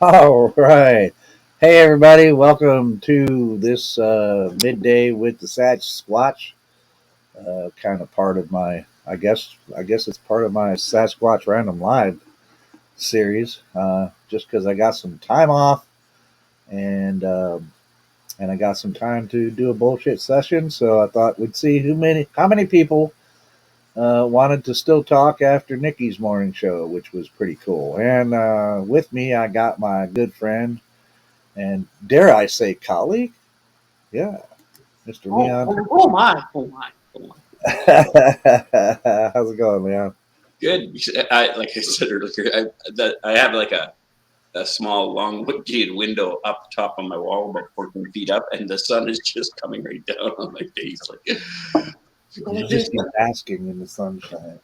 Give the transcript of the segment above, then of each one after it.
All right. Hey, everybody. Welcome to this midday with the Satch Squatch. Kind of part of my, I guess it's part of my Satch Squatch Random Live series. Just because I got some time off and I got some time to do a bullshit session, so I thought we'd see how many people wanted to still talk after Nikki's morning show, which was pretty cool. And with me, I got my good friend and dare I say colleague? Yeah, Mr. Leon. Oh my, oh my, oh my. How's it going, Leon? Good. Like I said earlier, I have like a small, long gated window up top on my wall, about 14 feet up, and the sun is just coming right down on my face. Like, You just keep basking in the sunshine.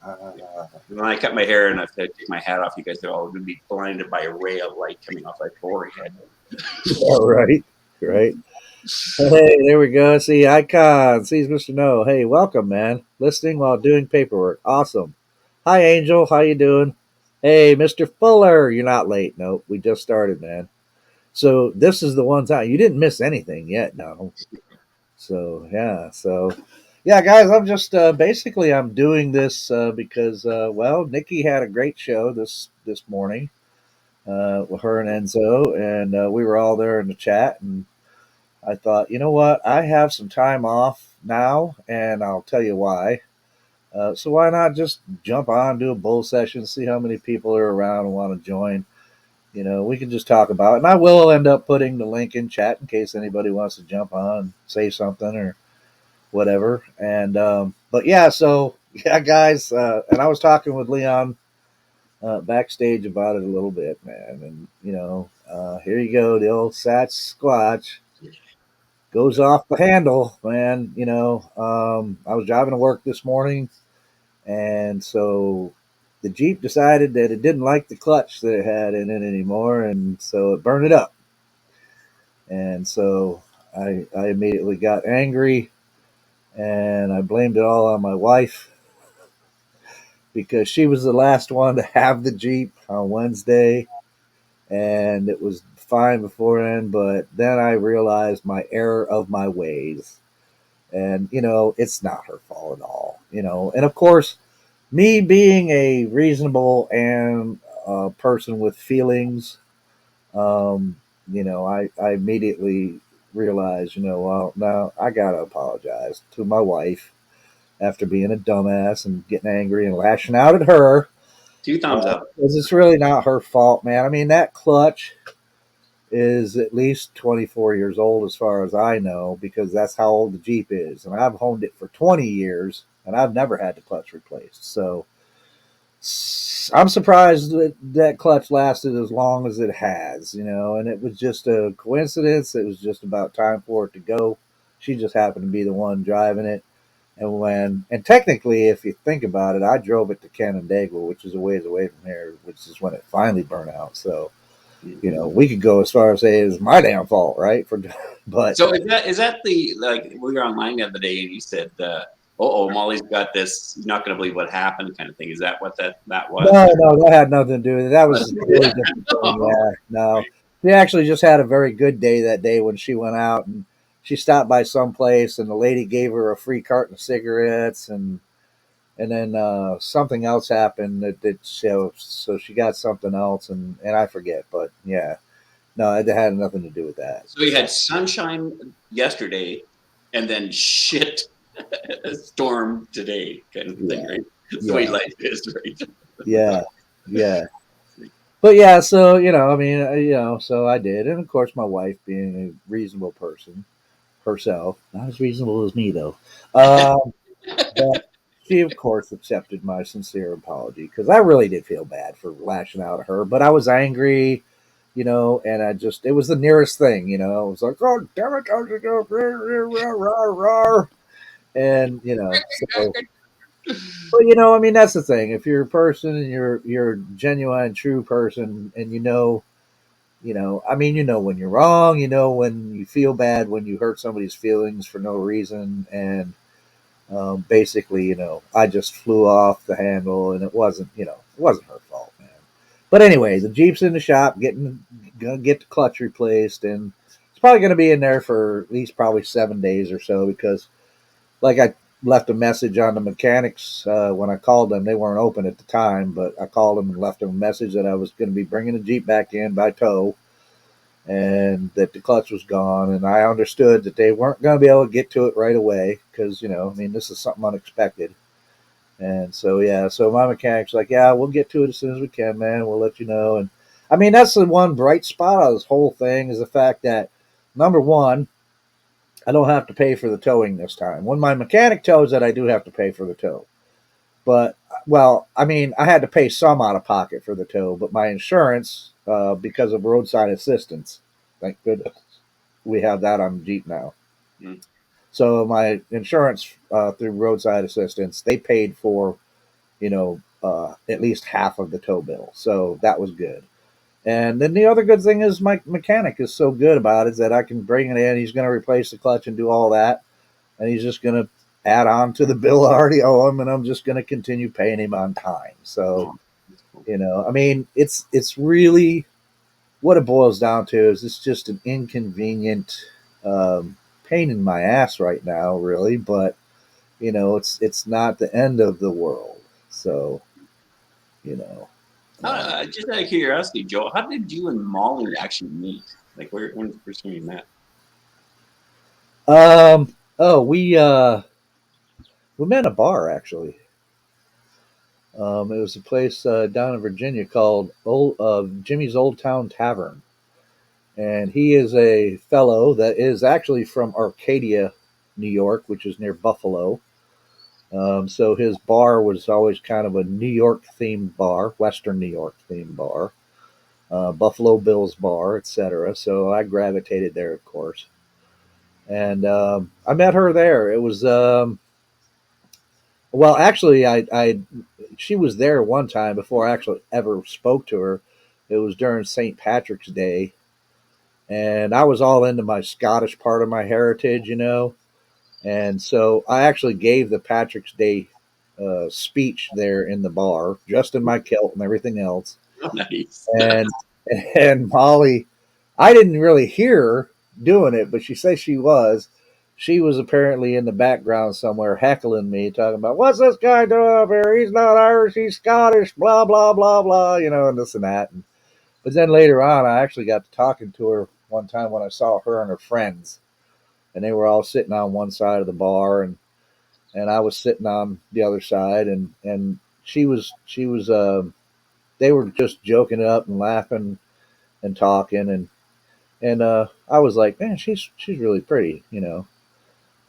when I cut my hair and I have to take my hat off, you guys are all going to be blinded by a ray of light coming off my forehead. All right, right. Hey, there we go. See icon. Sees Mr. No. Hey, welcome, man. Listening while doing paperwork. Awesome. Hi, Angel. How you doing? Hey, Mr. Fuller. You're not late. Nope. We just started, man. So this is the one time you didn't miss anything yet. No. So yeah. So yeah, guys. I'm just basically I'm doing this because well, Nikki had a great show this morning with her and Enzo, and we were all there in the chat and I thought, you know what? I have some time off now, and I'll tell you why. So why not just jump on, do a bull session, see how many people are around and want to join. You know, we can just talk about it, and I will end up putting the link in chat in case anybody wants to jump on and say something or whatever. And but yeah, so yeah, guys, and I was talking with Leon backstage about it a little bit, man. And you know, here you go, the old Satch Squatch goes off the handle, man. You know, I was driving to work this morning, and so the Jeep decided that it didn't like the clutch that it had in it anymore, and so it burned it up. And so I immediately got angry, and I blamed it all on my wife because she was the last one to have the Jeep on Wednesday, and it was fine before then. But then I realized my error of my ways. And you know it's not her fault at all, you know. And of course, me being a reasonable and person with feelings, um, you know, I immediately realized, you know, well, now I gotta apologize to my wife after being a dumbass and getting angry and lashing out at her, Two thumbs up. because it's really not her fault, man. I mean, that clutch is at least 24 years old as far as I know, because that's how old the Jeep is. And I've owned it for 20 years and I've never had the clutch replaced. So I'm surprised that that clutch lasted as long as it has, you know, and it was just a coincidence. It was just about time for it to go. She just happened to be the one driving it. And technically, if you think about it, I drove it to Canandaigua, which is a ways away from here, which is when it finally burned out. So, you know, we could go as far as say it's my damn fault, right? But So is that the, like, we were online the other day and you said, Molly's got this, you're not going to believe what happened kind of thing. Is that what that was? no, that had nothing to do with it. That was a totally different thing. Yeah, no, she actually just had a very good day that day when she went out and she stopped by some place and the lady gave her a free carton of cigarettes and then something else happened that so she got something else and I forget, but yeah, no, it had nothing to do with that. So you had sunshine yesterday and then shit storm today kind of thing, Yeah, right? That's the way yeah, life is, right? yeah, yeah. But yeah, so you know, I mean, you know, so I did, and of course, my wife, being a reasonable person herself, not as reasonable as me though, but she of course accepted my sincere apology because I really did feel bad for lashing out at her, but I was angry, you know, and I just it was the nearest thing, you know. I was like, oh damn it, and you know, so but you know, I mean, that's the thing. If you're a person and you're a genuine, true person, and you know, I mean, you know when you're wrong, you know when you feel bad when you hurt somebody's feelings for no reason, and basically, you know, I just flew off the handle, and it wasn't, you know, it wasn't her fault, man. But anyway, the Jeep's in the shop, gonna get the clutch replaced, and it's probably gonna be in there for at least probably 7 days or so because, like, I left a message on the mechanics when I called them. They weren't open at the time, but I called them and left them a message that I was going to be bringing the Jeep back in by tow, and that the clutch was gone. And I understood that they weren't going to be able to get to it right away because, I mean, this is something unexpected. And so, yeah, so my mechanic's like, yeah, we'll get to it as soon as we can, man. We'll let you know. And I mean, that's the one bright spot of this whole thing is the fact that, number one, I don't have to pay for the towing this time. When my mechanic tows it, I do have to pay for the tow. But, well, I mean, I had to pay some out of pocket for the tow, but my insurance, because of roadside assistance, thank goodness, we have that on Jeep now. Mm. So my insurance through roadside assistance, they paid for, at least half of the tow bill. So that was good. And then the other good thing is my mechanic is so good about it that I can bring it in. He's going to replace the clutch and do all that. And he's just going to add on to the bill I already owe him. And I'm just going to continue paying him on time. So, Oh, that's cool. I mean, it's really what it boils down to is it's just an inconvenient pain in my ass right now, really. But, it's not the end of the world. So, you know. Um, Just out of curiosity, Joe, how did you and Molly actually meet? Like, when's the first time you met? oh, we met in a bar actually. It was a place down in Virginia called Jimmy's Old Town Tavern, and he is a fellow that is actually from Arcadia, New York, which is near Buffalo. So his bar was always kind of a New York themed bar, Western New York themed bar, Buffalo Bills bar, etc. So I gravitated there, of course, and I met her there. It was well, actually, she was there one time before I actually ever spoke to her. It was during St. Patrick's Day, and I was all into my Scottish part of my heritage, and so I actually gave the Patrick's Day speech there in the bar, just in my kilt and everything else. Oh, nice. And and Molly, I didn't really hear her doing it, but she said she was. She was apparently in the background somewhere heckling me, talking about what's this guy doing up here? He's not Irish, he's Scottish, blah blah blah blah, and this and that. But then later on, I actually got to talking to her one time when I saw her and her friends, and they were all sitting on one side of the bar, and I was sitting on the other side, and she was they were just joking up and laughing and talking, and I was like, man, she's really pretty.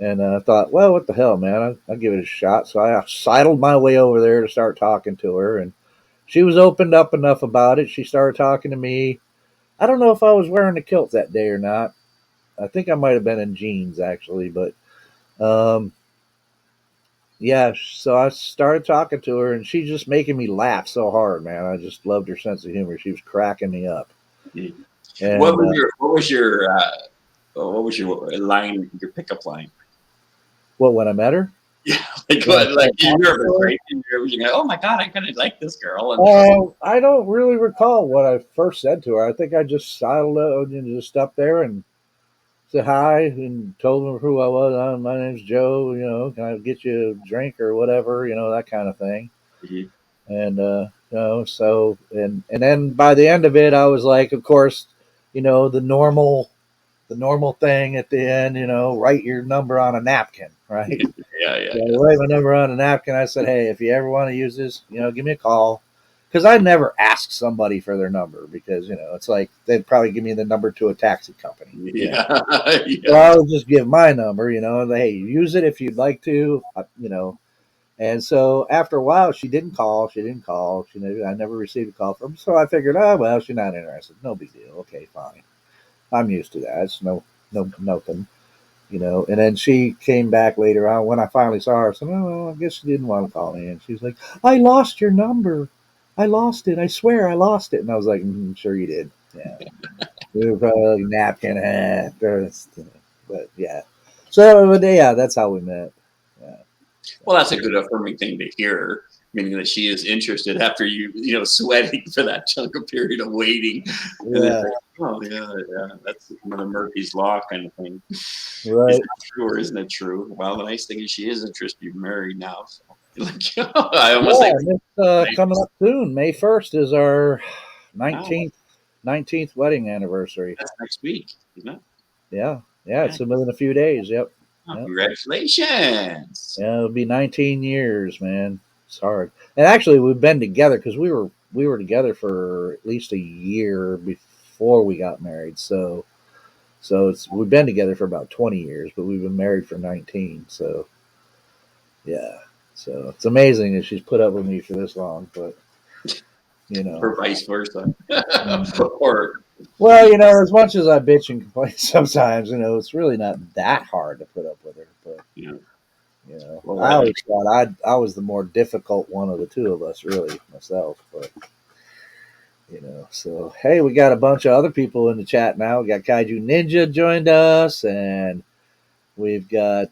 And I thought, well, what the hell, man, I'll give it a shot. So I sidled my way over there to start talking to her, and she was opened up enough about it. She started talking to me. I don't know if I was wearing a kilt that day or not. I think I might have been in jeans actually, but um, yeah. So I started talking to her, and she's just making me laugh so hard, man. I just loved her sense of humor. She was cracking me up. Mhm. And what was your line, your pickup line? what when I met her? Yeah, like When I what? Like started you're talking to nervous, her? right? You're like, oh my god, I kind of like this girl, and I don't really recall what I first said to her. I think I just sidled up and just up there and said hi and told her who I was. My name's Joe. Can I get you a drink or whatever? That kind of thing. Mhm. And so and then by the end of it, I was like, of course, the normal thing at the end. Write your number on a napkin, right? Yeah, yeah, So I yeah. write my number on a napkin. I said, hey, if you ever want to use this, give me a call. Because I never ask somebody for their number because, it's like they'd probably give me the number to a taxi company. Yeah, So yeah. I'll just give my number, and hey, use it if you'd like to. And so after a while, she didn't call. She didn't call. I never received a call from her. So I figured, oh, well, she's not interested. No big deal. Okay, fine. I'm used to that. It's no, nothing. And then she came back later on when I finally saw her. I said, "Oh, well, I guess she didn't want to call me." And she's like, "I lost your number. I lost it. I swear I lost it." And I was like, "Sure you did. Yeah, we were probably like napkin but yeah." So but yeah, that's how we met. Yeah. Well, that's a good affirming thing to hear. meaning that she is interested after sweating for that chunk of period of waiting. And it's Yeah. like, oh yeah, that's one of Murphy's Law kind of thing. Is Right. it true or isn't it true? Well, the nice thing is she is interested. You're married now, so like, I almost Yeah. like, And it's coming up soon. May 1st is our wow, 19th wedding anniversary. that's next week, isn't it? Yeah. Yeah. Yeah. It's within a few days. Yep. Oh, Yep. congratulations. Yeah. It'll be 19 years, man. It's hard. And actually, we've been together because we were together for at least a year before we got married. So we've been together for about 20 years, but we've been married for 19. So yeah. So it's amazing that she's put up with me for this long, but you know. Or vice versa. Mhm. Or Well, as much as I bitch and complain sometimes, it's really not that hard to put up with her. But you know, well, I always thought I was the more difficult one of the two of us, really myself. But so hey, we got a bunch of other people in the chat now. We got Kaiju Ninja joined us, and we've got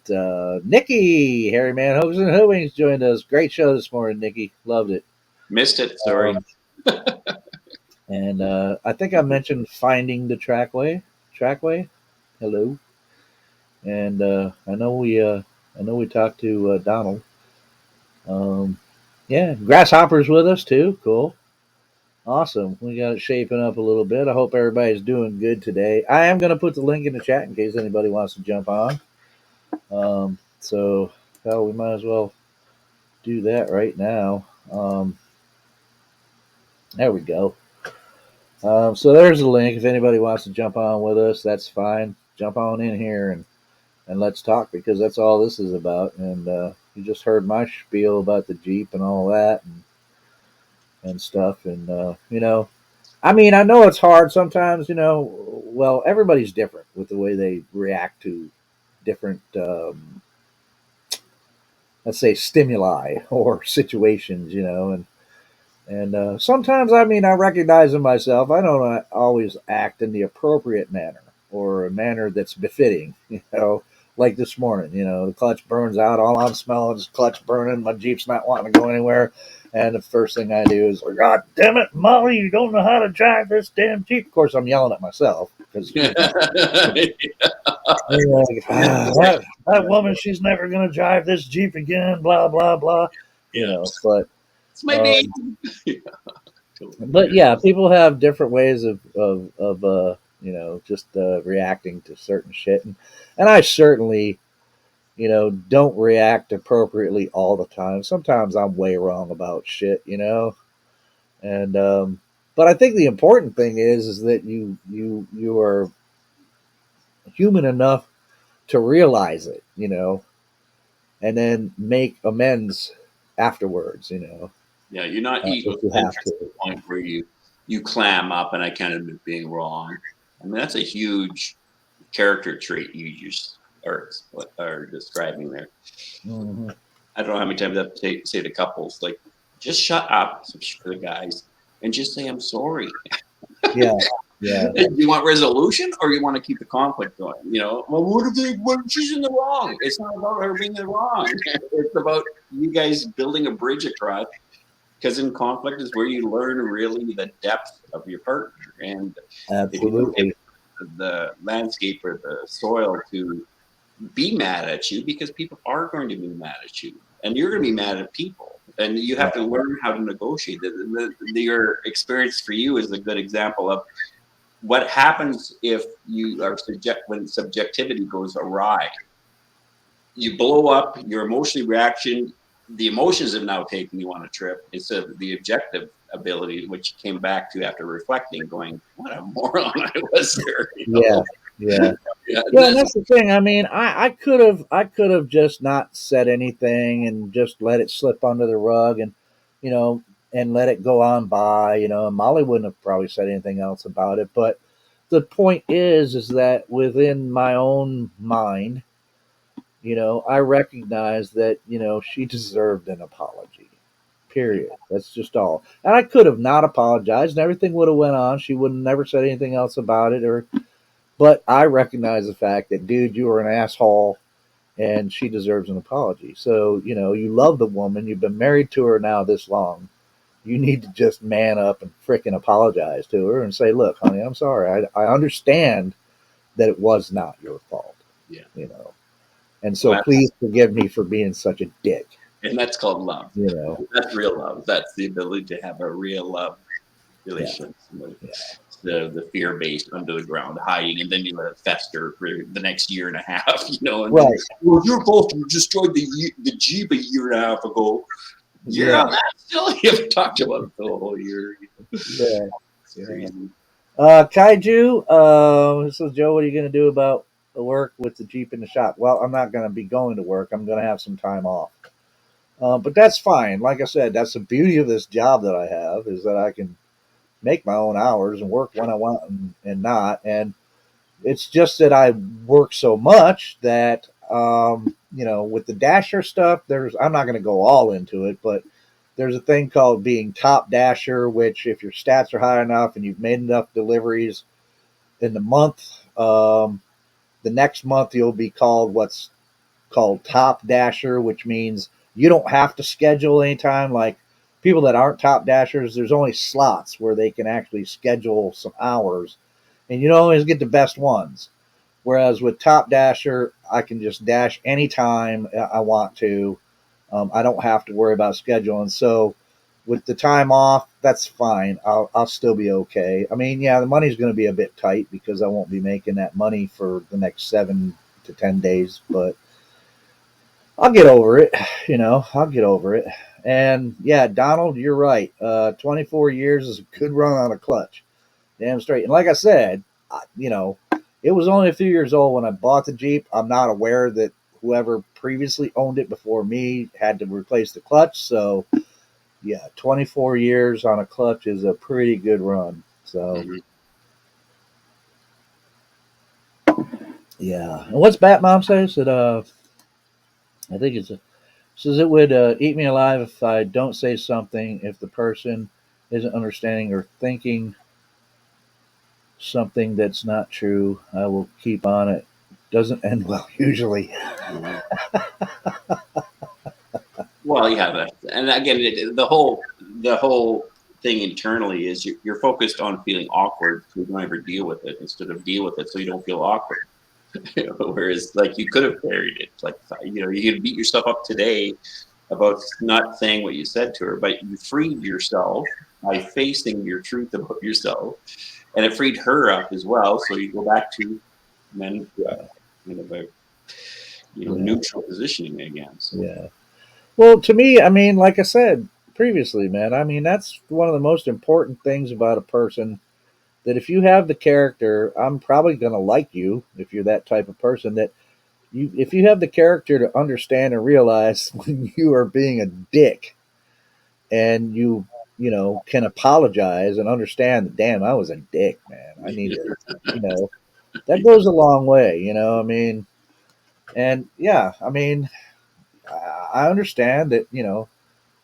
Nikki, Harry Man Hooks and Hoovings joined us. Great show this morning, Nikki. Loved it. missed it. Sorry. And I think I mentioned finding the trackway. Trackway. Hello. And I know we talked to Donald. Um, yeah, Grasshopper's with us too. Cool. Awesome. We got it shaping up a little bit. I hope everybody's doing good today. I am going to put the link in the chat in case anybody wants to jump on. So, hell, we might as well do that right now. There we go. So there's the link. If anybody wants to jump on with us, that's fine. Jump on in here and let's talk because that's all this is about. And you just heard my spiel about the Jeep and all that and stuff. And I mean, I know it's hard sometimes. Well, everybody's different with the way they react to different, let's say, stimuli or situations. And sometimes, I mean, I recognize in myself, I don't always act in the appropriate manner or a manner that's befitting, like this morning, the clutch burns out. All I'm smelling is clutch burning. My Jeep's not wanting to go anywhere. And the first thing I do is, God damn it, Molly, you don't know how to drive this damn Jeep. Of course, I'm yelling at myself because, that woman, she's never going to drive this Jeep again, blah, blah, blah, Yeah. but It's my um, baby. but yeah, people have different ways of just reacting to certain shit, and I certainly don't react appropriately all the time. Sometimes I'm way wrong about shit, and but I think the important thing is that you are human enough to realize it, and then make amends afterwards, Yeah, you're not if you have egocentric to the to. point where you clam up and I can't admit being wrong. I mean, that's a huge character trait you just are describing there. Hmm. I don't know how many times I have to say to couples, like, just shut up for the guys and just say, I'm sorry. Yeah, yeah, Do you want resolution or you want to keep the conflict going? Well, what if she's in the wrong? It's not about her being in the wrong. It's about you guys building a bridge across. Because in conflict is where you learn really the depth of your partner. And if you don't give absolutely. the landscape or the soil to be mad at you, because people are going to be mad at you and you're going to be mad at people. And you have to learn how to negotiate. Your experience for you is a good example of what happens if you are when subjectivity goes awry. You blow up your emotional reaction. The emotions have now taken you on a trip instead of the objective ability, which came back to after reflecting, going, "What a moron I was there." Yeah, yeah. Yeah, Yeah, and that's the thing. I mean, I could have just not said anything and just let it slip under the rug you know, and let it go on by, and Molly wouldn't have probably said anything else about it. But the point is that within my own mind, I recognize that, she deserved an apology. Period. That's just all. And I could have not apologized and everything would have went on. She would have never said anything else about it but I recognize the fact that, dude, you were an asshole and she deserves an apology. So, you love the woman, you've been married to her now this long. You need to just man up and fricking apologize to her and say, "Look, honey, I'm sorry. I understand that it was not your fault, Yeah. you know, and so Well, please forgive me for being such a dick." and that's called love. You know, That's real love. That's the ability to have a real love yeah, relationship. yeah, The fear based under the ground hiding, and then you let it fester for the next year and a half. And then, right, well, you're both you destroyed the Jeep a year and a half ago. You're yeah, on that still. You haven't talked about it the whole year. yeah, It's yeah. crazy. Kaiju, this is Joe. What are you going to do about the work with the Jeep in the shop? Well, I'm not going to be going to work. I'm going to have some time off. But that's fine. Like I said, that's the beauty of this job that I have is that I can make my own hours and work when I want and not. And it's just that I work so much that, with the Dasher stuff, I'm not going to go all into it, but there's a thing called being top Dasher, which if your stats are high enough and you've made enough deliveries in the month, the next month you'll be called what's called top Dasher, which means you don't have to schedule anytime. Like people that aren't top Dashers, there's only slots where they can actually schedule some hours, and you don't always get the best ones. Whereas with Top Dasher, I can just dash anytime I want to. I don't have to worry about scheduling. So with the time off, that's fine. I'll still be okay. I mean, yeah, the money's going to be a bit tight because I won't be making that money for the next 7 to 10 days, but I'll get over it. I'll get over it. And yeah, Donald, you're right. 24 years is a good run on a clutch. Damn straight. And like I said, it was only a few years old when I bought the Jeep. I'm not aware that whoever previously owned it before me had to replace the clutch. So, yeah, 24 years on a clutch is a pretty good run. So, Mhm. yeah. And what's Bat Mom says that I think says it would eat me alive if I don't say something if the person isn't understanding or thinking something that's not true. I will keep on it. Doesn't end well usually. Mhm. Well, yeah, and again, the whole thing internally is you're focused on feeling awkward, so you don't ever deal with it instead of deal with it so you don't feel awkward. Whereas, like, you could have buried it. Like, you could beat yourself up today about not saying what you said to her, but you freed yourself by facing your truth about yourself, and it freed her up as well. So you go back to men, about Yeah, neutral positioning again. So yeah. Well, to me, I mean, like I said previously, man, I mean, that's one of the most important things about a person. That if you have the character, I'm probably going to like you if you're that type of person. That if you have the character to understand and realize when you are being a dick, and can apologize and understand that, damn, I was a dick, man. I need to, you know, that goes a long way. I mean, and yeah, I mean, I understand that,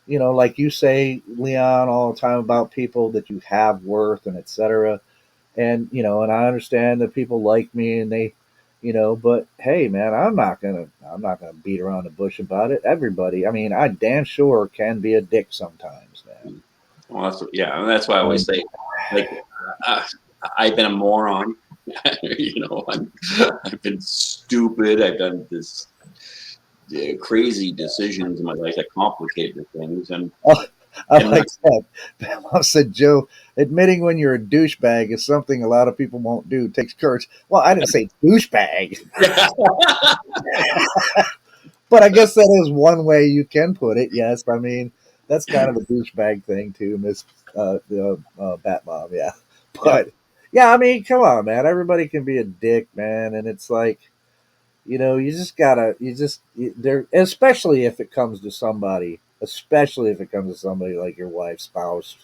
like you say, Leon, all the time about people that you have worth and etc. And and I understand that people like me and they, but hey, man, I'm not gonna beat around the bush about it. Everybody, I mean, I damn sure can be a dick sometimes, man. well, yeah, and that's why I always And, say, like, uh, I've been a moron. I've been stupid. I've done this crazy decisions in my life that complicated things, and oh, I and like that. I said, Joe, admitting when you're a douchebag is something a lot of people won't do. It takes courage. Well, I didn't say douchebag, but I guess that is one way you can put it. Yes, I mean that's kind of a douchebag thing too, Miss the Bat Mom. Yeah, yeah, but yeah, I mean, come on, man. Everybody can be a dick, man, and it's like you just gotta, there, especially if it comes to somebody, especially if it comes to somebody like your wife, spouse,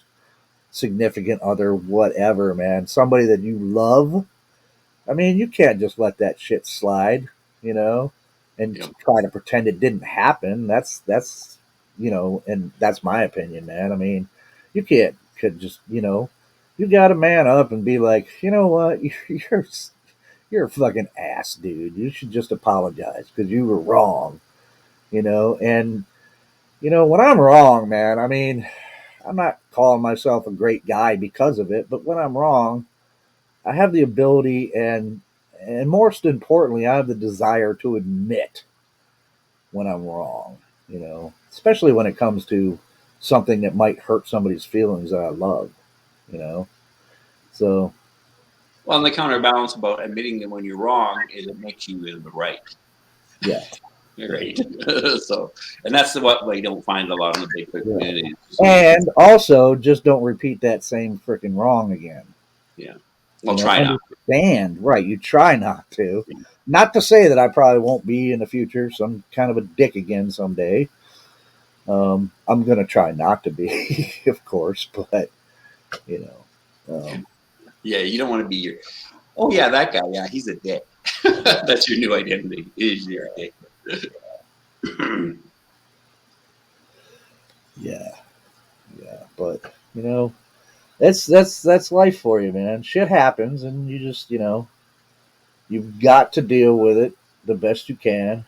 significant other, whatever, man, somebody that you love. I mean, you can't just let that shit slide, you know, and yeah, try to pretend it didn't happen. That's and that's my opinion, man. I mean, you can't could just you got to man up and be like, you know what, you're you're a fucking ass, dude. You should just apologize because you were wrong, And, when I'm wrong, man, I mean, I'm not calling myself a great guy because of it, but when I'm wrong, I have the ability and most importantly, I have the desire to admit when I'm wrong, especially when it comes to something that might hurt somebody's feelings that I love, you know. So Well, and the counterbalance about admitting that when you're wrong is it makes you in the right. yeah, Right. So, and that's what we don't find a lot in the Bigfoot yeah. community. So, And also, just don't repeat that same freaking wrong again. yeah. Well, try not. Understand, right? You try not to. Not to say that I probably won't be in the future some kind of a dick again someday. I'm gonna try not to be, of course, but you know, Yeah, you don't want to be your. Oh yeah, that guy. Yeah, he's a dick. That's your new identity. Is your dick. yeah, yeah. But that's life for you, man. Shit happens, and you just you've got to deal with it the best you can.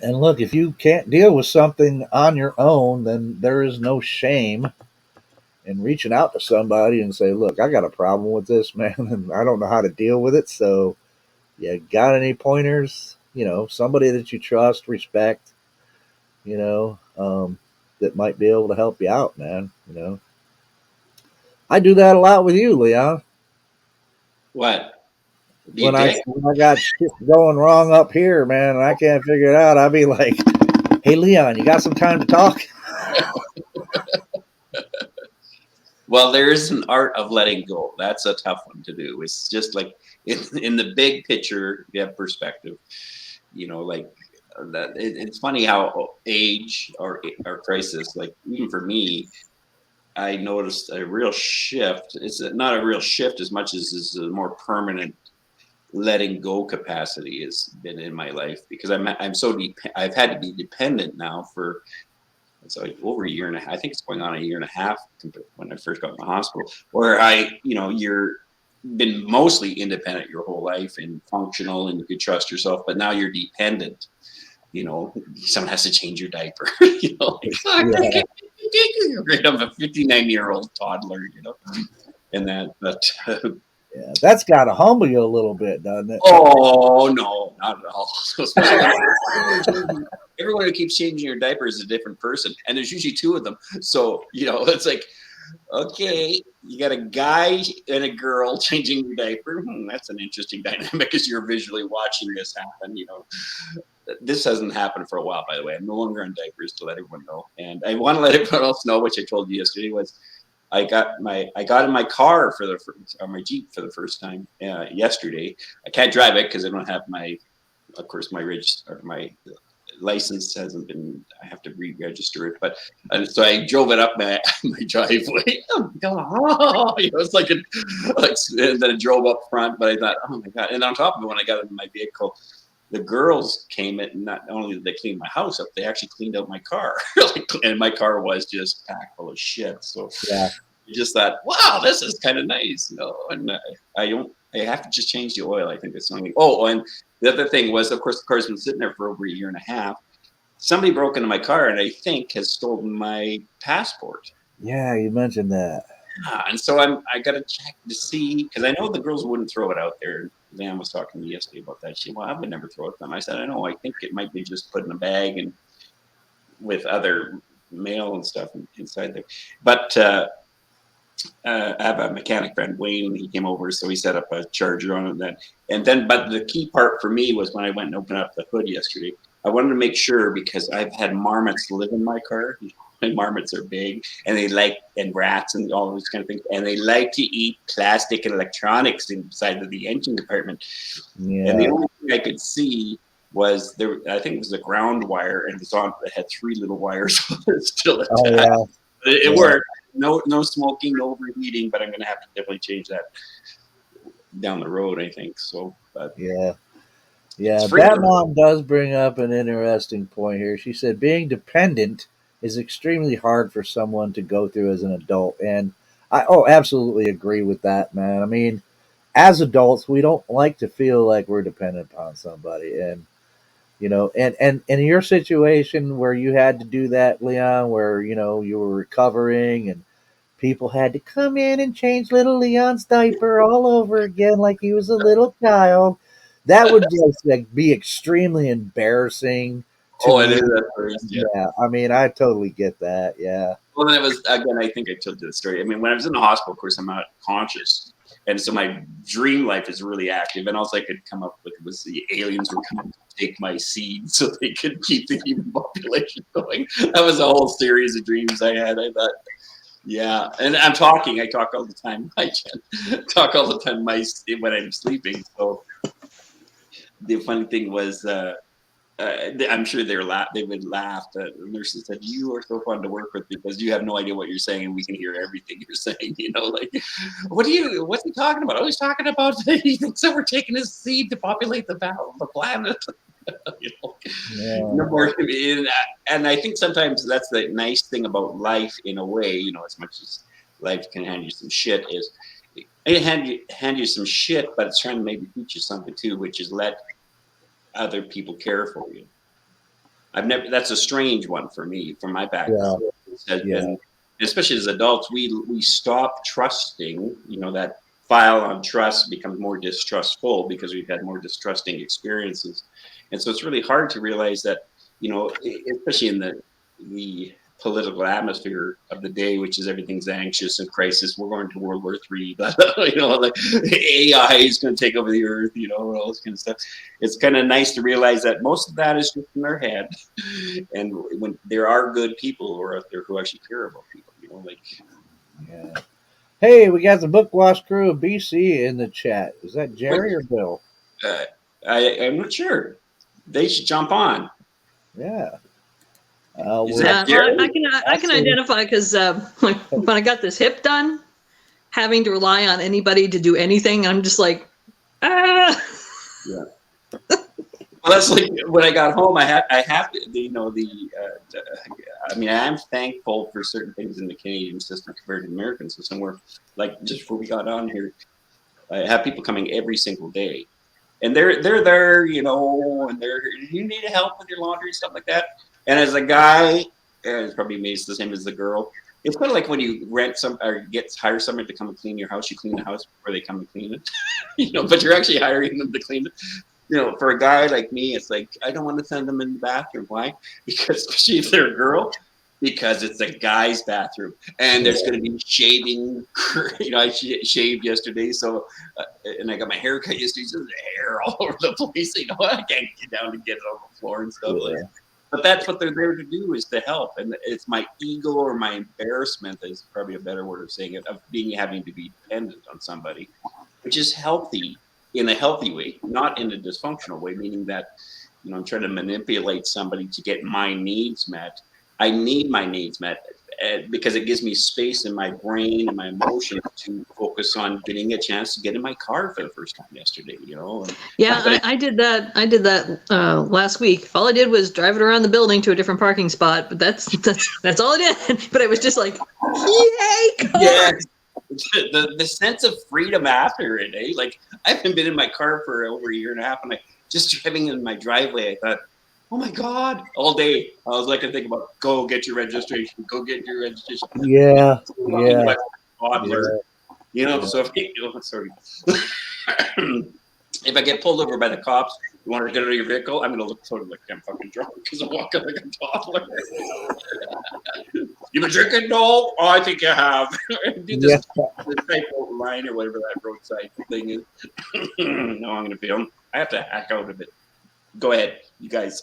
And look, if you can't deal with something on your own, then there is no shame in reaching out to somebody and say, "Look, I got a problem with this, man, and I don't know how to deal with it. So, you got any pointers? Somebody that you trust, respect, that might be able to help you out, man. I do that a lot with you, Leon. What? Be a When I dick? when I got shit going wrong up here, man, and I can't figure it out, I'll be like, "Hey, Leon, you got some time to talk?" Well, there is an art of letting go. That's a tough one to do. It's just like in the big picture, you have perspective. Like that. It's funny how age or crisis, like even for me, I noticed a real shift. It's not a real shift as much as is a more permanent letting go capacity has been in my life because I'm so deep. I've had to be dependent now for it's like over a year and a half. I think it's going on a year and a half when I first got in the hospital, where you're been mostly independent your whole life and functional and you could trust yourself, but now you're dependent. Someone has to change your diaper. Like fuck, I Yeah, can't I'm a 59-year-old toddler, and that, but yeah, that's got to humble you a little bit, doesn't it? oh no, not at all. Especially everyone who keeps changing your diaper is a different person, and there's usually two of them. So it's like, okay, you got a guy and a girl changing your diaper. That's an interesting dynamic as you're visually watching this happen. This hasn't happened for a while, by the way. I'm no longer on diapers to let everyone know, and I want to let everyone else know, which I told you yesterday was. I got in my car on my Jeep for the first time yesterday. I can't drive it because I don't have of course, my license hasn't been. I have to re-register it, but so I drove it up my driveway. Oh God, it's like and then it drove up front. But I thought, oh my God! And on top of it, when I got into my vehicle, the girls came in. And not only did they clean my house up, they actually cleaned out my car. And my car was just packed full of shit. So Yeah, just thought, wow, this is kind of nice, And I don't. I have to just change the oil. I think it's something. Oh, and the other thing was, of course, the car's been sitting there for over a year and a half. Somebody broke into my car and I think has stolen my passport. yeah, you mentioned that. And so I got to check to see because I know the girls wouldn't throw it out there. Leanne was talking to me yesterday about that. She, well, I would never throw it to them. I said, I know. I think it might be just put in a bag and with other mail and stuff inside there. But I have a mechanic friend, Wayne, and he came over, so he set up a charger on it. But the key part for me was when I went and opened up the hood yesterday. I wanted to make sure because I've had marmots live in my car. And marmots are big, and and rats and all those kind of things, and they like to eat plastic and electronics inside of the engine compartment. And the Yeah. only thing I could see was there. I think it was a ground wire, and it had three little wires still Oh attached. yeah. It Yeah. worked. No smoking, no overheating, but I'm going to have to definitely change that down the road, I think. So, but Yeah. it's Yeah. That freedom. mom does bring up an interesting point here. She said being dependent is extremely hard for someone to go through as an adult. And I absolutely agree with that, man. I mean, as adults, we don't like to feel like we're dependent upon somebody, and and in your situation where you had to do that, Leon, where you were recovering and people had to come in and change little Leon's diaper all over again like he was a little child. That would just like be extremely embarrassing to Oh, it is me. at first, yeah. Yeah, I mean, I totally get that. Yeah, Well, then it was again. I think I told you the story. I mean, when I was in the hospital, of course, I'm not conscious, and so my dream life is really active. And all I could come up with was the aliens were coming to take my seed so they could keep the human population going. That was a whole series of dreams I had. I thought, yeah, and I talk all the time. I can talk all the time when I'm sleeping. So the funny thing was. I'm sure they would laugh. The nurses said, "You are so fun to work with because you have no idea what you're saying, and we can hear everything you're saying." Like, what's he talking about? Oh, he's talking about he thinks that we're taking his seed to populate the planet. you know, yeah, no more. And I think sometimes that's the nice thing about life, in a way. As much as life can hand you some shit, is it hand you some shit, but it's trying to maybe teach you something too, which is let other people care for you. That's a strange one for me, from my yeah, background. Has yeah, been, especially as adults, we stop trusting. That file on trust becomes more distrustful because we've had more distrusting experiences, and so it's really hard to realize that, especially in the political atmosphere of the day, which is everything's anxious and crisis. We're going to World War III. Like AI is going to take over the earth. All this kind of stuff. It's kind of nice to realize that most of that is just in their head, and when there are good people who are out there who actually care about people. Like yeah. Hey, we got the Book Wash crew of BC in the chat. Is that what Jerry or Bill? uh, I'm not sure. They should jump on. Yeah. Is We're that Well, Jerry? I can actually, identify because when I got this hip done, having to rely on anybody to do anything, I'm just like, ah. Yeah. Well, that's like when I got home. I have to, I mean, I'm thankful for certain things in the Canadian system compared to the American system, where, like, just before we got on here, I have people coming every single day, and they're there, and you need help with your laundry and stuff like that. And as a guy, and it's probably me, it's the same as the girl. It's kind of like when you rent some or hire someone to come and clean your house. You clean the house before they come and clean it, but you're actually hiring them to clean it. For a guy like me, it's like I don't want to send them in the bathroom. Why? Because especially if they're a girl, because it's a guy's bathroom, and there's going to be shaving. I shaved yesterday, so and I got my hair cut yesterday. So there's hair all over the place. I can't get down to get it on the floor and stuff like that. But that's what they're there to do, is to help. And it's my ego or my embarrassment, is probably a better word of saying it, of having to be dependent on somebody, which is healthy in a healthy way, not in a dysfunctional way, meaning that, I'm trying to manipulate somebody to get my needs met. I need my needs met because it gives me space in my brain and my emotions to focus on getting a chance to get in my car for the first time yesterday, And Yeah, I did that. I did that last week. All I did was drive it around the building to a different parking spot, but that's all I did. But I was just like, yay, car! Yeah. The sense of freedom after it, eh? Like, I haven't been in my car for over a year and a half, and I just driving in my driveway, I thought, oh my God, all day. I was like, I think about, go get your registration, go get your registration. yeah, Walking yeah, like a toddler, yeah. so sorry. If I get pulled over by the cops, you want to get out of your vehicle, I'm going to look sort of like I'm fucking drunk because I'm walking like a toddler. You been drinking? No? Oh, I think you have. Do this type of line or whatever that roadside thing is. No, I'm going to film. I have to hack out of it. Go ahead, you guys.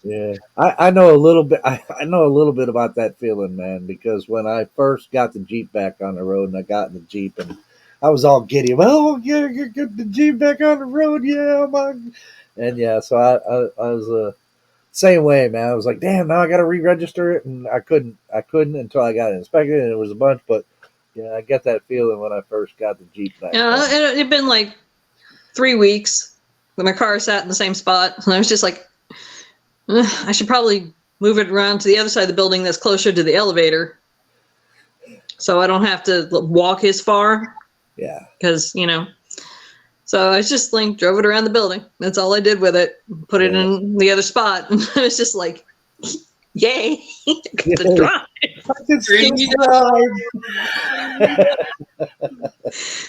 Yeah, I know a little bit. I know a little bit about that feeling, man. Because when I first got the Jeep back on the road, and I got in the Jeep, and I was all giddy. Well, get the Jeep back on the road, yeah, my. And yeah, so I was same way, man. I was like, damn, now I got to re-register it, and I couldn't until I got it inspected, and it was a bunch. But yeah, I get that feeling when I first got the Jeep back. Yeah, and it'd been like 3 weeks that my car sat in the same spot, and I was just like, I should probably move it around to the other side of the building that's closer to the elevator. so I don't have to walk as far. Yeah. Because, so I just drove it around the building. That's all I did with it. Put it in the other spot. And I was just like, yay. The drive. I can still drive.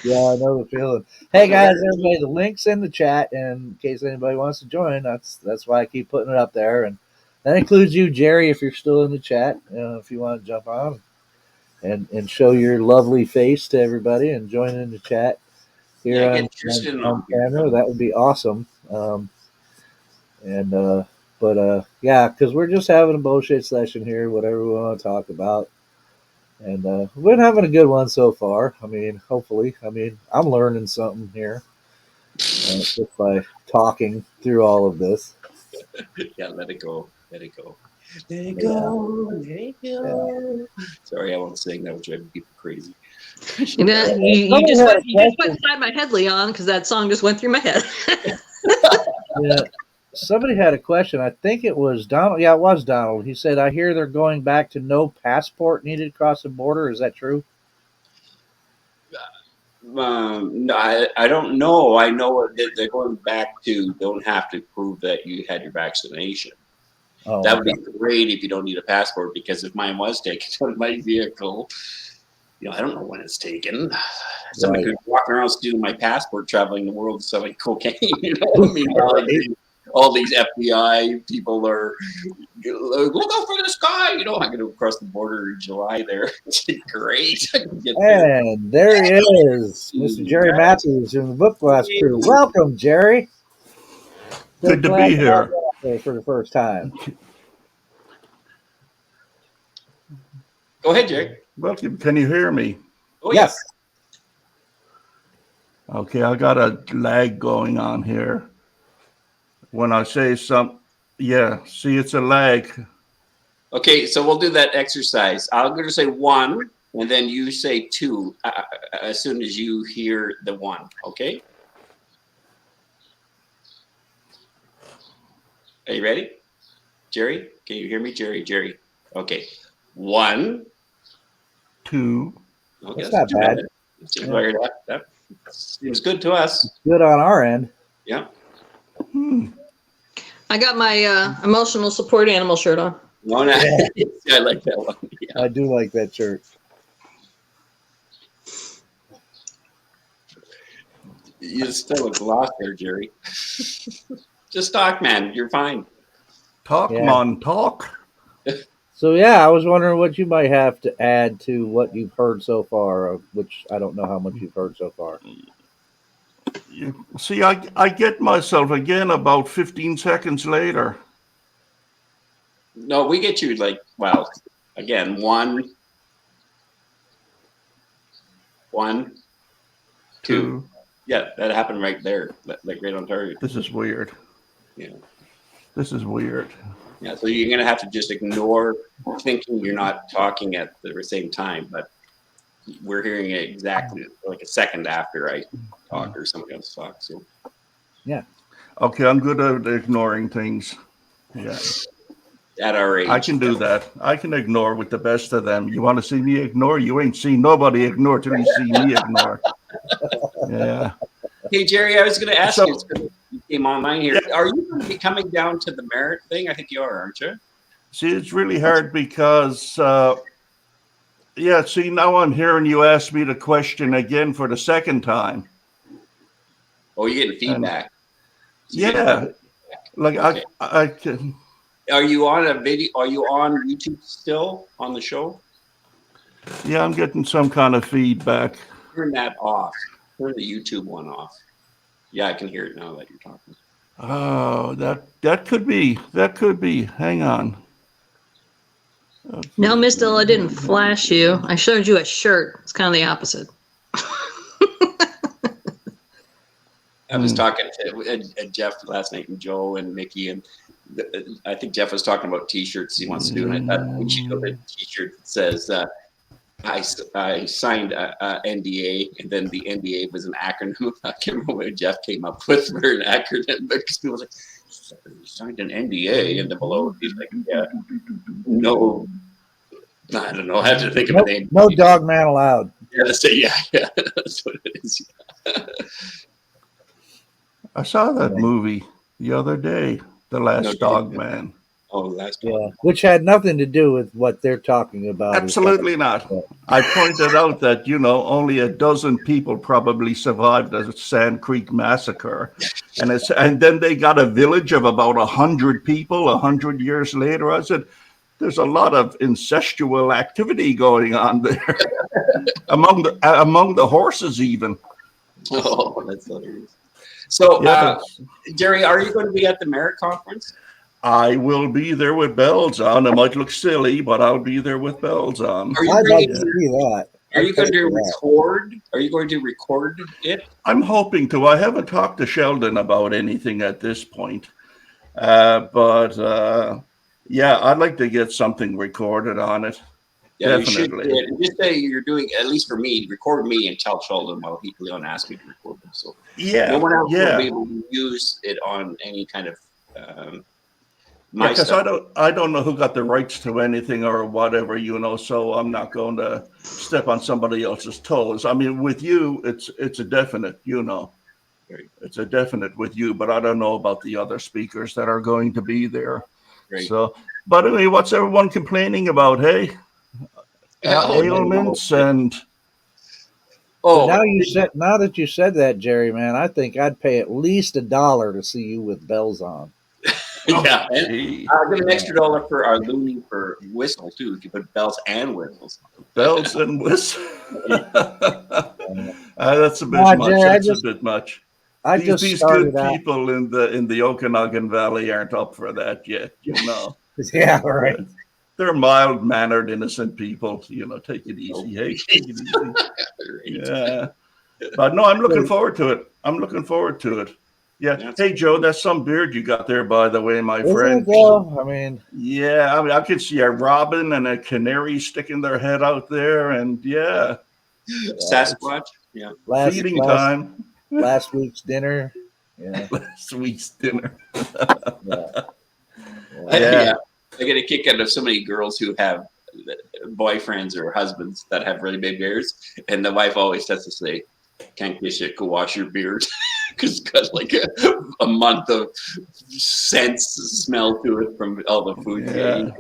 Yeah, I know the feeling. Hey guys, everybody, the link's in the chat, and in case anybody wants to join, that's why I keep putting it up there, and that includes you, Jerry, if you're still in the chat. If you want to jump on and show your lovely face to everybody and join in the chat here on camera, that would be awesome. Yeah, because we're just having a bullshit session here, whatever we want to talk about. And we've been having a good one so far. I mean, hopefully. I mean, I'm learning something here just by talking through all of this. Yeah, let it go. Let it go. Let it go. Let it go. Yeah. Sorry, I won't sing. That would drive people crazy. You just went inside my head, Leon, because that song just went through my head. Yeah. Somebody had a question. I think it was Donald. Yeah, it was Donald. He said, I hear they're going back to no passport needed across the border. Is that true? I don't know. I know that they're going back to don't have to prove that you had your vaccination. Oh, that would be great if you don't need a passport, because if mine was taken on my vehicle, I don't know when it's taken. Somebody could walk around stealing my passport, traveling the world selling cocaine. I mean, all these FBI people are look out for this guy. I'm going to cross the border in July there. It's great. And there he is, Mr. Jerry Matthews from the Book Glass crew. Welcome, Jerry. Good to be here for the first time. Go ahead, Jerry. Well, can you hear me? Oh, yes. Okay, I got a lag going on here. When I say something, see, it's a lag. Okay, so we'll do that exercise. I'm going to say 1, and then you say 2 as soon as you hear the 1, okay? Are you ready? Jerry? Can you hear me? Jerry. Okay. 1. 2. Okay, that's not bad. That seems good to us. It's good on our end. Yeah. I got my emotional support animal shirt on. No, I like that one. Yeah. I do like that shirt. You still look lost there, Jerry. Just talk, man. You're fine. Talk, man, talk. So, I was wondering what you might have to add to what you've heard so far, which I don't know how much you've heard so far. See, I get myself again about 15 seconds later. No, we get you again, 1, 2. Yeah, that happened right there, like right on target. This is weird. Yeah. This is weird. Yeah, so you're going to have to just ignore thinking you're not talking at the same time, but we're hearing it exactly like a second after I talk or somebody else talks. So. Yeah. Okay, I'm good at ignoring things. Yeah. At our age. I can do that. I can ignore with the best of them. You want to see me ignore? You ain't seen nobody ignore till you see me ignore. Yeah. Hey, Jerry, I was going to ask you, you came online here. Yeah. Are you going to be coming down to the merit thing? I think you are, aren't you? See, it's really hard because, see, now I'm hearing you ask me the question again for the second time. Oh, you're getting feedback. Like okay. I can. Are you on a video? Are you on YouTube still on the show? Yeah, I'm getting some kind of feedback. Turn that off. Turn the YouTube one off. Yeah, I can hear it now that you're talking. Oh, that could be. That could be. Hang on. Okay. No, Miss Dill, I didn't flash you. I showed you a shirt. It's kind of the opposite. I was talking to Jeff last night, and Joe and Mickey, and I think Jeff was talking about T-shirts he wants to do, and I thought we should go to a T-shirt that says I signed a NDA, and then the NDA was an acronym. I can't remember what Jeff came up with for an acronym, because people were like, "You signed an NDA," and then below he's like, "Yeah, no I don't know. I have to think of No, a name. no dog man allowed. Yeah, let's say, yeah. That's what it is. I saw that Yeah. movie the other day, The Last No, Dog Man. Oh, last Yeah, one. which had nothing to do with what they're talking about. as far Absolutely not. Yeah. I pointed out that, only a dozen people probably survived the Sand Creek massacre. And then they got a village of about 100 people 100 years later. I said, there's a lot of incestual activity going on there among the horses even. Oh, that's hilarious. So, Yeah, but Jerry, are you going to be at the Merit Conference? I will be there with bells on. It might look silly, but I'll be there with bells on. Are you I'd like bringing? to see that. Are you going to For that. record? Are you going to record it? I'm hoping to. I haven't talked to Sheldon about anything at this point. But yeah, I'd like to get something recorded on it. Yeah, you should do Definitely. it. And just say you're doing, at least for me, record me and tell Sheldon while Leon asked me to record him. So no Yeah, one else will be yeah. able to use it on any kind of Yeah, my because stuff. I don't know who got the rights to anything or whatever, so I'm not going to step on somebody else's toes. I mean, with you, it's a definite, Right. It's a definite with you, but I don't know about the other speakers that are going to be there. Right. So, but anyway, what's everyone complaining about? Hey, Oh, ailments no. and Oh, Now that you said that, Jerry, man, I think I'd pay at least $1 to see you with bells on. yeah. And gee, I'll give an extra $1 for our loony for whistle too. If you put bells and whistles. bells and whistles. That's a bit Nah, much. Jerry, That's a bit much. I just These started good out. people in the Okanagan Valley aren't up for that yet. Yeah, right. They're mild mannered, innocent people. Take it easy. Hey, take it easy. Yeah. But no, I'm looking forward to it. Yeah. That's Hey, Joe, that's some beard you got there, by the way, my Isn't friend. it though? I mean, Yeah, I mean, I could see a robin and a canary sticking their head out there, and yeah, Sasquatch. Yeah. feeding time. last week's dinner. Yeah, Last week's dinner. yeah. Yeah. I get a kick out of so many girls who have boyfriends or husbands that have really big beards, and the wife always has to say, "Can't kiss it, go wash your beard," because it's got like a month of smell to it from all the food. Yeah.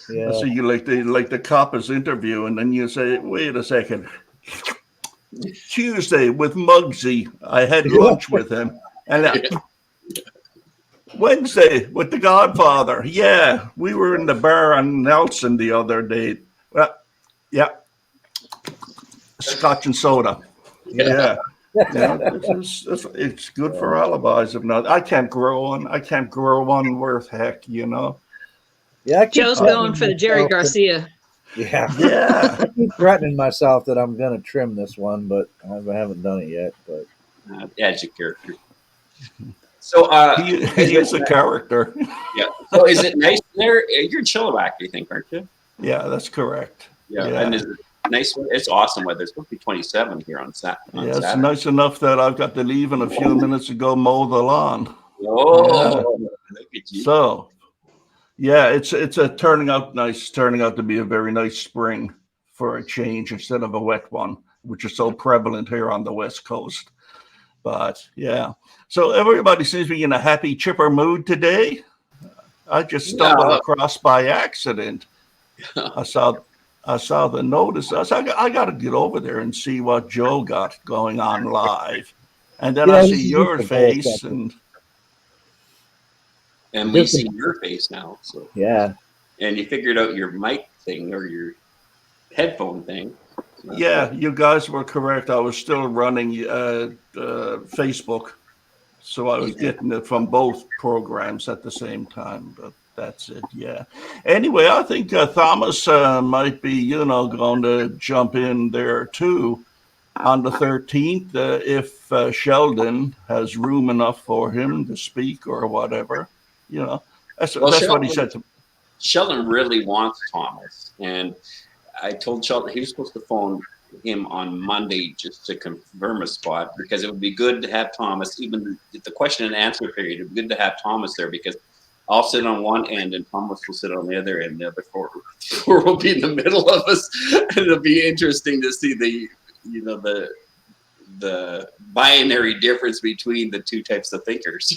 Yeah. So you like the copper's interview, and then you say, "Wait a second. Tuesday with Muggsy, I had lunch with him, and Wednesday with the Godfather. Yeah, we were in the bar on Nelson the other day. Well, yeah, Scotch and soda. Yeah." It's good for alibis. If not, I can't grow one worth heck. Yeah, I keep Joe's threatening going for the Jerry myself that- Garcia. Yeah, Yeah. I keep threatening myself that I'm going to trim this one, but I haven't done it yet. But Adds your character. So, He is a character. yeah. So, is it nice there? You're in Chilliwack, you think, aren't you? Yeah, that's correct. Yeah. Yeah. And is it nice? It's awesome weather. It's supposed to be 27 here on Saturday. Yeah, it's nice enough that I've got to leave in a few minutes to go mow the lawn. Oh, look at you. So, yeah, it's turning out to be a very nice spring for a change instead of a wet one, which is so prevalent here on the West Coast. But yeah, so everybody seems to be in a happy, chipper mood today. I just stumbled across by accident. I saw the notice. I said, I got to get over there and see what Joe got going on live. And then I this see is your just a face, bullshit. And we see your face now. So Yeah. And you figured out your mic thing or your headphone thing. Yeah, you guys were correct. I was still running Facebook, so I was getting it from both programs at the same time. But that's it. Yeah. Anyway, I think Thomas might be, going to jump in there too on the 13th if Sheldon has room enough for him to speak or whatever. That's what he said to me. Sheldon really wants Thomas, and I told Sheldon he was supposed to phone him on Monday just to confirm a spot because it would be good to have Thomas. Even the question and answer period, it would be good to have Thomas there because I'll sit on one end and Thomas will sit on the other end. The other four will be in the middle of us. And it'll be interesting to see the binary difference between the two types of thinkers,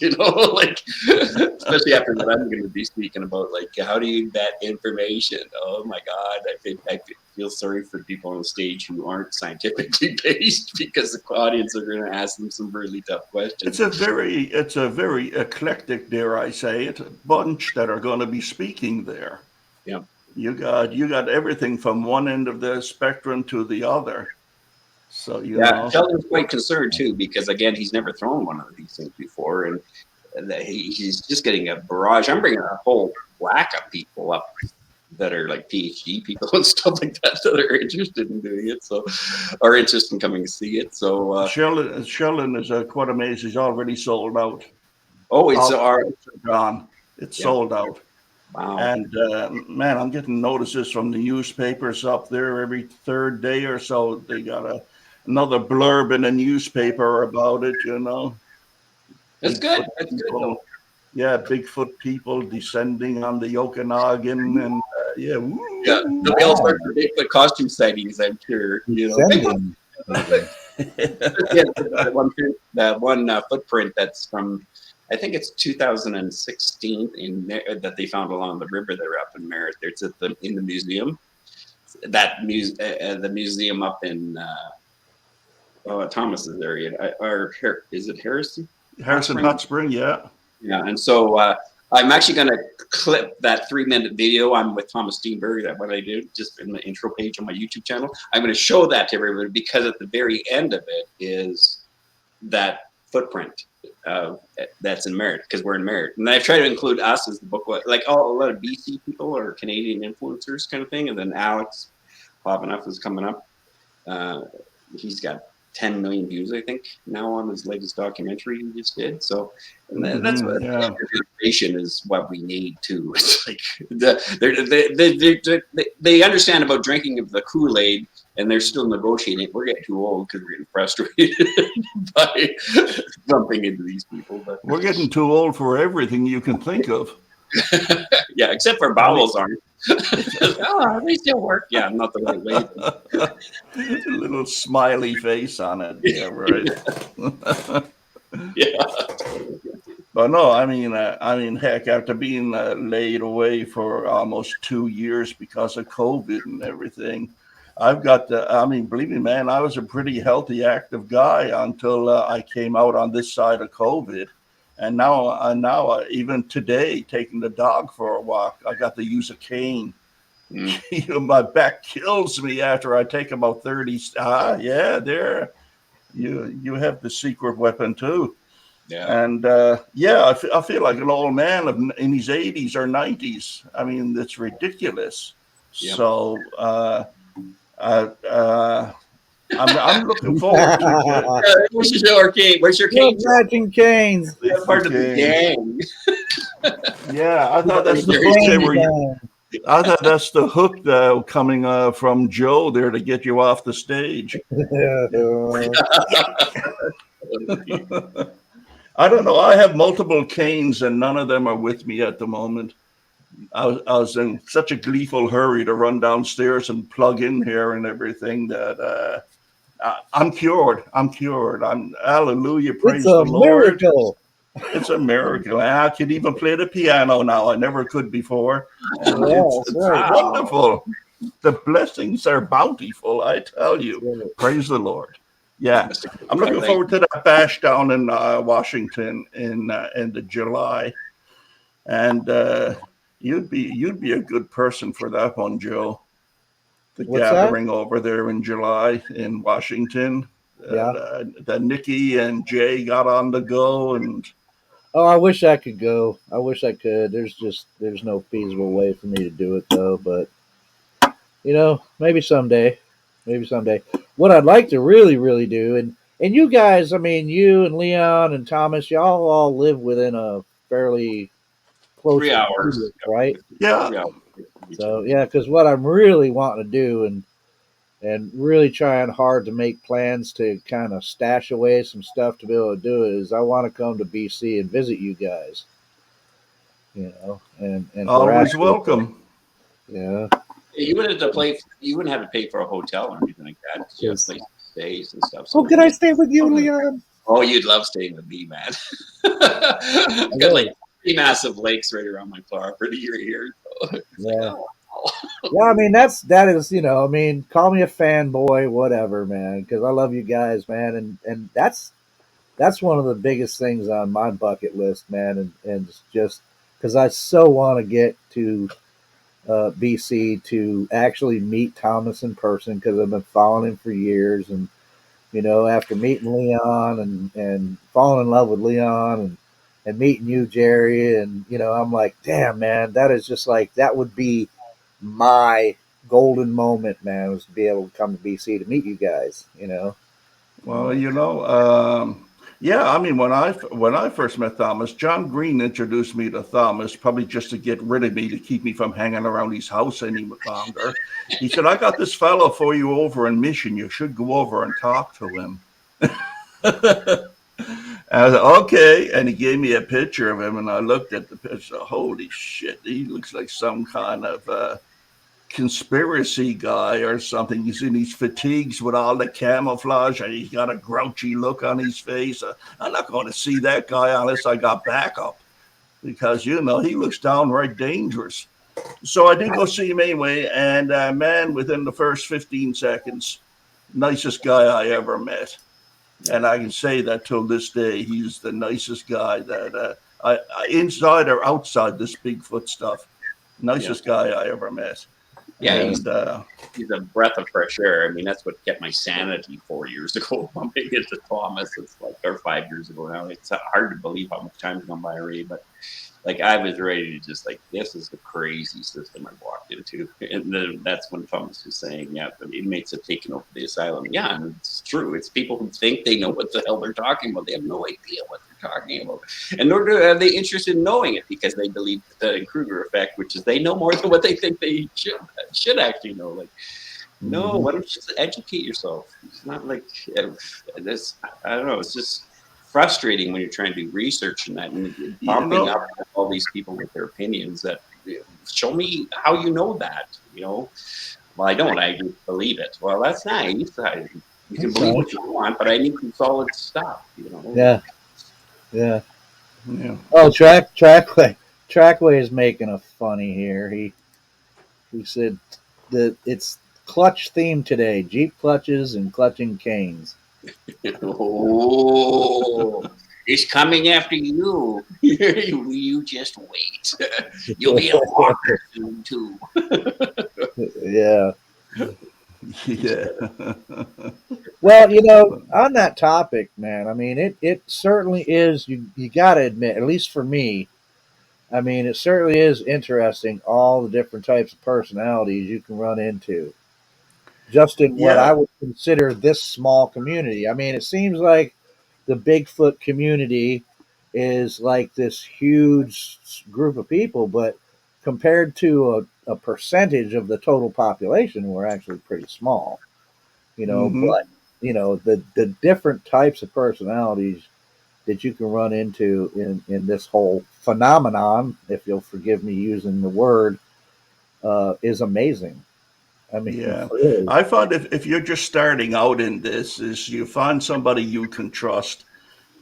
like especially after what I'm going to be speaking about, like how do you vet information? Oh my God, I feel sorry for people on the stage who aren't scientifically based because the audience are going to ask them some really tough questions. It's a very eclectic, dare I say it, bunch that are going to be speaking there. Yeah, you got everything from one end of the spectrum to the other. So you know, Sheldon's quite concerned too because again, he's never thrown one of these things before, and he's just getting a barrage. I'm bringing a whole whack of people up that are like PhD people and stuff like that are interested in doing it, so are interested in coming to see it. So Sheldon is quite amazed. He's already sold out. it's gone. It's sold out. Wow. And man, I'm getting notices from the newspapers up there every third day or so. They got another blurb in a newspaper about it. That's good. That's good though. Yeah, Bigfoot people descending on the Okanagan, and there'll be all sorts of Bigfoot costume sightings, I'm sure. That one footprint that's from, I think it's 2016 that they found along the river there up in Merritt. It's in the museum. The museum up in Thomas's area, or is it Harrison? Harrison Hot Spring, yeah. Yeah, and so I'm actually going to clip that 3-minute video. I'm with Thomas Steenberg. That's what I do, just in the intro page on my YouTube channel. I'm going to show that to everybody because at the very end of it is that footprint that's in Merritt, because we're in Merritt. And I've tried to include us as the book, like a lot of BC people or Canadian influencers kind of thing. And then Alex popping up is coming up. He's got 10 million views, I think, now on his latest documentary he just did. So that's what information is what we need too. It's like they understand about drinking of the Kool-Aid and they're still negotiating. We're getting too old because we're getting frustrated by bumping into these people. But we're getting too old for everything you can think of. Yeah, except for bowels aren't. They still work. Yeah, not the right way. A little smiley face on it. Yeah, right. Yeah. But no, I mean, heck, after being laid away for almost 2 years because of COVID and everything, I've got believe me, man, I was a pretty healthy, active guy until I came out on this side of COVID. And now, even today, taking the dog for a walk, I got to use a cane. My back kills me after I take about 30. There, you have the secret weapon too. Yeah. And I feel like an old man in his 80s or 90s. I mean, it's ridiculous. Yep. So I'm looking forward to it. Where's your cane? Matching canes. That's part of the gang. Yeah, I thought that's the hook they were. I thought that's the hook coming from Joe there to get you off the stage. I don't know. I have multiple canes and none of them are with me at the moment. I was in such a gleeful hurry to run downstairs and plug in here and everything that I'm cured. I'm hallelujah. Praise the Lord. Miracle. It's a miracle. I can even play the piano now. I never could before. And it's wonderful. The blessings are bountiful, I tell you. Praise the Lord. Yeah. I'm looking forward to that bash down in Washington in the July. And you'd be a good person for that one, Joe. The gathering over there in July in Washington. That Nikki and Jay got on the go, and I wish I could go. I wish I could. There's no feasible way for me to do it though. But maybe someday. What I'd like to really, really do, and you guys, I mean, you and Leon and Thomas, y'all all live within a fairly close 3 hours, right? Yeah. So because what I'm really wanting to do and really trying hard to make plans to kind of stash away some stuff to be able to do it is I want to come to BC and visit you guys. and Always harass people. welcome. Yeah, You wouldn't have to play. You wouldn't have to pay for a hotel or anything like that because you have 'cause- places to stay and stuff. oh, So can I stay with you, Leon? oh, you'd love staying with me, man. I've got like Really? 3 massive lakes right around my property here. So it's like, Yeah. oh, Yeah, I mean that is I mean call me a fanboy, whatever, man, because I love you guys, man, and that's one of the biggest things on my bucket list, man, and it's just because I so want to get to BC to actually meet Thomas in person because I've been following him for years, and after meeting Leon and falling in love with Leon and meeting you, Jerry, and I'm like, damn, man, that is just like that would be my golden moment, man, was to be able to come to BC to meet you guys. Well, yeah. I mean, when I first met Thomas, John Green introduced me to Thomas, probably just to get rid of me to keep me from hanging around his house any longer. He said, "I got this fellow for you over in Mission. You should go over and talk to him." I was like, okay, and he gave me a picture of him, and I looked at the picture. Holy shit, he looks like some kind of conspiracy guy or something. He's in these fatigues with all the camouflage, and he's got a grouchy look on his face. I'm not going to see that guy unless I got backup because he looks downright dangerous. So I did go see him anyway, and man, within the first 15 seconds, nicest guy I ever met. And I can say that till this day, he's the nicest guy that inside or outside this Bigfoot stuff, yeah, nicest guy I ever met. yeah. And He's a breath of fresh air. I mean, that's what kept my sanity 4 years ago, bumping into Thomas. It's like, or 5 years ago now. It's hard to believe how much time's gone by already. But like, I was ready to just like, this is the crazy system I've walked into. And then that's when Thomas was saying, yeah, the inmates have taken over the asylum. Yeah, and it's true. It's people who think they know what the hell they're talking about. They have no idea what they're talking about. And nor are they interested in knowing it because they believe the Kruger effect, which is they know more than what they think they should actually know. Like, no, why don't you just educate yourself? It's not like this. I don't know. It's just frustrating when you're trying to do research and that, and you bumping know, up all these people with their opinions. That show me how you know that. Well, I don't. I just believe it. Well, that's nice. You can That's believe nice. what you want, but I need some solid stuff. Yeah, yeah. yeah. Oh, Trackway is making a funny here. He said that it's clutch theme today: Jeep clutches and clutching canes. Oh, it's coming after you. You just wait. You'll be a walker soon too. Yeah. Yeah. Well, on that topic, man, I mean, it certainly is. You got to admit, at least for me, I mean, it certainly is interesting all the different types of personalities you can run into just in what I Yeah. would consider this small community. I mean, it seems like the Bigfoot community is like this huge group of people, but compared to a percentage of the total population, we're actually pretty small. Hmm. But the different types of personalities that you can run into in this whole phenomenon, if you'll forgive me using the word, is amazing. I mean, Yeah. really. I find if you're just starting out in this, is you find somebody you can trust.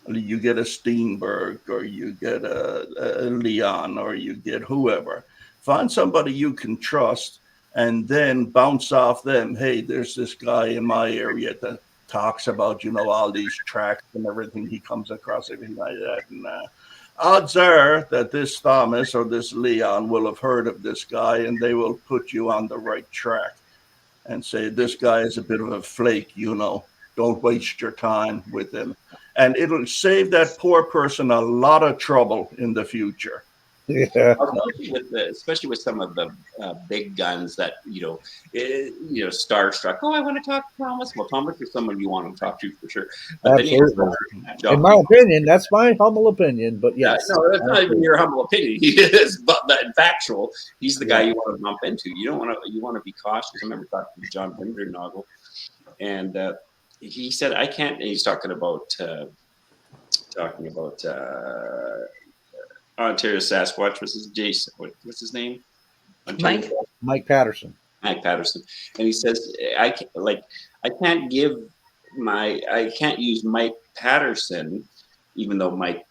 You get a Steenberg or you get a Leon or you get whoever. Find somebody you can trust and then bounce off them. Hey, there's this guy in my area that talks about, all these tracks and everything he comes across, everything like that. And odds are that this Thomas or this Leon will have heard of this guy and they will put you on the right track and say, this guy is a bit of a flake, don't waste your time with him. And it'll save that poor person a lot of trouble in the future. Yeah. Especially with some of the big guns that starstruck. Oh, I want to talk to Thomas. Well, Thomas is someone you want to talk to for sure. But then you Absolutely. have In John my people. opinion, that's my humble opinion, but yes. No, that's not even your humble opinion. He is, but factual. He's the guy Yeah. you want to bump into. You don't want to. You want to be cautious. I remember talking to John Windernagel, and he said, "I can't." And he's talking about Ontario Sasquatch was his Jason. What's his name? Mike? Mike Patterson. Mike Patterson, and he says I can't use Mike Patterson, even though Mike,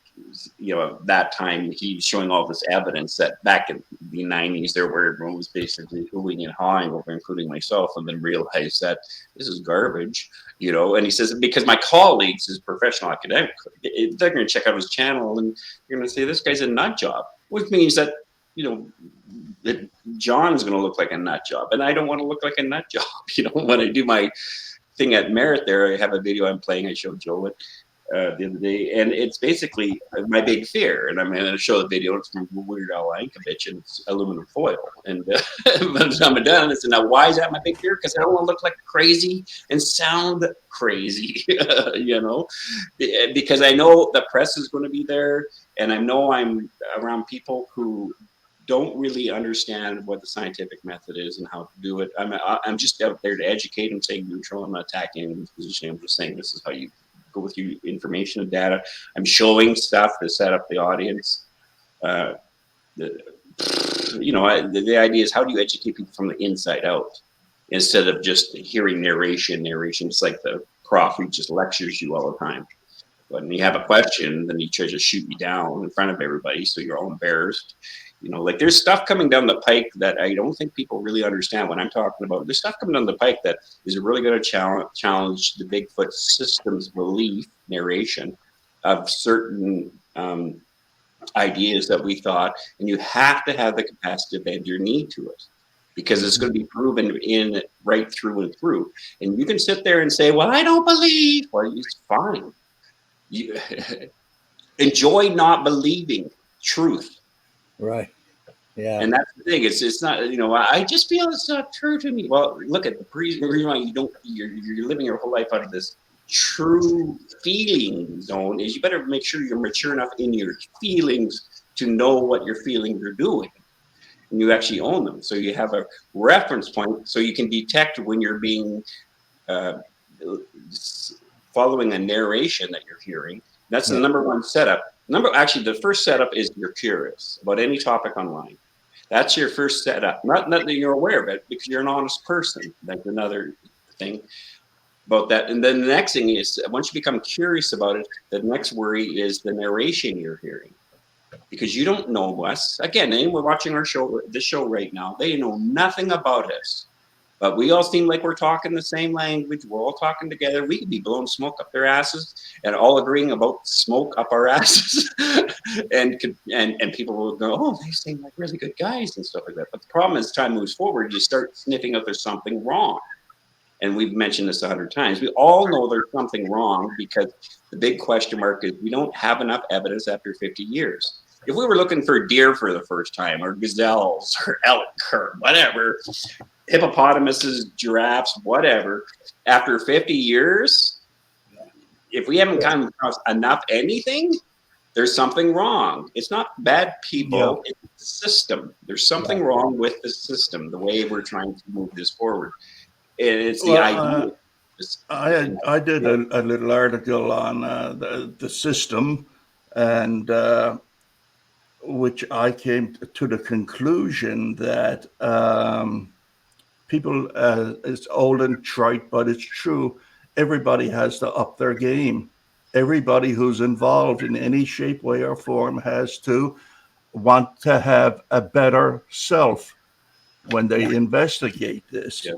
that time he's showing all this evidence that back in the 90s there where everyone was basically hooing and hawing over, including myself, and then realized that this is garbage, and he says, because my colleagues as professional academics, they're going to check out his channel and you're going to say this guy's a nut job, which means that that John's going to look like a nut job, and I don't want to look like a nut job. When I do my thing at Merit there, I have a video I'm playing. I showed Joe it the other day, and it's basically my big fear. And I'm going to show the video. It's from Weird Al Yankovic, and it's aluminum foil. And by the time I'm done, I said, now why is that my big fear? Because I don't want to look like crazy and sound crazy, because I know the press is going to be there, and I know I'm around people who don't really understand what the scientific method is and how to do it. I'm just out there to educate and say neutral. I'm not attacking anyone's position. I'm just saying this is how you go with your information and data. I'm showing stuff to set up the audience. The idea is, how do you educate people from the inside out instead of just hearing narration? Narration is like the prof who just lectures you all the time. But when you have a question, then he tries to shoot you down in front of everybody, so you're all embarrassed. There's stuff coming down the pike that I don't think people really understand when I'm talking about. There's stuff coming down the pike that is really going to challenge the Bigfoot system's belief, narration of certain ideas that we thought, and you have to have the capacity to bend your knee to it, because it's going to be proven in right through and through. And you can sit there and say, well, I don't believe. Well, it's fine. You enjoy not believing truth. Right. Yeah. And that's the thing. It's not, I just feel it's not true to me. Well, look at the reason why you're living your whole life out of this true feeling zone is you better make sure you're mature enough in your feelings to know what your feelings are doing. And you actually own them. So you have a reference point so you can detect when you're being following a narration that you're hearing. That's the number one setup. The first setup is you're curious about any topic online. That's your first setup. Not that you're aware of it, because you're an honest person. That's another thing about that. And then the next thing is, once you become curious about it, the next worry is the narration you're hearing, because you don't know us. Again, anyone watching this show right now, they know nothing about us. But we all seem like we're talking the same language. We're all talking together. We could be blowing smoke up their asses and all agreeing about smoke up our asses. and people will go, oh, they seem like really good guys and stuff like that. But the problem is, time moves forward, you start sniffing out there's something wrong. And we've mentioned this 100 times. We all know there's something wrong, because the big question mark is we don't have enough evidence after 50 years. If we were looking for deer for the first time, or gazelles, or elk, or whatever, hippopotamuses, giraffes, whatever, after 50 years, if we haven't come across enough anything, there's something wrong. It's not bad people, it's the system. There's something wrong with the system, the way we're trying to move this forward. And it's the idea. I did a little article on the system, and which I came to the conclusion that people, it's old and trite, but it's true. Everybody has to up their game. Everybody who's involved in any shape, way, or form has to want to have a better self when they investigate this. Yeah.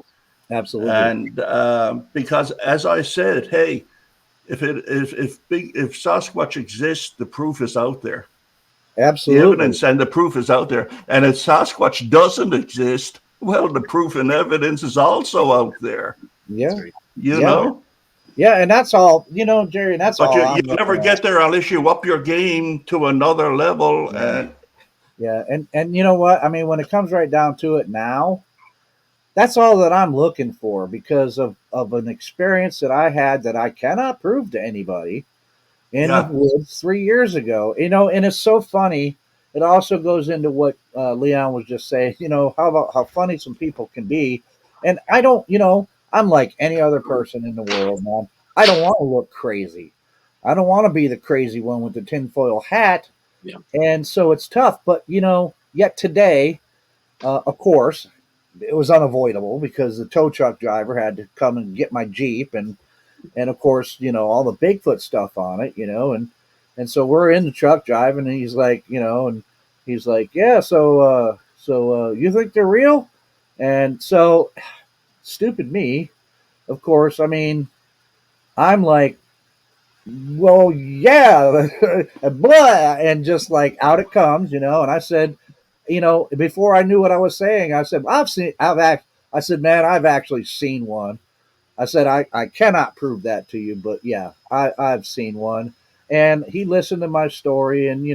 Absolutely. And because, as I said, hey, if Sasquatch exists, the proof is out there. Absolutely. The evidence and the proof is out there. And if Sasquatch doesn't exist, well, the proof and evidence is also out there. Yeah. You know? Yeah, and that's all, Jerry, that's but all. You never get there unless you up your game to another level. Yeah, and you know what? I mean, when it comes right down to it now, that's all that I'm looking for, because of an experience that I had that I cannot prove to anybody in the woods 3 years ago. And it's so funny. It also goes into what Leon was just saying, how funny some people can be. And I don't, I'm like any other person in the world, man. I don't want to look crazy. I don't want to be the crazy one with the tinfoil hat. Yeah. And so it's tough. But yet today, of course, it was unavoidable because the tow truck driver had to come and get my Jeep, and of course, all the Bigfoot stuff on it, and so we're in the truck driving, and he's like, and he's like, yeah, so you think they're real? And so, stupid me, of course. I mean, I'm like, well, yeah, blah, and just like out it comes, and I said, before I knew what I was saying, I said, I said, man, I've actually seen one. I said, I cannot prove that to you, but yeah, I've seen one. And he listened to my story, and he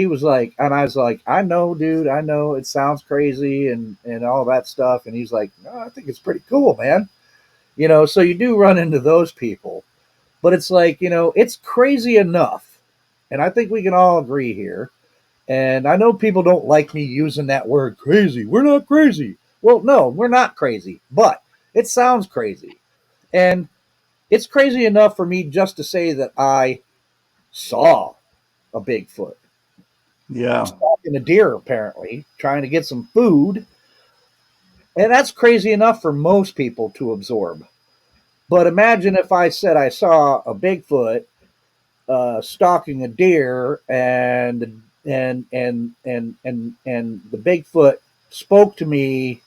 was like, and I was like, I know, dude, I know it sounds crazy and all that stuff. And he's like, no, I think it's pretty cool, man. So you do run into those people, but it's like, it's crazy enough. And I think we can all agree here. And I know people don't like me using that word crazy. We're not crazy. Well, no, we're not crazy, but it sounds crazy. And it's crazy enough for me just to say that I saw a Bigfoot Yeah. stalking a deer, apparently, trying to get some food. And that's crazy enough for most people to absorb. But imagine if I said I saw a Bigfoot stalking a deer, and the Bigfoot spoke to me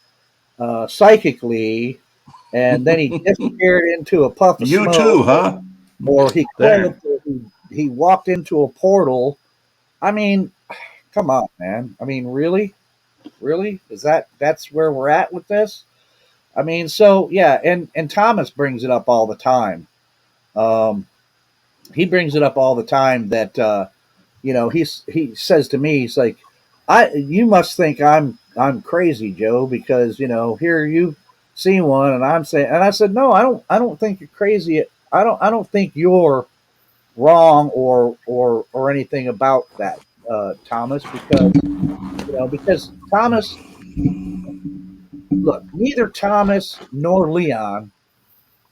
psychically, and then he disappeared into a puff of You smoke, too, huh? or he There. clipped, or he walked into a portal. I mean, come on, man. I mean, really, that's where we're at with this? I mean, so yeah, and Thomas brings it up all the time. Um, he brings it up all the time that he says to me, he's like, you must think I'm crazy, Joe, because here you've seen one, and I'm saying, and I said, no, I don't think you're crazy. I don't think you're wrong or anything about that, Thomas, because Thomas, look, neither Thomas nor Leon,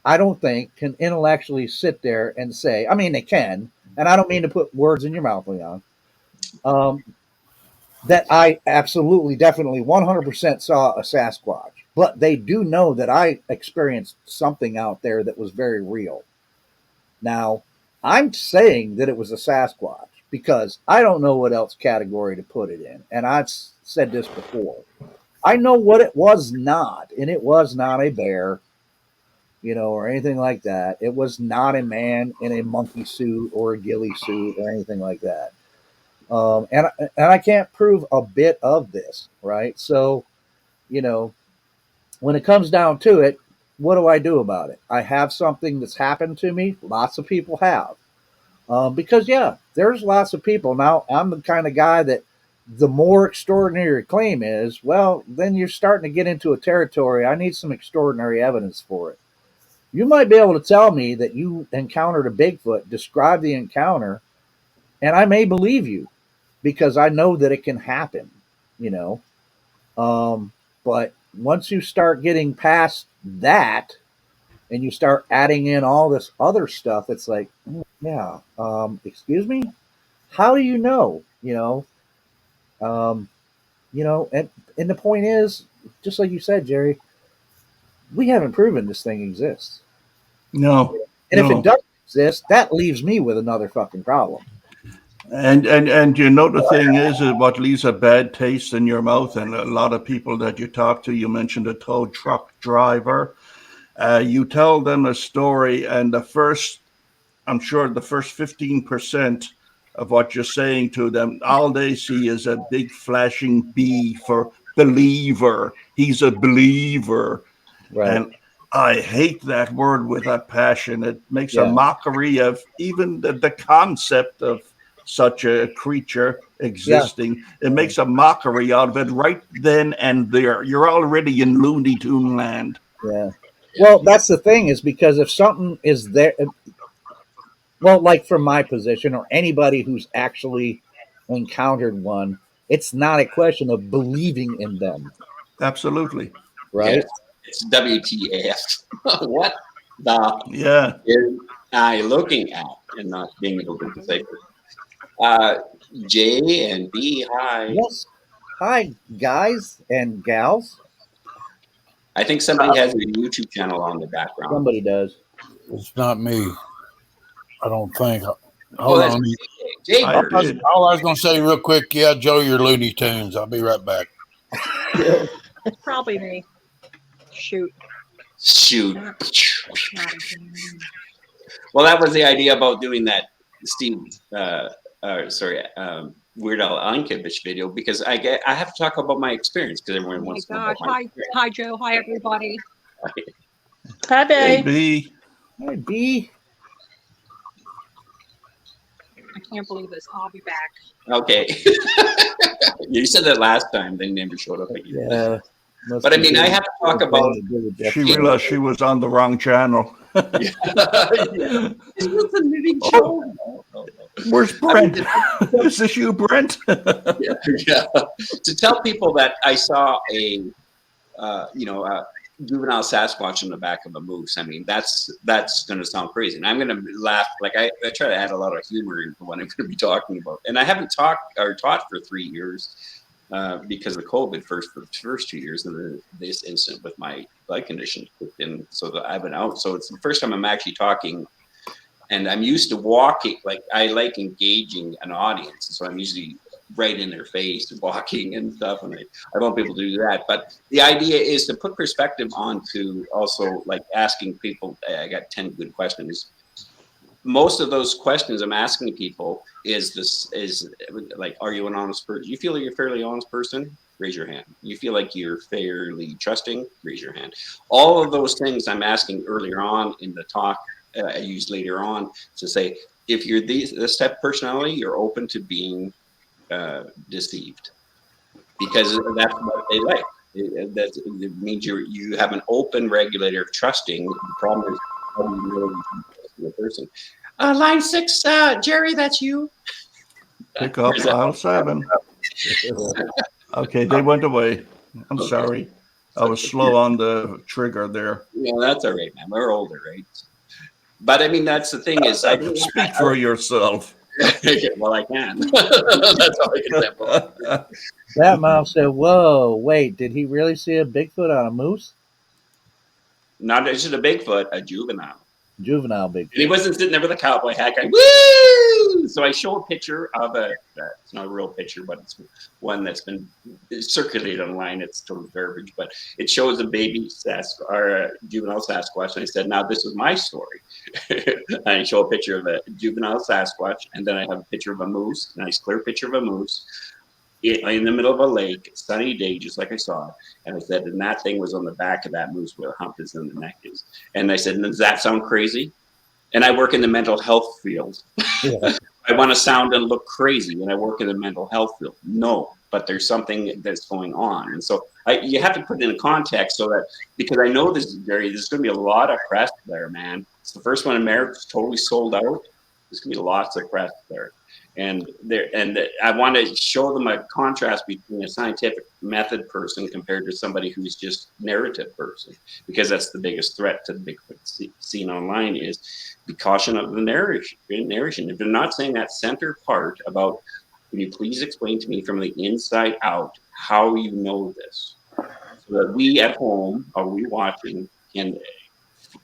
I don't think, can intellectually sit there and say, I mean, they can, and I don't mean to put words in your mouth, Leon, um, that I absolutely, definitely, 100% saw a Sasquatch. But they do know that I experienced something out there that was very real. Now, I'm saying that it was a Sasquatch because I don't know what else category to put it in. And I've said this before. I know what it was not, and it was not a bear, or anything like that. It was not a man in a monkey suit or a ghillie suit or anything like that. And I can't prove a bit of this, right? So, you know, when it comes down to it, what do I do about it? I have something that's happened to me. Lots of people have, because yeah, there's lots of people. Now, I'm the kind of guy that the more extraordinary a claim is, well, then you're starting to get into a territory. I need some extraordinary evidence for it. You might be able to tell me that you encountered a Bigfoot, describe the encounter, and I may believe you because I know that it can happen, you know. Um, but once you start getting past that and you start adding in all this other stuff, it's like, yeah, excuse me, how do you know? Um, and the point is, just like you said, Jerry, we haven't proven this thing exists. No, And if it no. doesn't exist, that leaves me with another fucking problem. And the thing is what leaves a bad taste in your mouth, and a lot of people that you talk to, you mentioned a tow truck driver. You tell them a story, and I'm sure the first 15% of what you're saying to them, all they see is a big flashing B for believer. He's a believer. Right. And I hate that word with a passion. It makes a Yeah. mockery of even the concept of such a creature Yeah. existing. It makes a mockery out of it right then and there. You're already in Looney Tune land. Yeah. Yeah. Well, that's the thing, is because if something is there, well, like from my position or anybody who's actually encountered one, it's not a question of believing in them, Absolutely. Yeah. right? It's WTF. What the Yeah. is I looking at and not being able to decipher? J and B, hi. Yes. Hi, guys and gals. I think somebody has a YouTube channel on the background. Somebody does. It's not me. I don't think. Oh, Hold that's on. Jay I Bird. did. All I was going to say real quick, yeah, Joe, you're Looney Tunes. I'll be right back. Probably me. Shoot. Shoot. Not Well, that was the idea about doing that Steve, Weird Al Yankovic video, because I have to talk about my experience, because everyone oh my wants to know gosh. about my Hi, experience. hi, Joe. Hi, everybody. Hi, Hey, babe. B. Hi, B. I can't believe this. I'll be back. Okay. You said that last time, they never showed up again. Yeah. But I mean, I have to talk about. She realized she was on the wrong channel. Yeah. This was a knitting show. No. Where's Brent? Is this you, Brent? Yeah. To tell people that I saw a juvenile Sasquatch on the back of a moose. I mean, that's going to sound crazy, and I'm going to laugh. Like I try to add a lot of humor into what I'm going to be talking about. And I haven't taught for 3 years because of COVID for the first 2 years, and then this incident with my leg condition kicked in, so that I've been out. So it's the first time I'm actually talking. And I'm used to walking, like I like engaging an audience. So I'm usually right in their face, walking and stuff. And I want people to do that. But the idea is to put perspective onto also like asking people. I got 10 good questions. Most of those questions I'm asking people is like, are you an honest person? You feel like you're a fairly honest person? Raise your hand. You feel like you're fairly trusting? Raise your hand. All of those things I'm asking earlier on in the talk. I use later on to say, if you're this type of personality, you're open to being deceived, because that's what they like. It means you have an open regulator of trusting. The problem is how do you really trust the person? Line 6, Jerry, that's you. Pick up aisle 7. Okay, they went away. I'm sorry. I was slow on the trigger there. Yeah, that's all right, man. We're older, right? But I mean, that's the thing is, Speak for yourself. well, I can. That's all I can say. That mom said, "Whoa, wait! Did he really see a Bigfoot on a moose? Not just a Bigfoot, a juvenile. Juvenile And he Bigfoot." wasn't sitting there with a cowboy hat going, woo! So I show a picture of it's not a real picture, but it's one that's been circulated online. It's total garbage, but it shows a baby juvenile Sasquatch. And I said, now this is my story. I show a picture of a juvenile Sasquatch, and then I have a picture of a moose, a nice clear picture of a moose in the middle of a lake, sunny day, just like I saw it. And I said, and that thing was on the back of that moose where the hump is and the neck is. And I said, does that sound crazy? And I work in the mental health field. Yeah. I want to sound and look crazy when I work in the mental health field. No, but there's something that's going on. And so you have to put it in a context so that, because I know there's going to be a lot of press there, man. It's the first one in America. It's totally sold out. There's going to be lots of press there. And I want to show them a contrast between a scientific method person compared to somebody who's just narrative person, because that's the biggest threat to the Bigfoot scene online is be caution of the narration. If they're not saying that center part about, can you please explain to me from the inside out how you know this, so that we at home, are we watching, and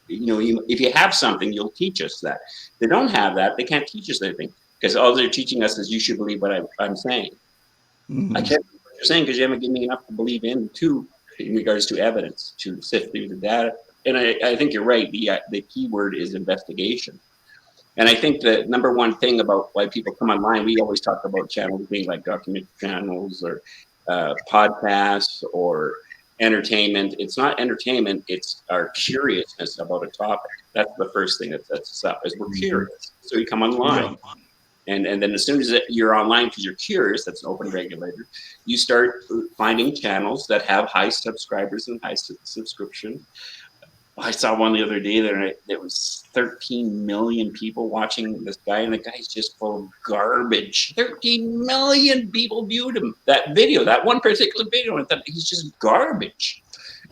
if you have something, you'll teach us that. If they don't have that, they can't teach us anything. Because all they're teaching us is you should believe what I'm saying. Mhm. I can't believe what you're saying because you haven't given me enough to believe in regards to evidence, to sift through the data. And I think you're right. The key word is investigation. And I think the number one thing about why people come online, we always talk about channels being like documentary channels or podcasts or entertainment. It's not entertainment. It's our curiousness about a topic. That's the first thing that sets us up, is we're curious. So you come online. Yeah. And then as soon as you're online because you're curious, that's an open regulator, you start finding channels that have high subscribers and high subscription. I saw one the other day there was 13 million people watching this guy, and the guy's just full of garbage. 13 million people viewed him, that video, that one particular video, and I thought he's just garbage.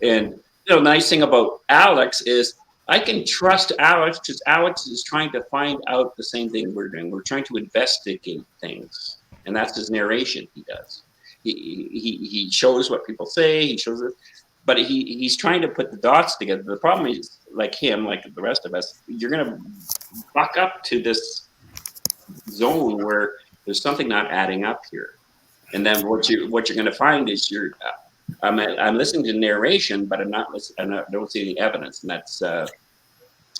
And the nice thing about Alex is I can trust Alex because Alex is trying to find out the same thing we're doing. We're trying to investigate things, and that's his narration. He does. He shows what people say. He shows it, but he's trying to put the dots together. The problem is, like him, like the rest of us, you're gonna buck up to this zone where there's something not adding up here, and then what you're gonna find is I'm listening to narration, but I'm not listening. I don't see any evidence, and that's not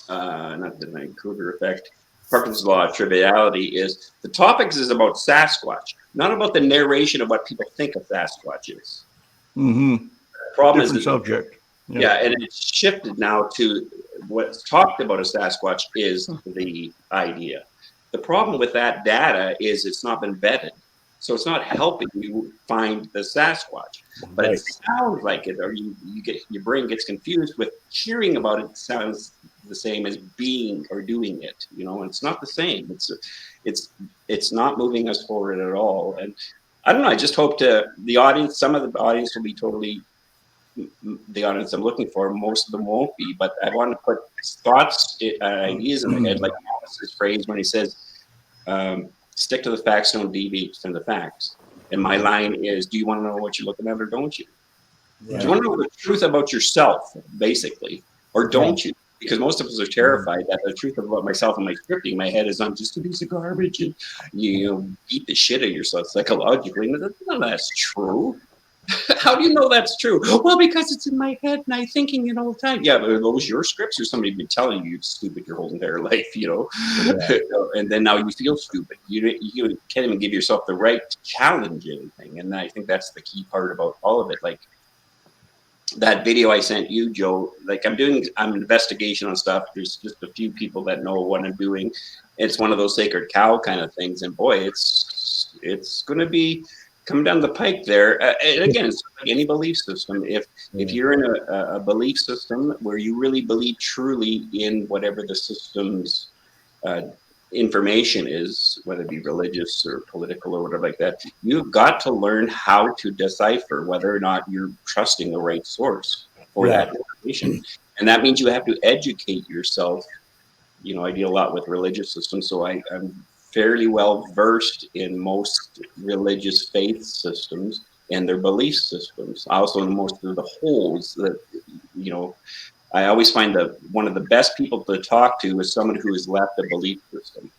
the Vancouver effect. Parkinson's law of triviality is the topics is about Sasquatch, not about the narration of what people think of Sasquatch is. Mm-hmm. The problem Different is subject. yeah, and it's shifted now to what's talked about as Sasquatch is the idea. The problem with that data is it's not been vetted. So it's not helping you find the Sasquatch, but Right. it sounds like it, or you get your brain gets confused with hearing about it. Sounds the same as being or doing it, you know. And it's not the same. It's not moving us forward at all. And I don't know. I just hope the audience. Some of the audience will be totally the audience I'm looking for. Most of them won't be, but I want to put thoughts, ideas in their head, like Alice's phrase when he says. Stick to the facts, don't deviate from the facts. And my line is, do you want to know what you're looking at or don't you? Yeah. Do you want to know the truth about yourself, basically, or don't you? Because most of us are terrified that the truth about myself and my scripting, my head is I'm just a piece of garbage, and you beat the shit out of yourself psychologically. None of that's true. How do you know that's true? Well, because it's in my head and I'm thinking it all the time. Yeah, but are those your scripts or somebody been telling you you're stupid your whole entire life, you know? Yeah. And then now you feel stupid. You can't even give yourself the right to challenge anything. And I think that's the key part about all of it. Like that video I sent you, Joe, like I'm an investigation on stuff. There's just a few people that know what I'm doing. It's one of those sacred cow kind of things. And boy, it's going to be coming down the pike there. And again, it's like any belief system. If you're in a belief system where you really believe truly in whatever the system's information is, whether it be religious or political or whatever like that, you've got to learn how to decipher whether or not you're trusting the right source for that information. And that means you have to educate yourself. You know, I deal a lot with religious systems, so I'm fairly well versed in most religious faith systems and their belief systems. Also in most of the holes that, you know, I always find that one of the best people to talk to is someone who has left a belief system,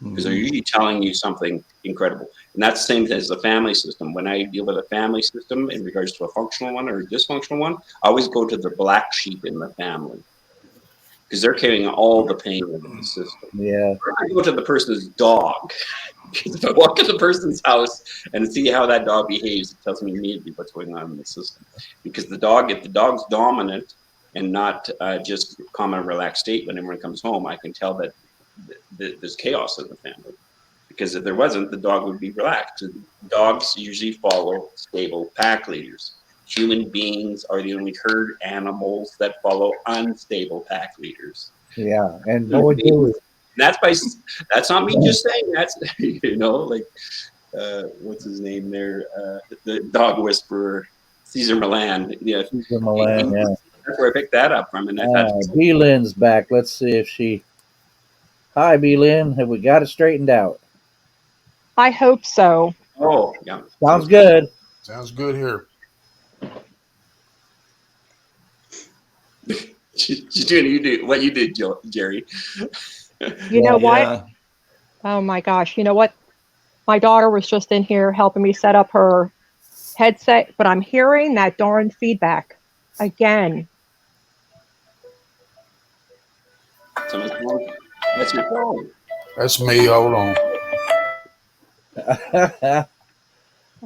because they're usually telling you something incredible. And that's the same as the family system. When I deal with a family system in regards to a functional one or a dysfunctional one, I always go to the black sheep in the family, because they're carrying all the pain of the system. Yeah. I go to the person's dog. Because if I walk in the person's house and see how that dog behaves, it tells me immediately what's going on in the system. Because if the dog's dominant and not just calm and relaxed state when everyone comes home, I can tell that there's chaos in the family. Because if there wasn't, the dog would be relaxed. Dogs usually follow stable pack leaders. Human beings are the only herd animals that follow unstable pack leaders. Yeah, and boy, do that's not me just saying. That's, you know, like what's his name there? The dog whisperer, Caesar Milan. Yeah, Caesar Milan. Yeah, that's where I picked that up from. And B. Lynn's back. Let's see if she. Hi, B. Lynn. Have we got it straightened out? I hope so. Oh, yeah. Sounds good. Sounds good here. She's doing what you did, Jerry. You know what? Oh my gosh. You know what? My daughter was just in here helping me set up her headset, but I'm hearing that darn feedback again. That's your phone. That's me. Hold on.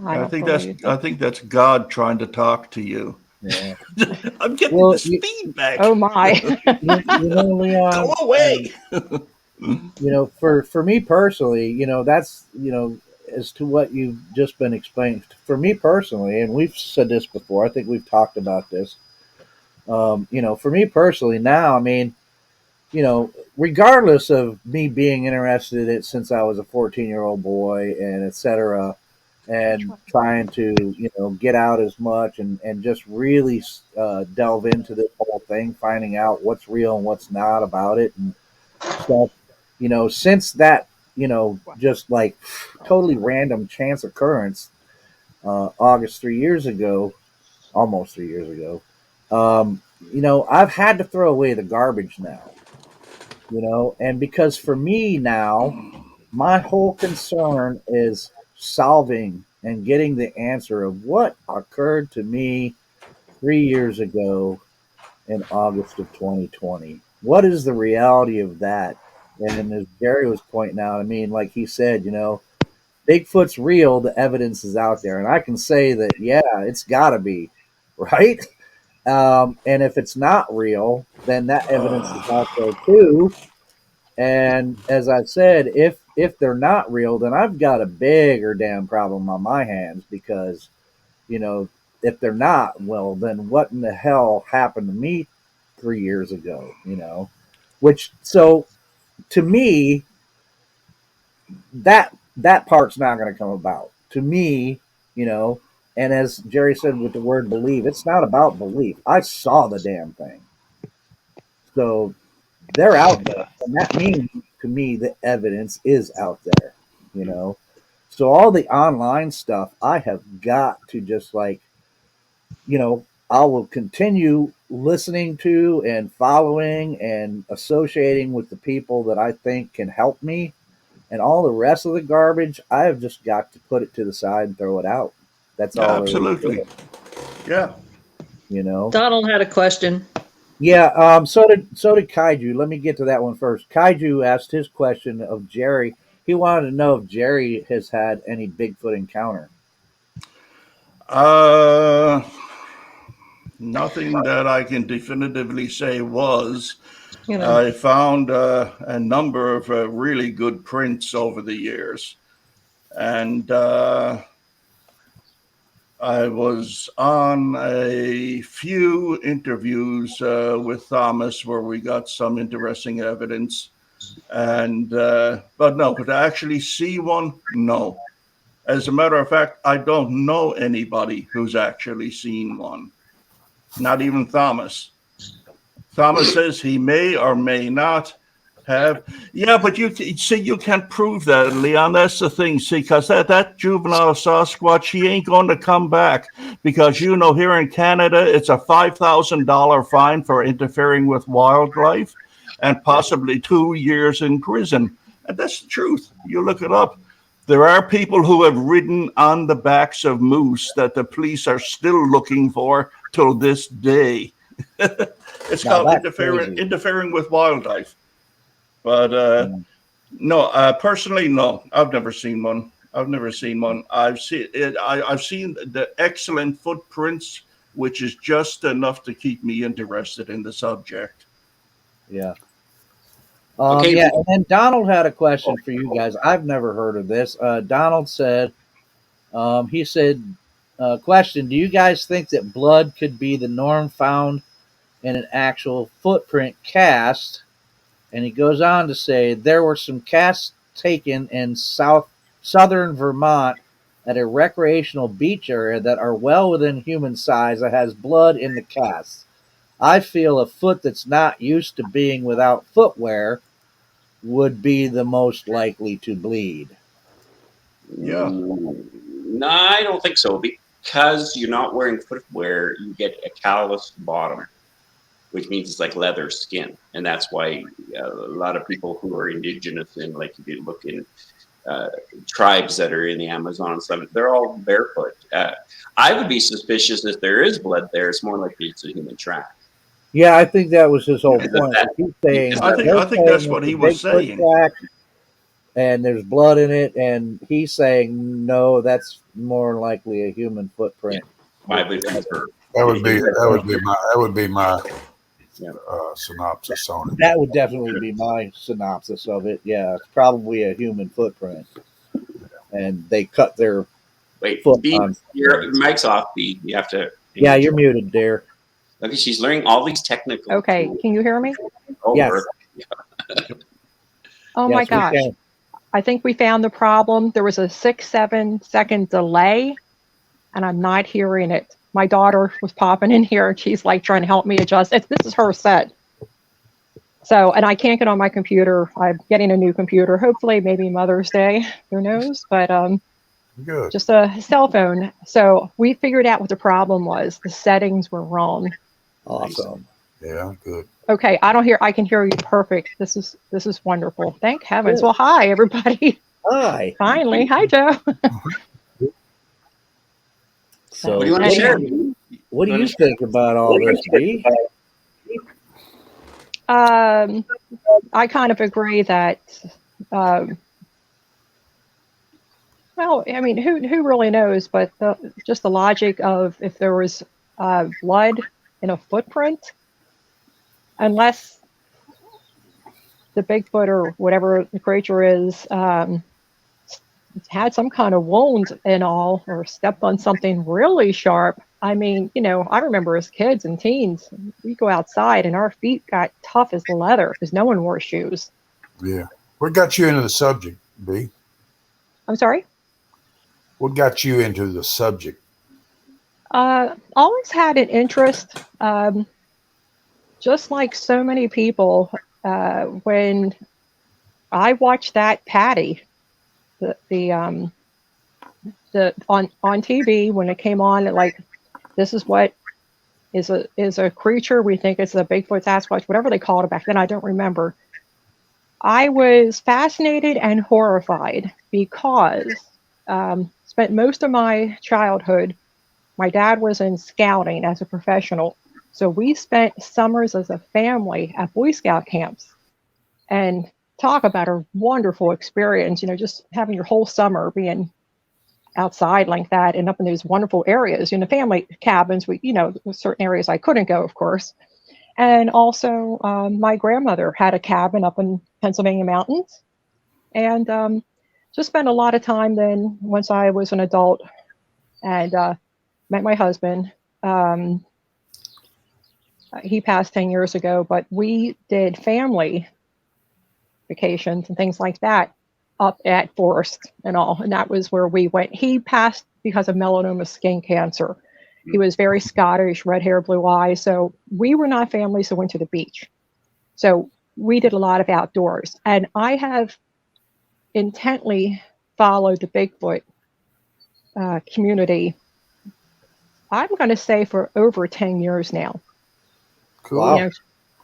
I think that's God trying to talk to you. Yeah. I'm getting this feedback. Oh my! you know, Leon, go away. You know, for me personally, you know, that's, you know, as to what you've just been explaining. For me personally, and we've said this before, I think we've talked about this. You know, for me personally, now, I mean, you know, regardless of me being interested in it since I was a 14-year-old boy and etc., and trying to, get out as much and just really delve into this whole thing, finding out what's real and what's not about it and stuff. Since that, just like totally random chance occurrence, August 3 years ago, almost 3 years ago, I've had to throw away the garbage now, and because for me now, my whole concern is solving and getting the answer of what occurred to me 3 years ago in August of 2020. What is the reality of that? And as Gary was pointing out, I mean, like he said, Bigfoot's real, the evidence is out there. And I can say that, yeah, it's got to be, right? And if it's not real, then that evidence is out there too. And as I said, if they're not real, then I've got a bigger damn problem on my hands because, you know, if they're not, well, then what in the hell happened to me 3 years ago? Which so to me that part's not going to come about. To me, you know, and as Jerry said with the word believe, it's not about belief. I saw the damn thing, so they're out there, and that means to me the evidence is out there. You know, so all the online stuff I have got to just like, I will continue listening to and following and associating with the people that I think can help me. And all the rest of the garbage, I have just got to put it to the side and throw it out. That's all there is to Absolutely. it, Yeah. Donald had a question. Yeah. So did Kaiju. Let me get to that one first. Kaiju asked his question of Jerry. He wanted to know if Jerry has had any Bigfoot encounter. Nothing that I can definitively say was. You know, I found a number of really good prints over the years. And I was on a few interviews with Thomas where we got some interesting evidence. And, but to actually see one, no. As a matter of fact, I don't know anybody who's actually seen one. Not even Thomas. Thomas says he may or may not have. Yeah, but you see, you can't prove that, Leon. That's the thing. See, because that juvenile Sasquatch, he ain't going to come back because here in Canada, it's a $5,000 fine for interfering with wildlife, and possibly 2 years in prison. And that's the truth. You look it up. There are people who have ridden on the backs of moose that the police are still looking for till this day. It's called interfering with wildlife. But no, personally, no. I've never seen one. I've seen it. I've seen the excellent footprints, which is just enough to keep me interested in the subject. Yeah. Okay. Yeah, and then Donald had a question for you guys. I've never heard of this. Donald said, question, do you guys think that blood could be the norm found in an actual footprint cast? And he goes on to say, there were some casts taken in southern Vermont at a recreational beach area that are well within human size that has blood in the casts. I feel a foot that's not used to being without footwear would be the most likely to bleed. Yeah. No, I don't think so. Because you're not wearing footwear, you get a calloused bottom, which means it's like leather skin. And that's why a lot of people who are indigenous in, like if you look in tribes that are in the Amazon and stuff, they're all barefoot. I would be suspicious if there is blood there. It's more likely it's a human track. Yeah, I think that was his whole point. He's saying, I think that's what he was saying. Track, and there's blood in it, and he's saying no, that's more likely a human footprint. I would concur. That would be my synopsis on it. That would definitely be my synopsis of it. Yeah, it's probably a human footprint, and they cut their foot on. Your mic's off, B. You have to. Yeah, you're muted, dear. Okay, she's learning all these technical. Okay, tools. can you hear me? Yes. Oh Yes, my gosh. I think we found the problem. There was a 6-7 second delay, and I'm not hearing it. My daughter was popping in here, and she's like trying to help me adjust. This is her set. So, and I can't get on my computer. I'm getting a new computer. Hopefully, maybe Mother's Day. Who knows? But Good. just a cell phone. So we figured out what the problem was. The settings were wrong. Awesome. Yeah, good. Okay, I can hear you perfect. This is wonderful. Thank heavens. Good. Well, hi everybody. Hi. Finally. Hi, Joe. So, What do you want to share? what do you think about all this, B? I kind of agree that well, I mean, who really knows? But just the logic of if there was blood in a footprint, unless the Bigfoot or whatever the creature is had some kind of wound and all, or stepped on something really sharp. I mean, I remember as kids and teens, we go outside and our feet got tough as leather because no one wore shoes. Yeah. What got you into the subject, B? I'm sorry? What got you into the subject? Always had an interest, just like so many people, when I watched that Patty, the on TV when it came on, like, this is what is a creature. We think it's a Bigfoot, Sasquatch, whatever they called it back then. I don't remember. I was fascinated and horrified because spent most of my childhood. My dad was in scouting as a professional, so we spent summers as a family at Boy Scout camps. And talk about a wonderful experience, just having your whole summer being outside like that and up in those wonderful areas, family cabins. Certain areas I couldn't go, of course. And also my grandmother had a cabin up in Pennsylvania mountains. And just spent a lot of time then once I was an adult and met my husband. He passed 10 years ago, but we did family vacations and things like that up at Forest and all. And that was where we went. He passed because of melanoma skin cancer. He was very Scottish, red hair, blue eyes. So we were not families that went to the beach. So we did a lot of outdoors. And I have intently followed the Bigfoot community, I'm going to say, for over 10 years now. Cool. Wow.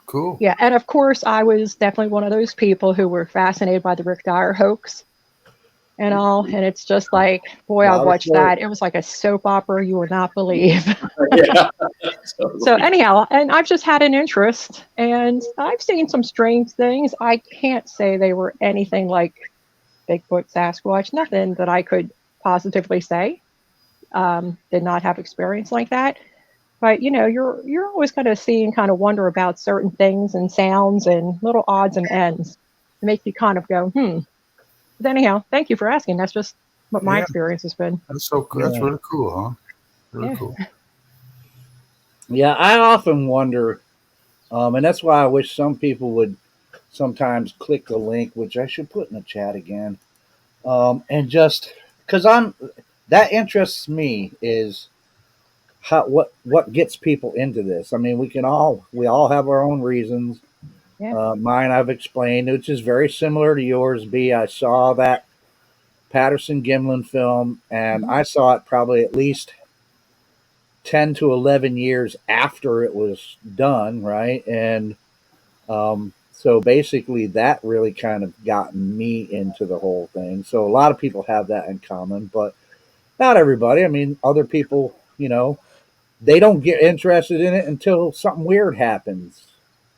Cool. Yeah, and of course, I was definitely one of those people who were fascinated by the Rick Dyer hoax and all. And it's just like, boy, I watched that. It was like a soap opera you would not believe. Yeah. So anyhow, and I've just had an interest, and I've seen some strange things. I can't say they were anything like Bigfoot, Sasquatch, nothing that I could positively say. Did not have experience like that. But you're always kind of seeing, kind of wonder about certain things and sounds and little odds and ends to make you kind of go, But anyhow, thank you for asking. That's just what my experience has been. That's so cool. That's really cool, huh? Really cool. Yeah, I often wonder, and that's why I wish some people would sometimes click the link, which I should put in the chat again, and just because that interests me is what gets people into this. I mean, we all have our own reasons. Yeah. Mine I've explained, which is very similar to yours. B, I saw that Patterson Gimlin film, and I saw it probably at least 10 to 11 years after it was done, right? And so basically that really kind of got me into the whole thing. So a lot of people have that in common, but not everybody. I mean, other people, they don't get interested in it until something weird happens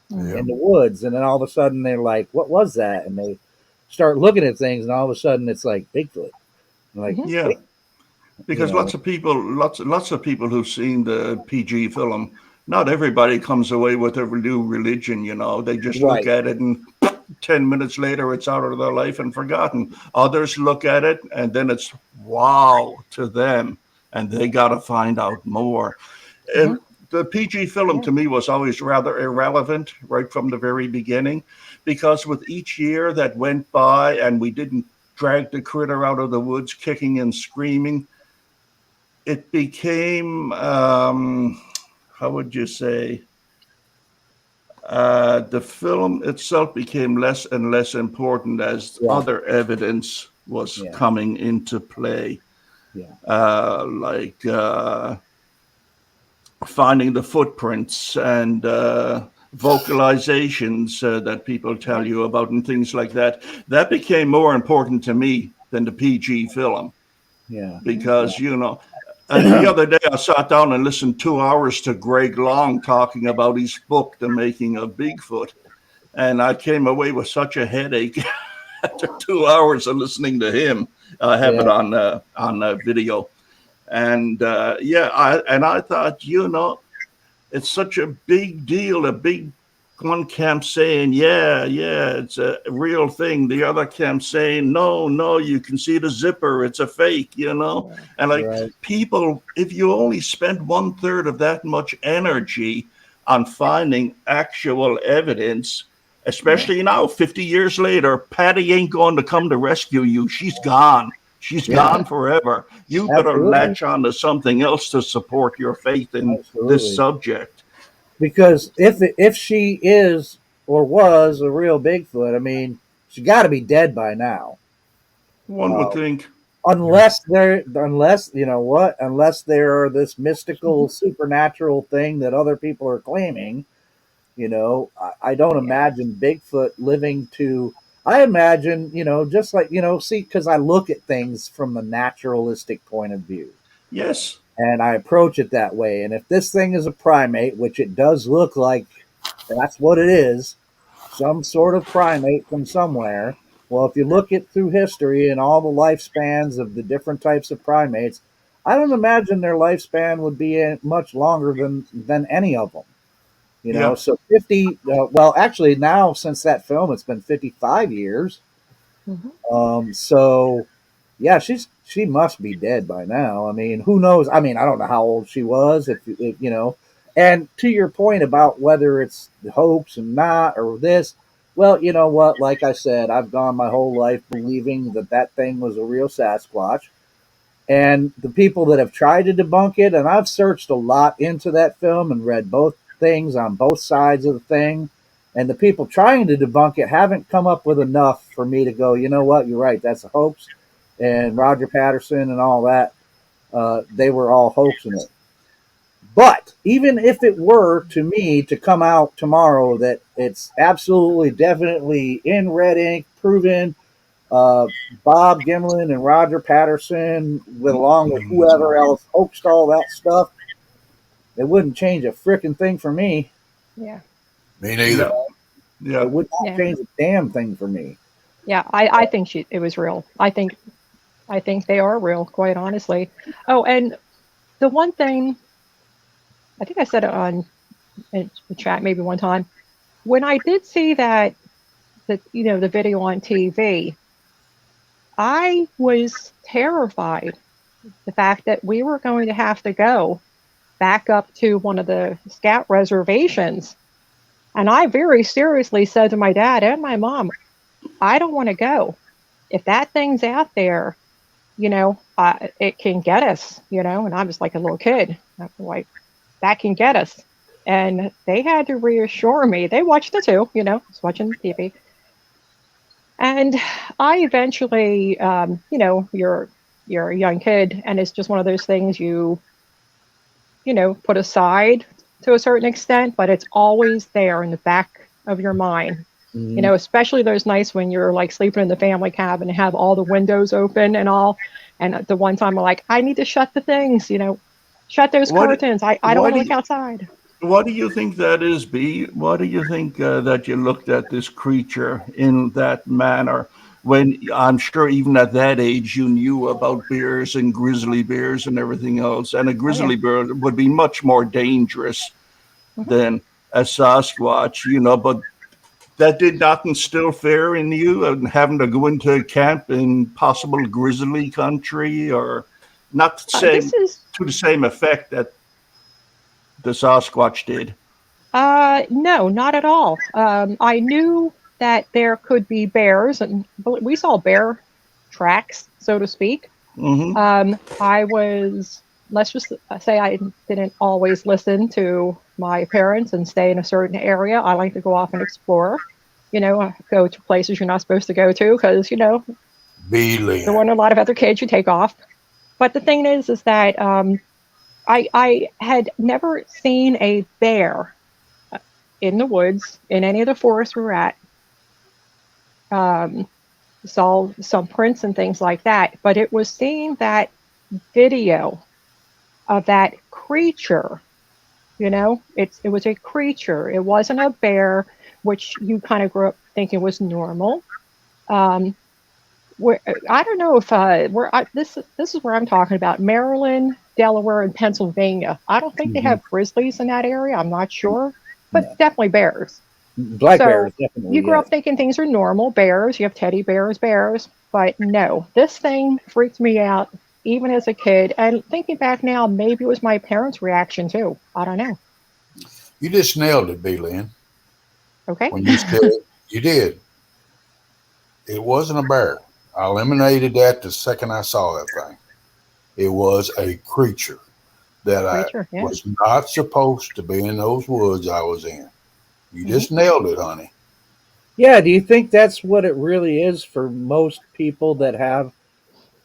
in the woods. And then all of a sudden they're like, what was that? And they start looking at things, and all of a sudden it's like Bigfoot. Like, yeah. Because lots of people who've seen the PG film, not everybody comes away with a new religion, They just look at it and 10 minutes later it's out of their life and forgotten. Others look at it and then it's wow to them, and they got to find out more. And the PG film to me was always rather irrelevant right from the very beginning, because with each year that went by and we didn't dragged the critter out of the woods, kicking and screaming. It became, how would you say, the film itself became less and less important as other evidence was coming into play. Like finding the footprints and vocalizations that people tell you about and things like that. That became more important to me than the PG film. Because, you know, and the other day I sat down and listened 2 hours to Greg Long talking about his book, The Making of Bigfoot. And I came away with such a headache after 2 hours of listening to him. I have it on video. And I thought, you know, it's such a big deal. A big one camp saying, yeah, it's a real thing. The other camp saying, no, you can see the zipper. It's a fake, you know? And like people, if you only spent 1/3 of that much energy on finding actual evidence, especially now, 50 years later, Patty ain't going to come to rescue you. She's gone. She's gone forever. You better latch on to something else to support your faith in this subject. Because if she is or was a real Bigfoot, I mean, she got to be dead by now. One would think. Unless you know what, unless they're this mystical supernatural thing that other people are claiming, you know, I don't imagine Bigfoot living to. I imagine, you know, just like, you know, see, because I look at things from the naturalistic point of view. Yes. And I approach it that way. And if this thing is a primate, which it does look like that's what it is, some sort of primate from somewhere. Well, if you look at through history and all the lifespans of the different types of primates, I don't imagine their lifespan would be much longer than any of them. You know, so 50, well, actually now since that film, it's been 55 years. So yeah, she must be dead by now. I mean, who knows? I mean, I don't know how old she was, if you know. And to your point about whether it's hoax and not or this, well, you know what? Like I said, I've gone my whole life believing that thing was a real Sasquatch. And the people that have tried to debunk it, and I've searched a lot into that film and read both things on both sides of the thing. And the people trying to debunk it haven't come up with enough for me to go, you know what? You're right. That's a hoax. And Roger Patterson and all that, they were all hoaxing it. But even if it were to me to come out tomorrow that it's absolutely, definitely in red ink, proven, Bob Gimlin and Roger Patterson, along with whoever else hoaxed all that stuff, it wouldn't change a freaking thing for me. Yeah. Me neither. It would not change a damn thing for me. Yeah, I think it was real. I think they are real, quite honestly. Oh, and the one thing, I think I said it in the chat maybe one time, when I did see the video on TV, I was terrified. The fact that we were going to have to go back up to one of the scout reservations. And I very seriously said to my dad and my mom, I don't want to go. If that thing's out there, you know, it can get us, you know, and I was like a little kid. I'm like, that can get us. And they had to reassure me. They watched it too, you know, I was watching the TV. And I eventually, you know, you're a young kid, and it's just one of those things you know, put aside to a certain extent, but it's always there in the back of your mind. You know, especially those nights when you're like sleeping in the family cabin and have all the windows open and all. And the one time I'm like, I need to shut the things, you know, shut those curtains. I don't want to look outside. What do you think that is, B? What do you think that you looked at this creature in that manner? When I'm sure even at that age you knew about bears and grizzly bears and everything else, and a grizzly bear would be much more dangerous than a Sasquatch, you know, but that did not instill fear in you and having to go into a camp in possible grizzly country, or not to the same effect that the Sasquatch did? No, not at all. I knew that there could be bears, and we saw bear tracks, so to speak. Mm-hmm. I was, let's just say I didn't always listen to my parents and stay in a certain area. I like to go off and explore, go to places you're not supposed to go to because, Be there Lynn. weren't a lot of other kids you take off. But the thing is that I had never seen a bear in the woods in any of the forests we were at. Um, saw some prints and things like that, but it was seeing that video of that creature. It was a creature. It wasn't a bear, which you kind of grew up thinking was normal. Um, I don't know if this is where I'm talking about Maryland, Delaware, and Pennsylvania. I don't think they Mhm. have grizzlies in that area. I'm not sure, but No. definitely bears. Black So bears, definitely. you grew Yeah. up thinking things are normal, bears. You have teddy bears, but no, this thing freaked me out even as a kid. And thinking back now, maybe it was my parents' reaction too. I don't know. You just nailed it, B Lynn. Okay. When you said you did. It wasn't a bear. I eliminated that the second I saw that thing. It was a creature that I Creature, yeah. was not supposed to be in those woods I was in. You Mm-hmm. just nailed it, honey. Yeah. Do you think that's what it really is for most people that have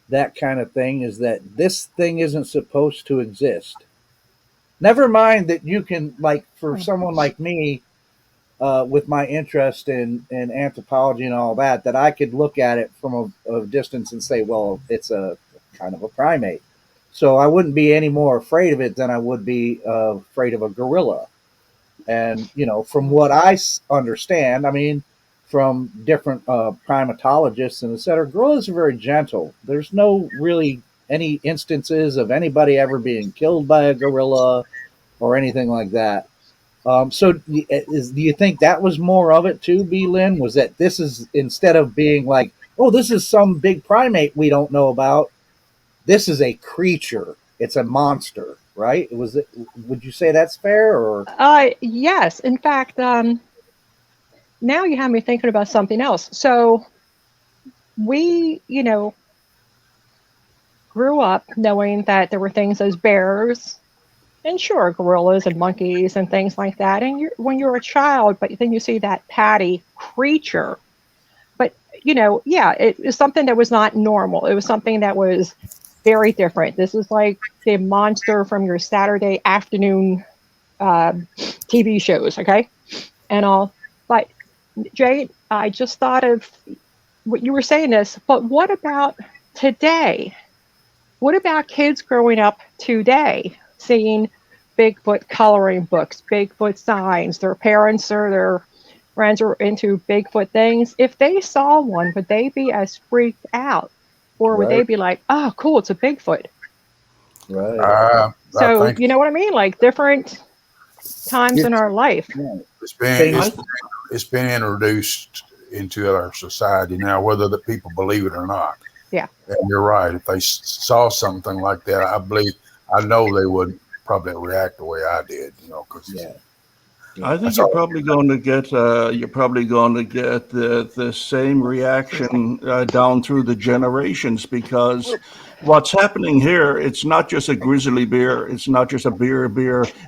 that kind of thing? Is that this thing isn't supposed to exist? Never mind that you can, like, for someone like me, with my interest in anthropology and all that, that I could look at it from a distance and say, well, it's a kind of a primate. So I wouldn't be any more afraid of it than I would be afraid of a gorilla. And, from what I understand, I mean, from different primatologists and et cetera, gorillas are very gentle. There's no really any instances of anybody ever being killed by a gorilla or anything like that. So, do you think that was more of it too, B. Lynn? Was that this is, instead of being like, oh, this is some big primate we don't know about, this is a creature. It's a monster, right? Was it? Would you say that's fair, or? Yes. In fact, now you have me thinking about something else. So we, grew up knowing that there were things as bears and sure gorillas and monkeys and things like that. And when you're a child, but then you see that patty creature. But yeah, it was something that was not normal. It was something that was very different. This is like the monster from your Saturday afternoon TV shows, okay, and all. But Jade, I just thought of what you were saying this, but what about today? What about kids growing up today seeing Bigfoot coloring books, Bigfoot signs, their parents or their friends are into Bigfoot things? If they saw one, would they be as freaked out? Or would they Right, be like, oh, cool, it's a Bigfoot? right. I So, think you know what I mean? Like different times in It's, our life. yeah, it's been things. it's, it's been introduced into our society now, whether the people believe it or not. Yeah. And you're right. If they saw something like that, I know they would probably react the way I did. Because Yeah. I think that's you're all. probably going to get the same reaction down through the generations, because what's happening here, it's not just a grizzly bear, it's not just a bear,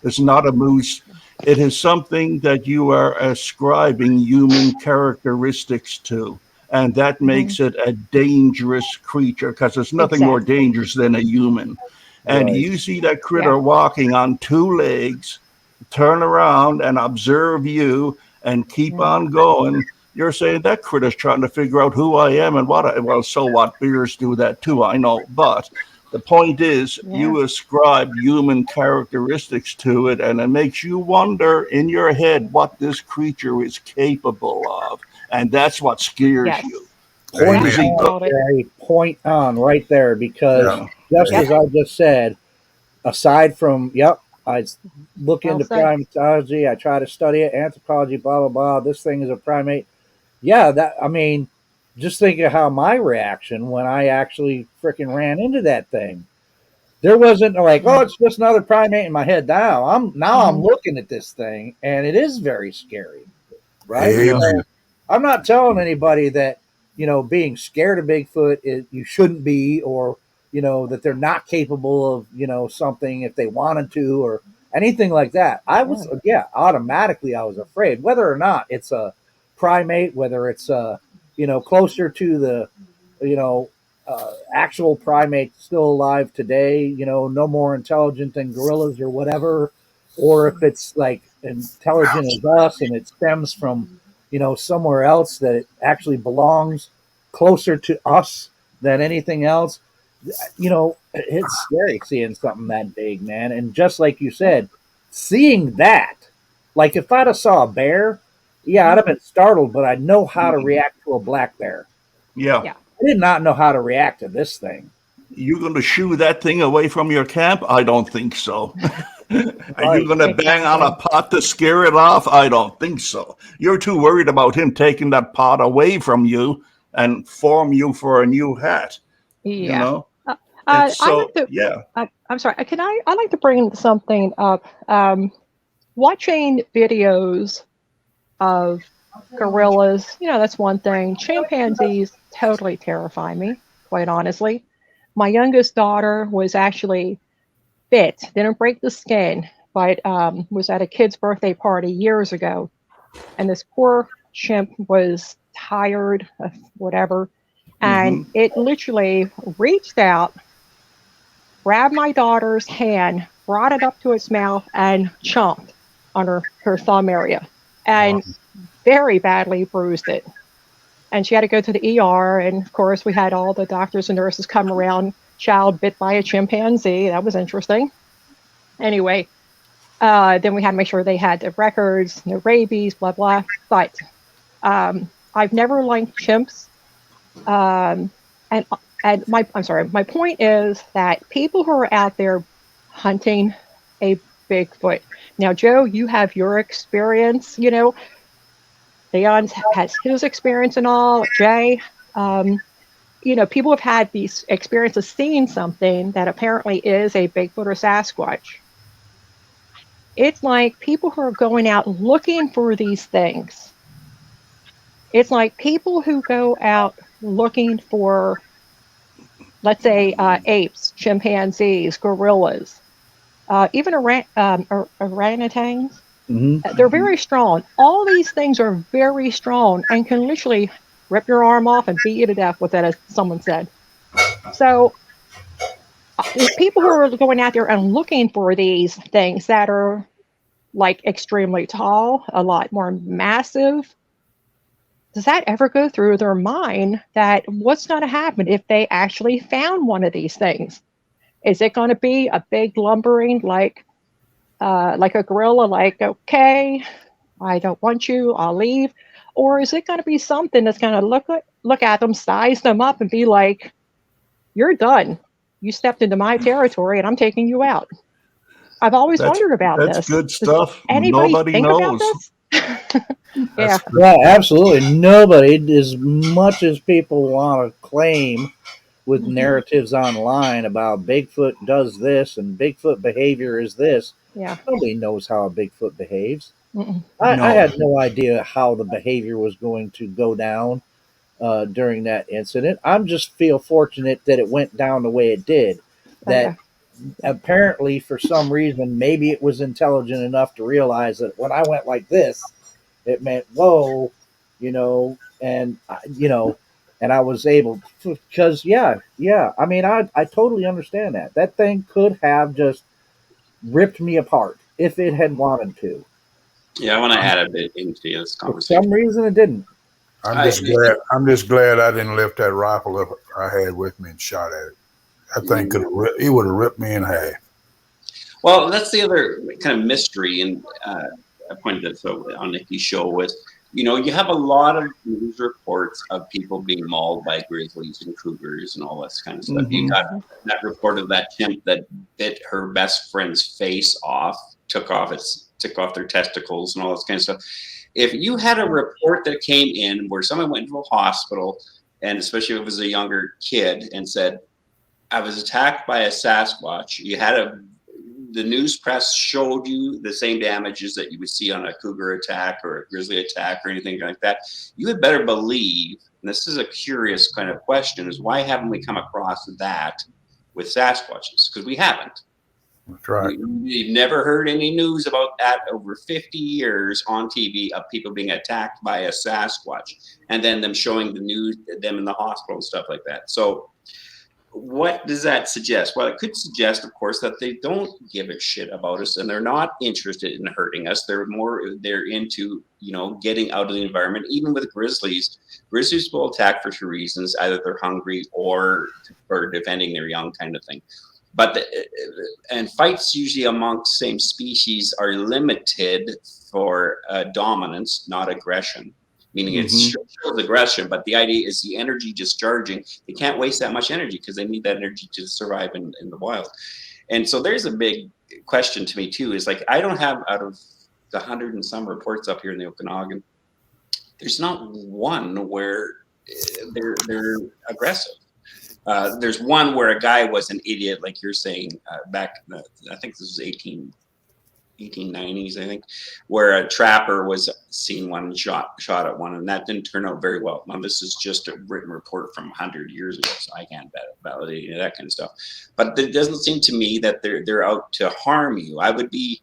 it's not a moose. It is something that you are ascribing human characteristics to, and that Hmm. makes it a dangerous creature because there's nothing more Exactly. dangerous than a human. And Right. you see that Yeah. critter walking on two legs, turn around and observe you and keep Hmm. on going, you're saying that critter's trying to figure out who I am and what I, well, so what? Bears do that too, I know. But the point is, Yeah. you ascribe human characteristics to it, and it makes you wonder in your head what this creature is capable of. And that's what scares Yes. you. Point Amen. Because he, You on, nailed it. Gary. Point on right there, because yeah, just Yep. as I just said, aside from, yep, I look Well into said. primatology, I try to study it, anthropology, blah blah blah. This thing is a primate. Yeah, that, I mean, just think of how my reaction when I actually freaking ran into that thing. There wasn't like, oh, Yeah. it's just another primate in my head. Now I'm Hmm. looking at this thing, and it is very scary, right? yeah, Amen. So I'm not telling anybody that, being scared of Bigfoot, you shouldn't be, or, that they're not capable of, something if they wanted to, or anything like that. I was, automatically I was afraid, whether or not it's a primate, whether it's, closer to the, actual primate still alive today, no more intelligent than gorillas or whatever, or if it's like intelligent as us and it stems from, somewhere else that it actually belongs closer to us than anything else. It's scary seeing something that big, man. And just like you said, seeing that, like if I'd have saw a bear, yeah, I'd have been startled, but I know how to react to a black bear. Yeah. Yeah. I did not know how to react to this thing. You're going to shoo that thing away from your camp? I don't think so. Are you Right. going to bang on a pot to scare it off? I don't think so. You're too worried about him taking that pot away from you and form you for a new hat. Yeah. You know? I So, like to, yeah. I'm sorry. I like to bring something up. Watching videos of gorillas, that's one thing. Chimpanzees totally terrify me, quite honestly. My youngest daughter was actually bit, didn't break the skin, but was at a kid's birthday party years ago. And this poor chimp was tired of whatever. And it literally reached out, grabbed my daughter's hand, brought it up to its mouth, and chomped on her thumb area. And very badly bruised it. And she had to go to the ER. And of course, we had all the doctors and nurses come around. Child bit by a chimpanzee. That was interesting. Anyway, then we had to make sure they had the records, no rabies, blah, blah. But I've never liked chimps. And my point is that people who are out there hunting a Bigfoot. Now, Joe, you have your experience, Leon has his experience and all. Jay, people have had these experiences seeing something that apparently is a Bigfoot or Sasquatch. It's like people who are going out looking for these things. It's like people who go out looking for, let's say, apes, chimpanzees, gorillas, even orangutans. They're very strong. All these things are very strong and can literally rip your arm off and beat you to death with it, as someone said. So people who are going out there and looking for these things that are like extremely tall, a lot more massive, does that ever go through their mind that what's going to happen if they actually found one of these things? Is it going to be a big lumbering like a gorilla, like, okay, I don't want you, I'll leave? Or is it going to be something that's going to look at them, size them up, and be like, you're done. You stepped into my territory, and I'm taking you out. I've always wondered about this. That's good stuff. Does anybody Nobody think knows. about this? Yeah. Yeah, absolutely. Nobody, as much as people want to claim with narratives online about Bigfoot does this and Bigfoot behavior is this, nobody knows how a Bigfoot behaves. I had no idea how the behavior was going to go down during that incident. I'm just feel fortunate that it went down the way it did. That apparently, for some reason, maybe it was intelligent enough to realize that when I went like this, it meant whoa, and and I was able to, because I mean, I totally understand that that thing could have just ripped me apart if it had wanted to. Yeah, I want to add a bit into this For conversation. some reason, it didn't. I'm just glad I didn't lift that rifle up I had with me and shot at it. That thing it would have ripped me in half. Well, that's the other kind of mystery, and I pointed this out on Nikki's show was, you have a lot of news reports of people being mauled by grizzlies and cougars and all this kind of stuff. You got that report of that chimp that bit her best friend's face off, took off their testicles and all this kind of stuff. If you had a report that came in where someone went to a hospital, and especially if it was a younger kid, and said, I was attacked by a Sasquatch, you had a the news press showed you the same damages that you would see on a cougar attack or a grizzly attack or anything like that, you had better believe, and this is a curious kind of question, is why haven't we come across that with Sasquatches? Because we haven't. That's right. You've never heard any news about that over 50 years on TV of people being attacked by a Sasquatch and then them showing the news, them in the hospital and stuff like that. So what does that suggest? Well, it could suggest, of course, that they don't give a shit about us and they're not interested in hurting us. They're into, getting out of the environment. Even with grizzlies will attack for two reasons. Either they're hungry or for defending their young, kind of thing. But and fights usually amongst same species are limited for dominance, not aggression. Meaning it shows aggression, but the idea is the energy discharging. They can't waste that much energy because they need that energy to survive in the wild. And so there's a big question to me too, is like, I don't have, out of the 100 and some reports up here in the Okanagan, there's not one where they're aggressive. There's one where a guy was an idiot, like you're saying, back, I think this was 1890s, I think, where a trapper was seen one and shot at one, and that didn't turn out very well. Now, this is just a written report from 100 years ago, so I can't validate that kind of stuff. But it doesn't seem to me that they're out to harm you. I would be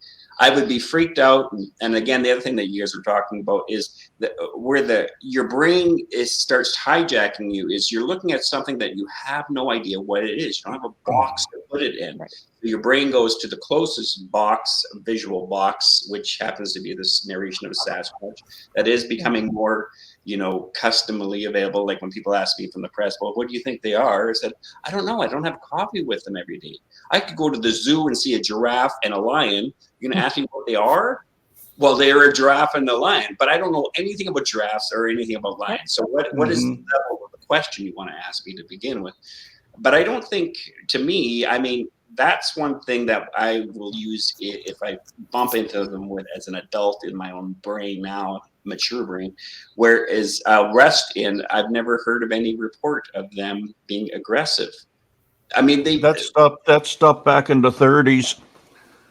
freaked out. And again, the other thing that you guys are talking about is where your brain starts hijacking you is you're looking at something that you have no idea what it is. You don't have a box to put it in. Right. Your brain goes to the closest visual box, which happens to be this narration of a Sasquatch that is becoming more, customly available. Like when people ask me from the press, well, what do you think they are? I said, I don't know. I don't have coffee with them every day. I could go to the zoo and see a giraffe and a lion. You're going to ask me what they are? Well, they're a giraffe and a lion, but I don't know anything about giraffes or anything about lions. So what is the level of the question you want to ask me to begin with? But I don't think, to me, that's one thing that I will use if I bump into them as an adult in my own brain now, mature brain, whereas I'll rest in, I've never heard of any report of them being aggressive. That stopped back in the 30s.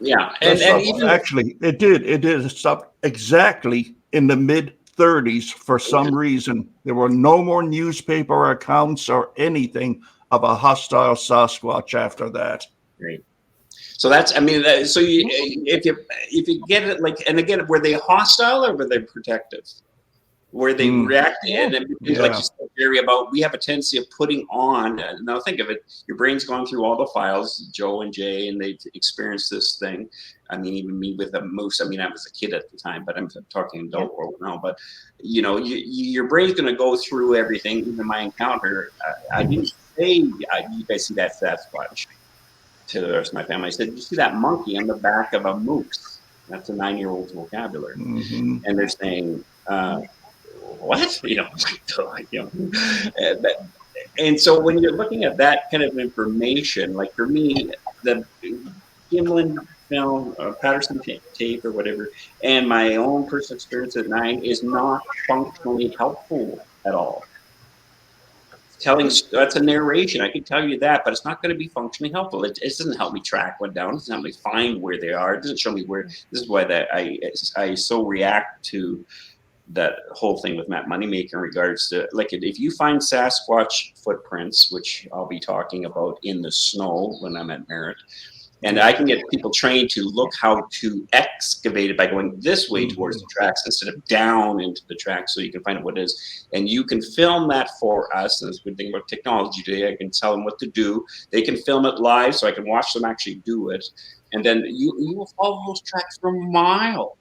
Yeah, and even actually it did stop exactly in the mid 30s for some reason. There were no more newspaper accounts or anything of a hostile Sasquatch after that. Right. So that's, so if you get it, like, and again, were they hostile or were they protective? Where they reacted, and like you said, Jerry, about we have a tendency of putting on. Now think of it: your brain's gone through all the files, Joe and Jay, and they've experienced this thing. Even me with a moose. I was a kid at the time, but I'm talking adult world now. But your brain's going to go through everything. Even my encounter, I didn't say, "You guys see that Sasquatch?" To the rest of my family, I said, "You see that monkey on the back of a moose?" That's a 9-year-old's vocabulary, and they're saying. What? And so when you're looking at that kind of information, like for me, the Gimlin film, Patterson tape or whatever, and my own personal experience at 9 is not functionally helpful at all. That's a narration. I can tell you that, but it's not going to be functionally helpful. It doesn't help me track one down. It doesn't help me find where they are. It doesn't show me where. This is why I so react to that whole thing with Matt Moneymaker in regards to, like, if you find Sasquatch footprints, which I'll be talking about in the snow when I'm at Merritt, and I can get people trained to look how to excavate it by going this way towards the tracks instead of down into the tracks, so you can find out what it is. And you can film that for us. And that's the good thing about technology today. I can tell them what to do. They can film it live, so I can watch them actually do it. And then you will follow those tracks for miles.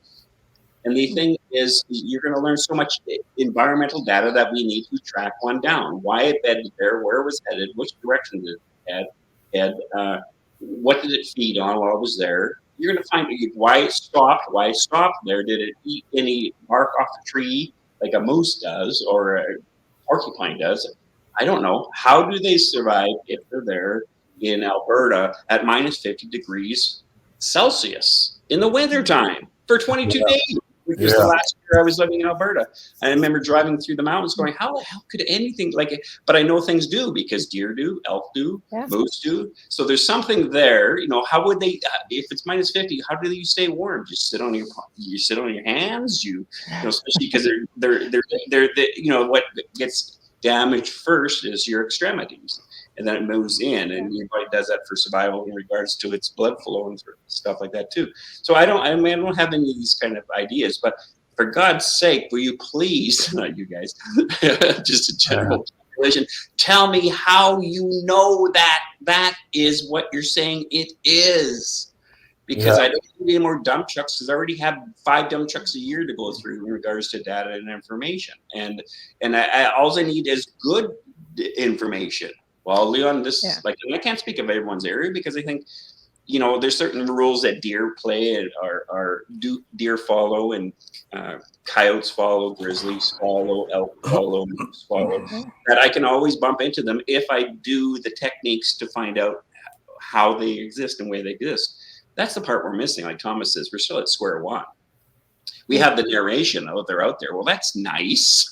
And the thing is, you're going to learn so much environmental data that we need to track one down. Why it bedded there, where it was headed, which direction did it head, what did it feed on while it was there. You're going to find why it stopped there. Did it eat any bark off the tree like a moose does or a porcupine does? I don't know. How do they survive if they're there in Alberta at minus 50 degrees Celsius in the wintertime for 22 days? Because the last year I was living in Alberta, I remember driving through the mountains going, how the hell could anything like it? But I know things do because deer do, elk do, moose do. So there's something there. You know, how would they? If it's minus 50, how do you stay warm? Just sit on your hands. You know, especially because they're you know, what gets damaged first is your extremities, and then it moves in, and your body does that for survival in regards to its blood flow and stuff like that too. So I don't have any of these kind of ideas, but for God's sake, will you please, not you guys, just a general population, tell me how you know that is what you're saying it is. Because I don't need any more dump trucks, because I already have 5 dump trucks a year to go through in regards to data and information. And all I need is good information. Well, Leon, like, and I can't speak of everyone's area because I think, you know, there's certain rules that deer play and deer follow, and coyotes follow, grizzlies follow, elk follow, moose follow, that I can always bump into them if I do the techniques to find out how they exist and where they exist. That's the part we're missing. Like Thomas says, we're still at square one. We have the narration they're out there. Well, that's nice,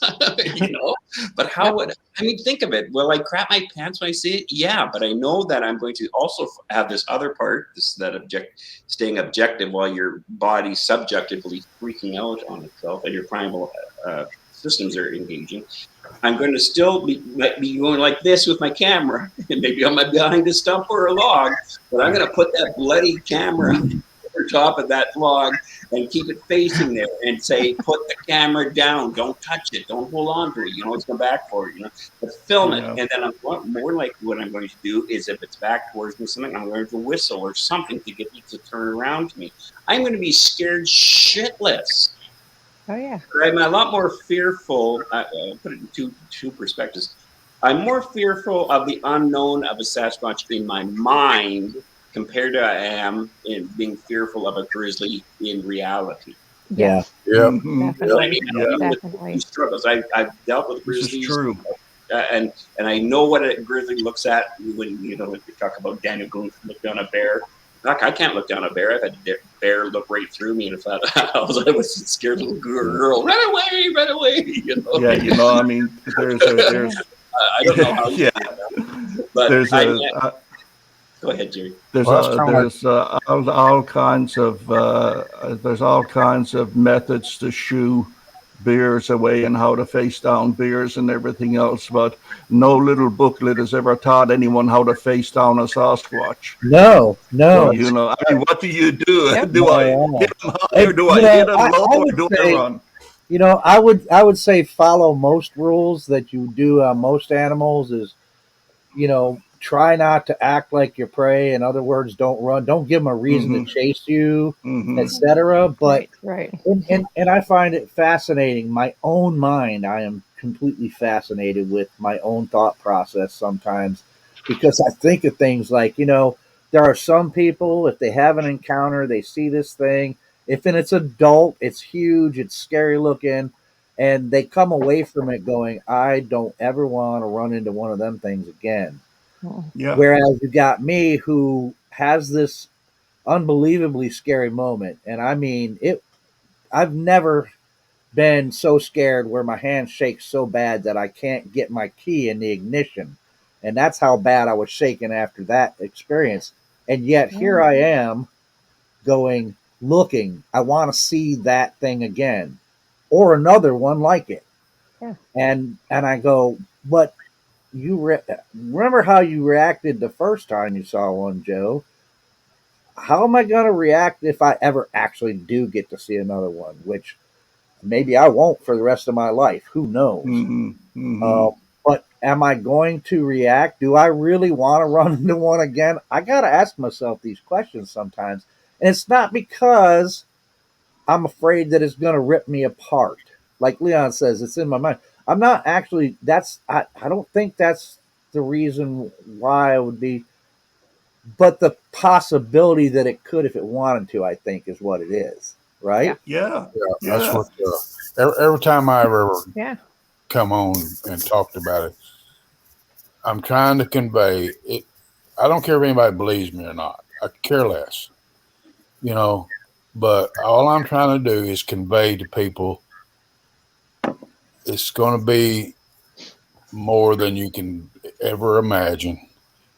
you know, but how would, I mean, think of it. Will I crap my pants when I see it? Yeah, but I know that I'm going to also have this other part, staying objective while your body's subjectively freaking out on itself and your primal systems are engaging. I'm going to still be going like this with my camera, and maybe I'm behind a stump or a log, but I'm going to put that bloody camera over top of that log and keep it facing there and say, put the camera down, don't touch it, don't hold on to it, you know, it's come back for it, you know, but film it. And then more like what I'm going to do is, if it's back towards me, something, I'm going to whistle or something to get it to turn around to me. I'm going to be scared shitless. Oh, yeah. I'm a lot more fearful. I'll put it in two perspectives. I'm more fearful of the unknown of a Sasquatch in my mind compared to I am in being fearful of a grizzly in reality. Yeah. Definitely. Definitely. Struggles. I've dealt with grizzlies. This is true. And I know what a grizzly looks at when you talk about Daniel Goose look down a bear. I can't look down a bear. I've had a bear look right through me, and if I was a scared little girl, run away, you know. Yeah, you know, I mean, there's I don't know how. Yeah, but there's go ahead, Jerry. There's all kinds of methods to shoo bears away and how to face down bears and everything else, but no little booklet has ever taught anyone how to face down a Sasquatch. No. So, you know, I mean, what do you do? Yep. Do I hit them high, or do I hit them low, or do I run? You know, I would say follow most rules that you do on most animals. Is, you know, try not to act like your prey. In other words, don't run. Don't give them a reason to chase you, etc. But right. And I find it fascinating. My own mind, I am completely fascinated with my own thought process sometimes, because I think of things like, you know, there are some people, if they have an encounter, they see this thing. If it's adult, it's huge, it's scary looking, and they come away from it going, I don't ever want to run into one of them things again. Yeah. Whereas you got me, who has this unbelievably scary moment, and I mean it. I've never been so scared where my hand shakes so bad that I can't get my key in the ignition, and that's how bad I was shaking after that experience. And yet here I am, looking. I want to see that thing again, or another one like it. Yeah. And I go, but you remember how you reacted the first time you saw one, Joe? How am I going to react if I ever actually do get to see another one? Which maybe I won't for the rest of my life. Who knows? But am I going to react? Do I really want to run into one again? I got to ask myself these questions sometimes. And it's not because I'm afraid that it's going to rip me apart. Like Leon says, it's in my mind. I'm not actually, I don't think that's the reason why I would be, but the possibility that it could if it wanted to, I think, is what it is. Right? Yeah. That's what, every time I ever come on and talked about it, I'm trying to convey it. I don't care if anybody believes me or not. I care less. You know, But all I'm trying to do is convey to people it's going to be more than you can ever imagine.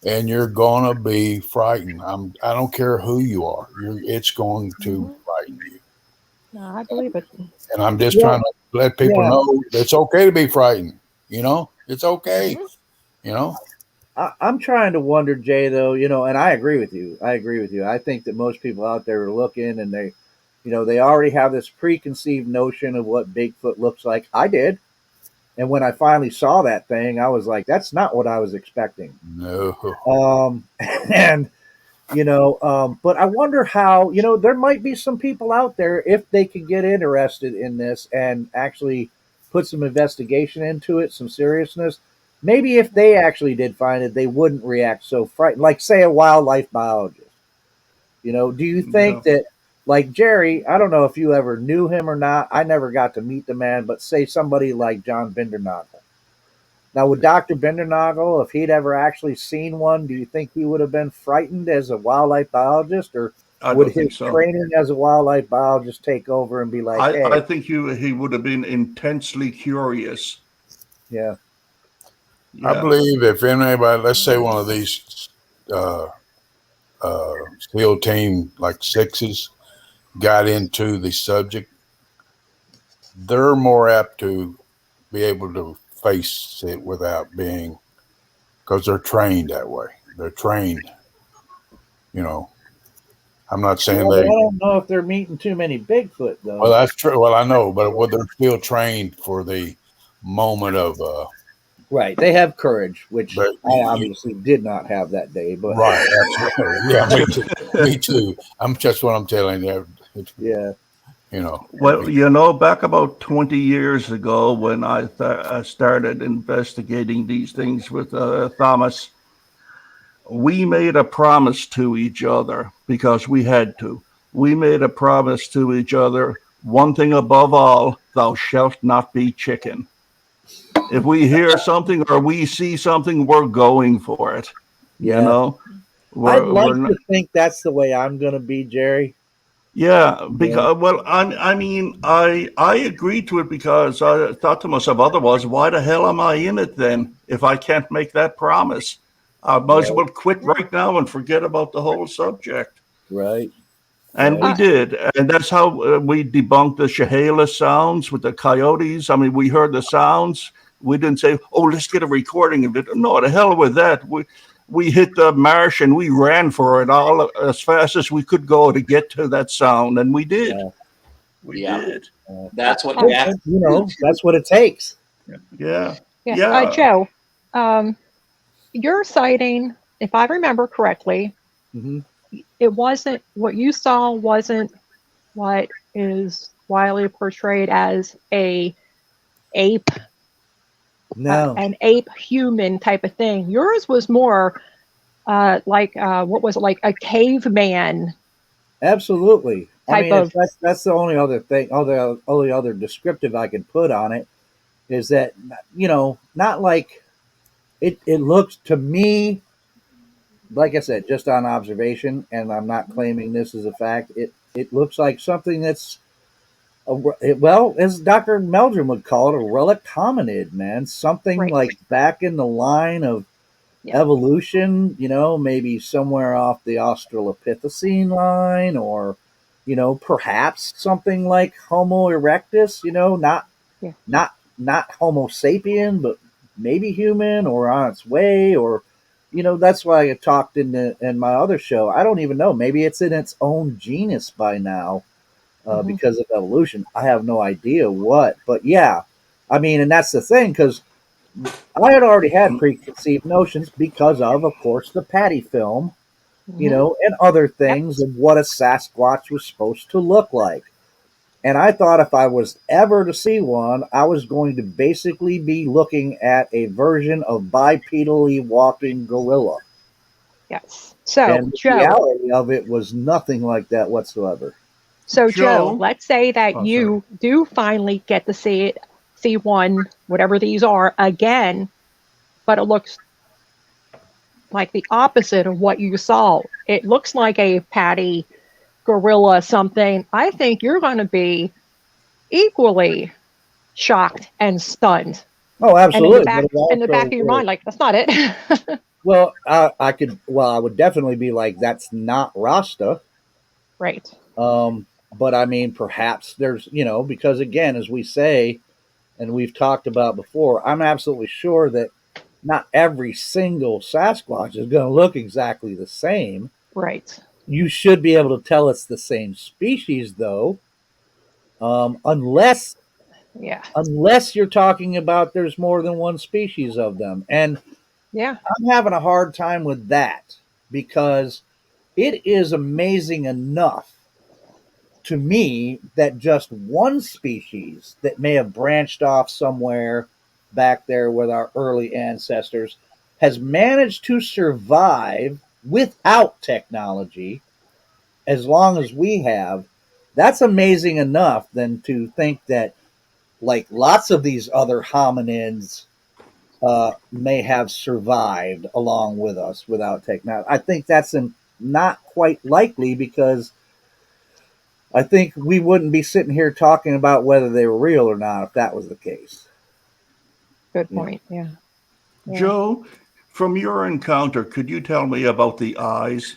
And you're going to be frightened. I don't care who you are. It's going to frighten you. No, I believe it. And I'm just Yeah. trying to let people Yeah. know it's okay to be frightened. It's okay. I'm trying to wonder, Jay, though, and I agree with you. I think that most people out there are looking and they already have this preconceived notion of what Bigfoot looks like. I did. And when I finally saw that thing, I was like, that's not what I was expecting. No. And, but I wonder how, there might be some people out there, if they could get interested in this and actually put some investigation into it, some seriousness. Maybe if they actually did find it, they wouldn't react so frightened. Like, say, a wildlife biologist. Do you think that, like Jerry, I don't know if you ever knew him or not. I never got to meet the man, but say somebody like John Bindernagel. Now, would Dr. Bindernagel, if he'd ever actually seen one, do you think he would have been frightened as a wildlife biologist, or I would don't think his so. training as a wildlife biologist take over and be like, hey, I think he would have been intensely curious. yeah. I believe if anybody, let's say one of these SEAL team like sixes got into the subject, they're more apt to be able to face it without being, because they're trained that way. They're trained, I'm not saying Well, I don't know if they're meeting too many Bigfoot, though. Well, that's true. Well, I know, but they're still trained for the moment of. Right. They have courage, which But I obviously did not have that day. But right. That's right. Yeah, me too. Me too. I'm just what I'm telling you. Yeah. Well, back about 20 years ago when I started investigating these things with Thomas, we made a promise to each other because we had to. We made a promise to each other, one thing above all, thou shalt not be chicken. If we hear something or we see something, we're going for it. Yeah. I'd like We're not, to think that's the way I'm going to be, Jerry. yeah, because I agreed to it because I thought to myself, otherwise, why the hell am I in it then if I can't make that promise? I might as well quit right now and forget about the whole subject. Right. And we did, and that's how we debunked the Chehalis sounds with the coyotes. I mean, we heard the sounds. We didn't say, "Oh, let's get a recording of it." No, the hell with that. We hit the marsh and we ran for it all as fast as we could go to get to that sound, and we did. Yeah. We did. That's what that's what it takes. Yeah. Joe, your sighting, if I remember correctly, it wasn't what you saw. Wasn't what is widely portrayed as a ape. No, an ape human type of thing. Yours was more what was it, like a caveman? Absolutely. Type of. That's the only other thing, only other descriptive I can put on it is that, not like it looks to me, like I said, just on observation, and I'm not claiming this as a fact. It looks like something that's well, as Dr. Meldrum would call it, a relic hominid, man. Something like back in the line of evolution, maybe somewhere off the Australopithecine line, or, perhaps something like Homo erectus, not Homo sapien, but maybe human or on its way, or, that's why I talked in my other show. I don't even know. Maybe it's in its own genus by now. Because of evolution. I have no idea what, but yeah, and that's the thing, because I had already had preconceived notions because of course, the Patty film, and other things of what a Sasquatch was supposed to look like. And I thought if I was ever to see one, I was going to basically be looking at a version of bipedally walking gorilla. Yes. So, and the Joe, reality of it was nothing like that whatsoever. So, Joe, let's say that you do finally get to see one, whatever these are, again, but it looks like the opposite of what you saw. It looks like a Patty gorilla something, I think you're going to be equally shocked and stunned. Oh, And absolutely. in the back of your mind, like, that's not it. Well, I would definitely be like, that's not Rasta. Right. But I mean, perhaps there's, because again, as we say, and we've talked about before, I'm absolutely sure that not every single Sasquatch is going to look exactly the same. Right. You should be able to tell it's the same species, though, unless Yeah. you're talking about there's more than one species of them. And Yeah. I'm having a hard time with that because it is amazing enough to me that just one species that may have branched off somewhere back there with our early ancestors has managed to survive without technology as long as we have. That's amazing enough than to think that like lots of these other hominids may have survived along with us without technology. I think that's not quite likely because I think we wouldn't be sitting here talking about whether they were real or not if that was the case. Good point. Yeah. Joe, from your encounter, could you tell me about the eyes?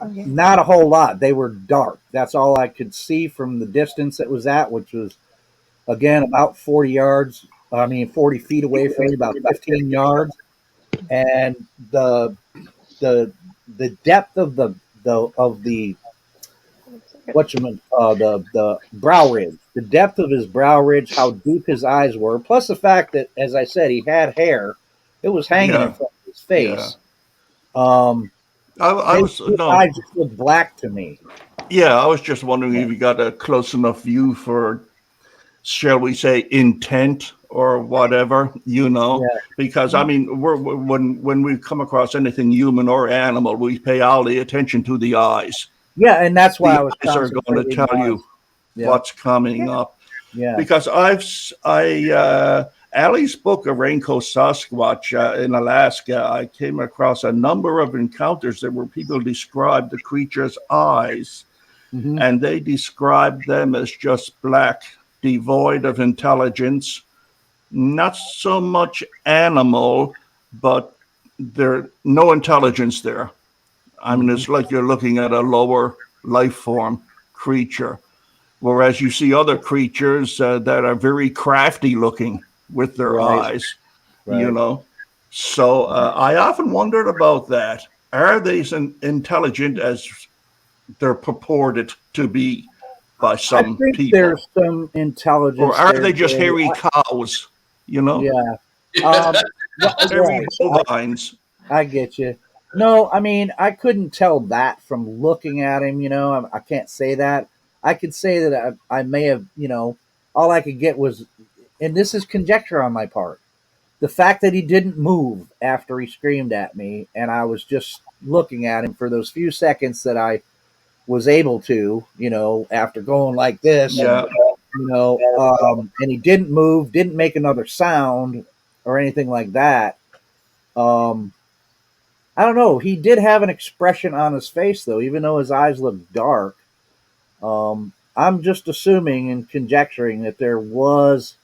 Not a whole lot. They were dark. That's all I could see from the distance it was at, which was again about 40 yards. 40 feet away from me, about 15 yards, and the the depth of the the brow ridge, the depth of his brow ridge, how deep his eyes were, plus the fact that, as I said, he had hair. It was hanging in front of his face. His eyes just looked black to me. Yeah, I was just wondering if you got a close enough view for, shall we say, intent or whatever, because I mean, when we come across anything human or animal, we pay all the attention to the eyes. Yeah, and that's why the I was eyes are going to tell you what's coming up. Yeah, because Ali's book, A Raincoat Sasquatch in Alaska, I came across a number of encounters that where people described the creature's eyes, and they described them as just black, devoid of intelligence, not so much animal, but there's no intelligence there. I mean, it's like you're looking at a lower life form creature. Whereas you see other creatures that are very crafty looking with their eyes, So I often wondered about that. Are they as intelligent as they're purported to be by some people? There's some intelligence. Or are they just hairy cows? Yeah. Hairy bovines. I get you. No, I mean, I couldn't tell that from looking at him, I can't say that. I could say that I may have, all I could get was, and this is conjecture on my part, the fact that he didn't move after he screamed at me, and I was just looking at him for those few seconds that I was able to, after going like this, and he didn't move, didn't make another sound or anything like that. I don't know. He did have an expression on his face, though, even though his eyes looked dark. I'm just assuming and conjecturing that there was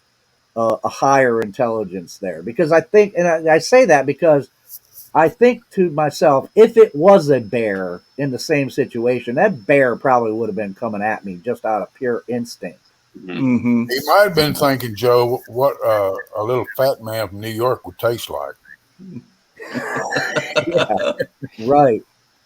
a higher intelligence there, because I think, and I say that because I think to myself, if it was a bear in the same situation, that bear probably would have been coming at me just out of pure instinct. He might have been thinking, Joe, what a little fat man from New York would taste like. Yeah. Right.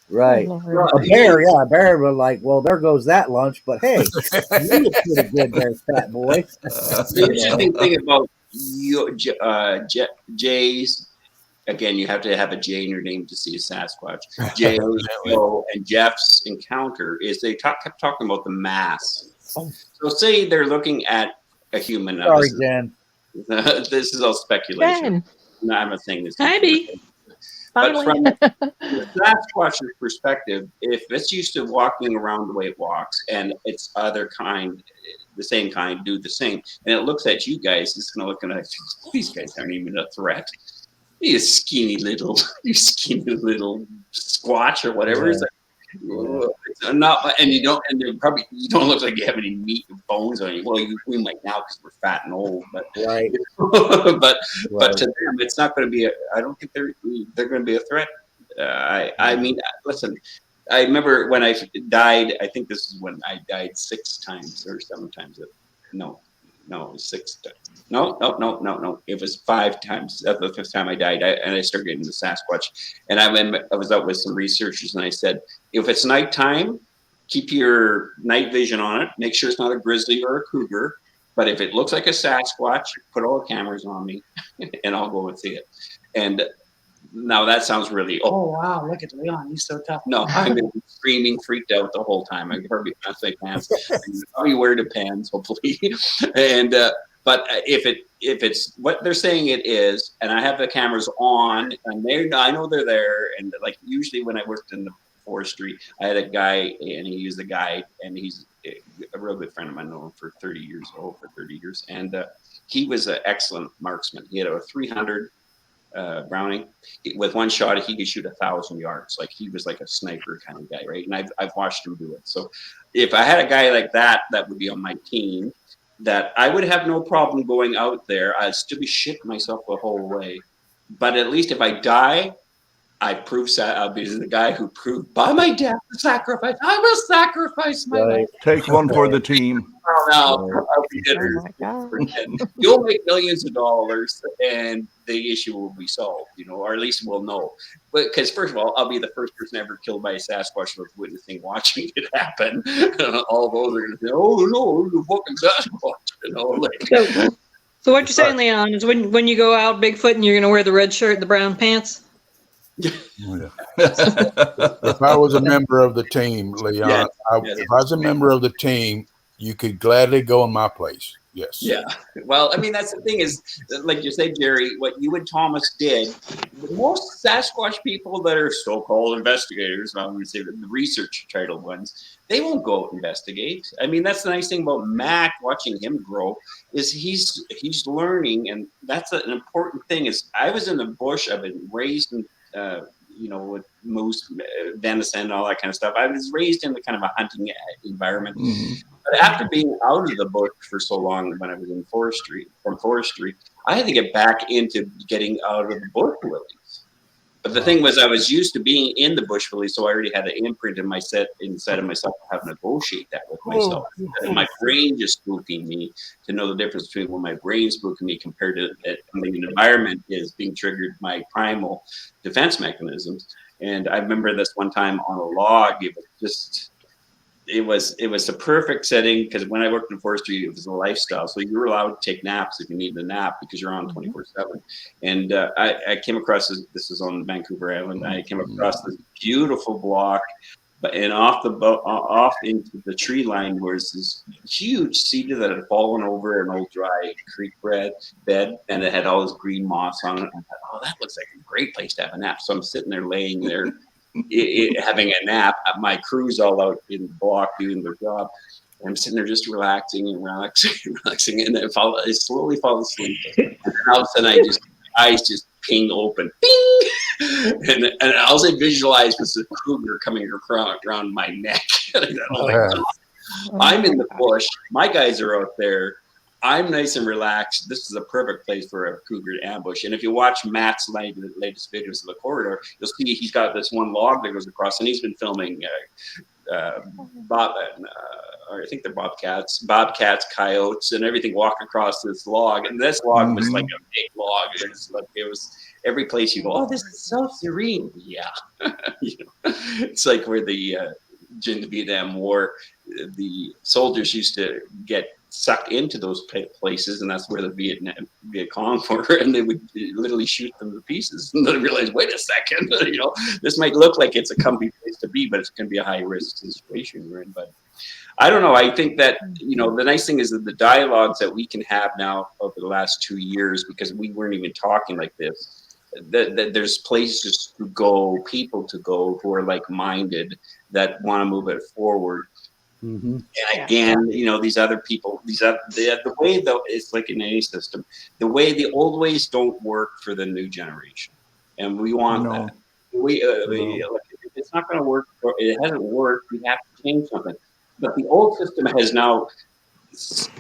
A bear was like, well, there goes that lunch, but hey, you look pretty good there, fat boy. The interesting thing about Jay's, again, you have to have a J in your name to see a Sasquatch. Jay, Joe, and Jeff's encounter is they kept talking about the mass. So say they're looking at a human. Sorry, Jen. This is all speculation. No, I'm not saying this. Hi, B. But from the Sasquatch's perspective, if it's used to walking around the way it walks, and its other kind, the same kind, do the same, and it looks at you guys, it's going to look like these guys aren't even a threat. You skinny little squatch or whatever. It's not, and you don't, and you don't look like you have any meat and bones on you. Well, we might now because we're fat and old, but Right. but to them, it's not going to be. I don't think they're going to be a threat. I mean, listen. I remember when I died. I think this is when I died 6 times or 7 times. No, it was 6 times. No. It was 5 times. That's the 5th time I died. And I started getting the Sasquatch. And I was out with some researchers, and I said, if it's nighttime, keep your night vision on it. Make sure it's not a grizzly or a cougar. But if it looks like a Sasquatch, put all the cameras on me, and I'll go and see it. And now that sounds really, oh wow, look at Leon, he's so tough. No, I've been screaming, freaked out the whole time. I probably can't say pants. Probably wear Depends, hopefully. And but if it's what they're saying it is, and I have the cameras on, and I know they're there, and like usually when I worked in the forestry, I had a guy, and he was a guide, and he's a real good friend of mine. I know him for 30 years, and he was an excellent marksman. He had a 300. Browning, with one shot he could shoot 1,000 yards. Like he was like a sniper kind of guy, right? And I've watched him do it. So if I had a guy like that would be on my team, that I would have no problem going out there. I'd still be shitting myself the whole way, but at least if I die, I prove I'll be the guy who proved by my death the sacrifice. I will sacrifice my life. Take one for the team. I'll be Oh my God. You'll make millions of dollars, and the issue will be solved, or at least we'll know. But because first of all, I'll be the first person ever killed by a Sasquatch was witnessing, watching it happen. All those are going to say, "Oh no, the fucking Sasquatch!" So what you're saying, Leon, is when you go out Bigfoot and you're going to wear the red shirt and the brown pants? If I was a member of the team, Leon, if I was a member of the team, you could gladly go in my place. Yes. Yeah. Well, I mean, that's the thing is, like you said, Jerry, what you and Thomas did, most Sasquatch people that are so-called investigators, I'm going to say the research titled ones, they won't go investigate. I mean, that's the nice thing about Mac, watching him grow, is he's learning, and that's an important thing. Is I was in the bush, I've been raised in with moose, venison, and all that kind of stuff. I was raised in the kind of a hunting environment. Mm-hmm. But after being out of the bush for so long, when I was in forestry, I had to get back into getting out of the bush willies. But the thing was, I was used to being in the bush willies, so I already had an imprint inside of myself to have to negotiate that with myself. And my brain just spooking me to know the difference between when my brain's spooking me compared to the environment is being triggered my primal defense mechanisms. And I remember this one time on a log, it was the perfect setting, because when I worked in forestry, it was a lifestyle. So you were allowed to take naps if you needed a nap, because you're on 24/7. And I came across this is on Vancouver Island. I came across this beautiful block, and off into the tree line was this huge cedar that had fallen over an old dry creek bed, and it had all this green moss on it. I thought, oh, that looks like a great place to have a nap. So I'm sitting there laying there. Having a nap. My crew's all out in the block doing their job. And I'm sitting there just relaxing, and then I slowly fall asleep. And all of a sudden, eyes just ping open. Bing! And all I visualized was the cougar coming around my neck. I'm in the bush. My guys are out there. I'm nice and relaxed. This is a perfect place for a cougar to ambush. And if you watch Matt's latest videos of the corridor, you'll see he's got this one log that goes across, and he's been filming I think they're bobcats, coyotes, and everything walk across this log. And this log was like a big log. It was every place you go, oh, this is so serene. Yeah. It's like where during the Vietnam War, the soldiers used to get sucked into those places, and that's where the Viet Cong were, and they would literally shoot them to pieces. And then realize, wait a second, this might look like it's a comfy place to be, but it's going to be a high risk situation we're in. But I don't know. I think that the nice thing is that the dialogues that we can have now over the last 2 years, because we weren't even talking like this. That there's places to go, people to go who are like-minded that want to move it forward. Mm-hmm. And again, these other people, the way though, it's like in any system, the way the old ways don't work for the new generation, and we want that. it's not going to work, or it hasn't worked. We have to change something. But the old system has now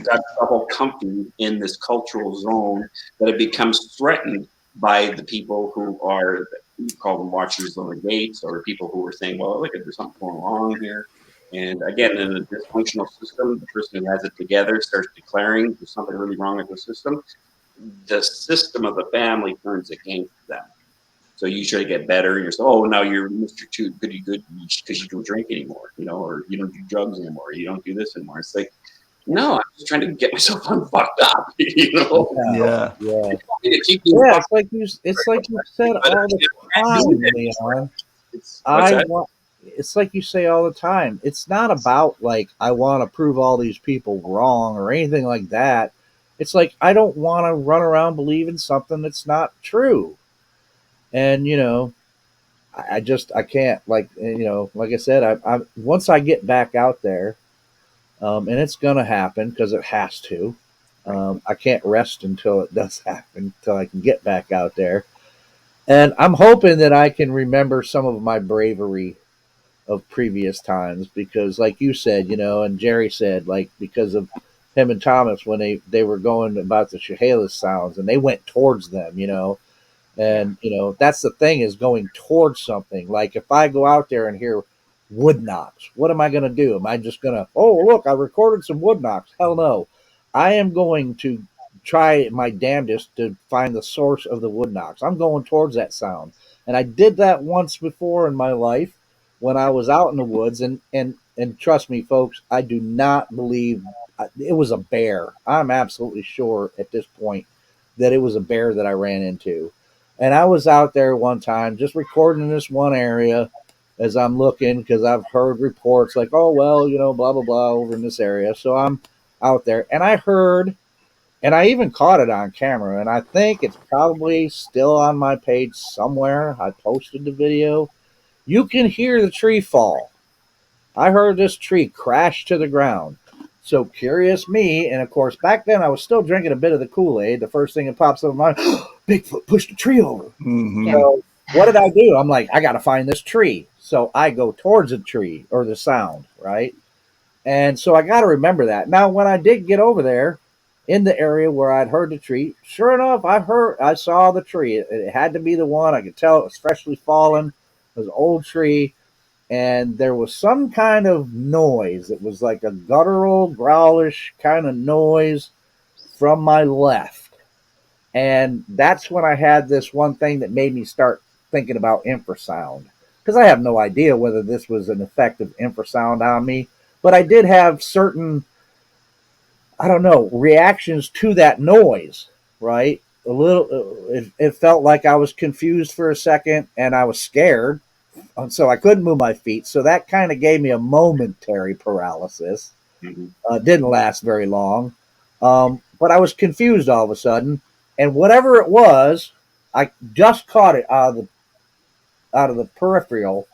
got double comfy in this cultural zone that it becomes threatened by the people who are, you call them watchers on the gates, or people who are saying, well, look, there's something going wrong here. And again, in a dysfunctional system, the person who has it together starts declaring there's something really wrong with the system. The system of the family turns against them. So you try to get better, and you're so, oh, now you're Mr. Too Goody Good because you don't drink anymore, or you don't do drugs anymore, or you don't do this anymore. It's like, no, I'm just trying to get myself unfucked up, Yeah. It's like you said all the time, Leon. It's like you say all the time. It's not about like I want to prove all these people wrong or anything like that. It's like I don't want to run around believing something that's not true. And I can't, like I said, I once I get back out there, and it's gonna happen because it has to. I can't rest until it does happen, until I can get back out there. And I'm hoping that I can remember some of my bravery of previous times because, like you said, and Jerry said, like because of him and Thomas when they were going about the Chehalis sounds and they went towards them, and that's the thing is going towards something. Like if I go out there and hear wood knocks, what am I going to do? Am I just going to, oh look, I recorded some wood knocks? Hell no. I am going to try my damnedest to find the source of the wood knocks. I'm going towards that sound. And I did that once before in my life when I was out in the woods. And trust me, folks, I do not believe it was a bear. I'm absolutely sure at this point that it was a bear that I ran into. And I was out there one time just recording in this one area as I'm looking because I've heard reports like, oh, well, blah, blah, blah over in this area. So I'm out there and I heard, and I even caught it on camera, and I think it's probably still on my page somewhere. I posted the video. You can hear the tree fall. I heard this tree crash to the ground. So curious me, and of course back then I was still drinking a bit of the Kool-Aid. The first thing that pops up in my mind, Bigfoot pushed a tree over. Mm-hmm. So what did I do? I'm like, I got to find this tree. So I go towards the tree or the sound, right? And so I got to remember that. Now, when I did get over there in the area where I'd heard the tree, sure enough, I saw the tree. It had to be the one. I could tell it was freshly fallen. It was an old tree. And there was some kind of noise. It was like a guttural, growlish kind of noise from my left. And that's when I had this one thing that made me start thinking about infrasound. Because I have no idea whether this was an effect of infrasound on me. But I did have certain, I don't know, reactions to that noise, right? A little, it felt like I was confused for a second and I was scared. So I couldn't move my feet. So that kind of gave me a momentary paralysis. Mm-hmm. Didn't last very long. But I was confused all of a sudden. And whatever it was, I just caught it out of the peripheral.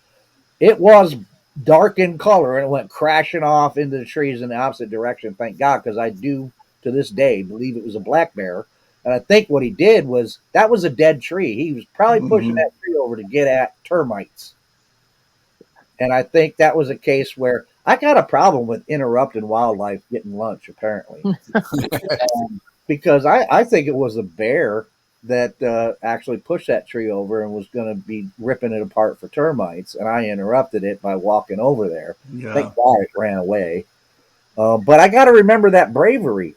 It was dark in color and it went crashing off into the trees in the opposite direction. Thank God, because I do to this day believe it was a black bear. And I think what he did was that was a dead tree. He was probably pushing that tree over to get at termites. And I think that was a case where I got a problem with interrupting wildlife getting lunch, apparently. Because I think it was a bear that actually pushed that tree over and was going to be ripping it apart for termites. And I interrupted it by walking over there. Yeah. Thank God it ran away. But I got to remember that bravery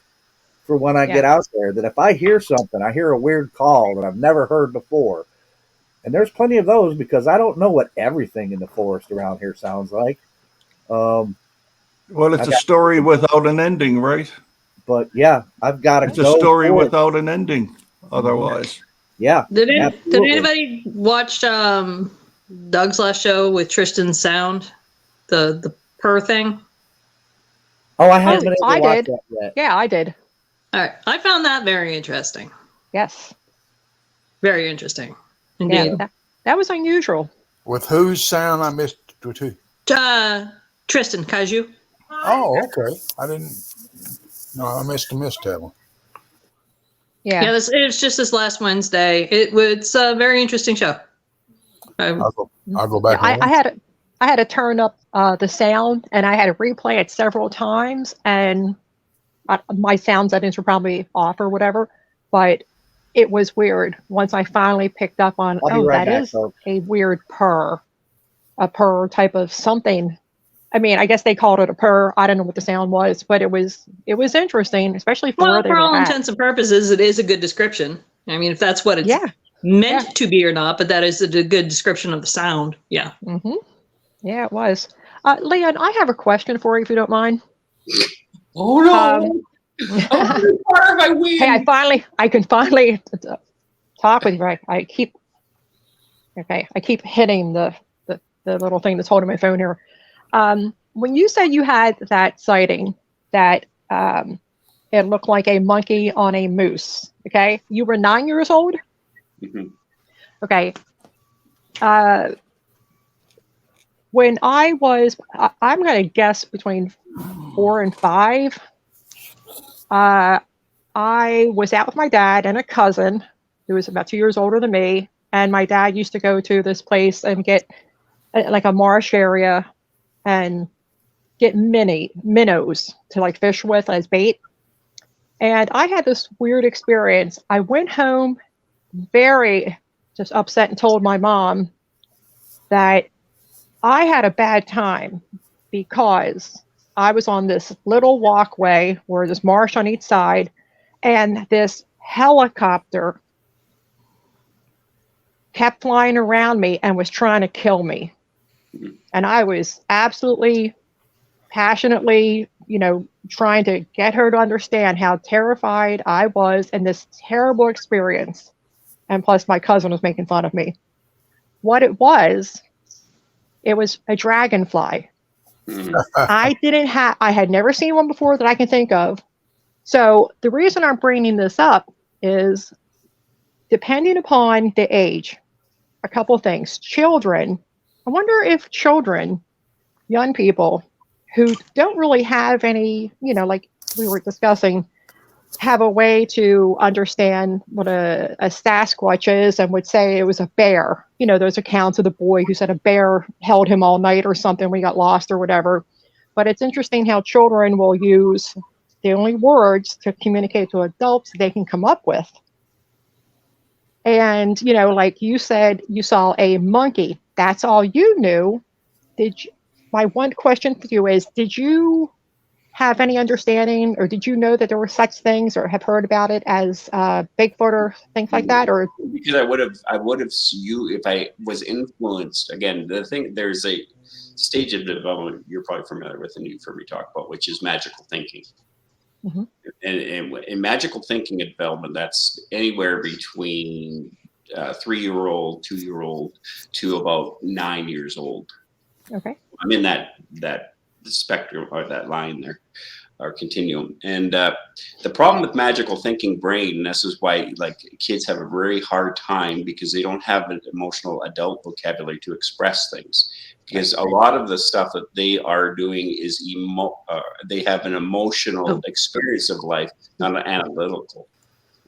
for when I get out there, that if I hear something, I hear a weird call that I've never heard before. And there's plenty of those because I don't know what everything in the forest around here sounds like. Well, it's a story without an ending, right? But yeah, I've got to go. It's a story without an ending. Otherwise, yeah. Did anybody watch Doug's last show with Tristan's sound, the purr thing? Oh, I haven't been able to watch that yet. Yeah, I did. All right, I found that very interesting. Yes, very interesting. Indeed. Yeah, that was unusual. With whose sound? I missed with who? Tristan Kaiju. Oh, okay. I didn't. No, I missed that one. Yeah, it was just this last Wednesday. It's a very interesting show. I'll go back. I had to turn up the sound, and I had to replay it several times, and my sound settings were probably off or whatever, but it was weird once I finally picked up on, that is a weird purr, a purr type of something. I mean, I guess they called it a purr. I don't know what the sound was, but it was interesting, especially for where they were for all at. intents and purposes, it is a good description. I mean, if that's what it's meant to be or not, but that is a good description of the sound. Yeah. Mm-hmm. Yeah, it was. Leon, I have a question for you, if you don't mind. Oh no! I win. Hey, I can finally talk with you. I keep hitting the little thing that's holding my phone here. When you said you had that sighting that it looked like a monkey on a moose, okay? You were 9 years old? Mm-hmm. Okay. When I was, I'm going to guess between 4 and 5, I was out with my dad and a cousin who was about 2 years older than me. And my dad used to go to this place and get like a marsh area and get minnows to like fish with as bait. And I had this weird experience. I went home very just upset and told my mom that I had a bad time because I was on this little walkway where there's marsh on each side, and this helicopter kept flying around me and was trying to kill me. And I was absolutely passionately, trying to get her to understand how terrified I was in this terrible experience. And plus my cousin was making fun of me. What it was a dragonfly. I had never seen one before that I can think of. So the reason I'm bringing this up is, depending upon the age, a couple things. Children, I wonder if children, young people who don't really have any, like we were discussing, have a way to understand what a Satch Squatch is and would say it was a bear. Those accounts of the boy who said a bear held him all night or something when he got lost or whatever. But it's interesting how children will use the only words to communicate to adults they can come up with. And, like you said, you saw a monkey. That's all you knew. My one question for you is, did you have any understanding, or did you know that there were such things, or have heard about it as Bigfoot or things like that? Or because I would have you if I was influenced. Again, there's a stage of development you're probably familiar with, and you've heard me talk about, which is magical thinking. Mm-hmm. And in magical thinking and development, that's anywhere between 3-year-old, 2-year-old to about 9 years old. Okay, I'm in that spectrum, or that line there, or continuum. And the problem with magical thinking brain, and this is why like kids have a very hard time, because they don't have an emotional adult vocabulary to express things. Because a lot of the stuff that they are doing is they have an emotional experience of life, not an analytical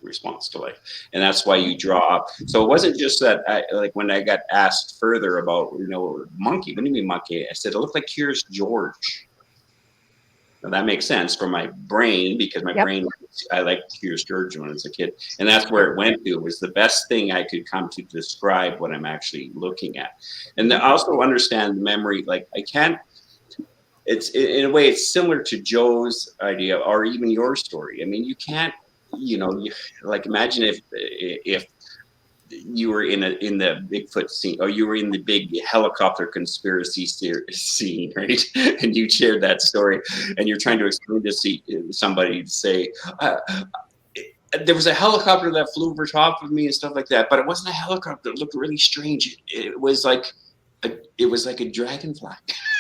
response to life. And that's why you draw up. So it wasn't just that like when I got asked further about, monkey, what do you mean monkey? I said, it looked like Curious George. Now that makes sense for my brain, because my brain, I liked Curious George when I was a kid. And that's where it went to. It was the best thing I could come to describe what I'm actually looking at. And I also understand memory. Like it's in a way, it's similar to Joe's idea, or even your story. I mean, you can't, like imagine if you were in the Bigfoot scene, or you were in the big helicopter conspiracy scene, right? And you shared that story, and you're trying to explain to somebody to say, there was a helicopter that flew over top of me and stuff like that, but it wasn't a helicopter. It looked really strange. It was like a dragonfly,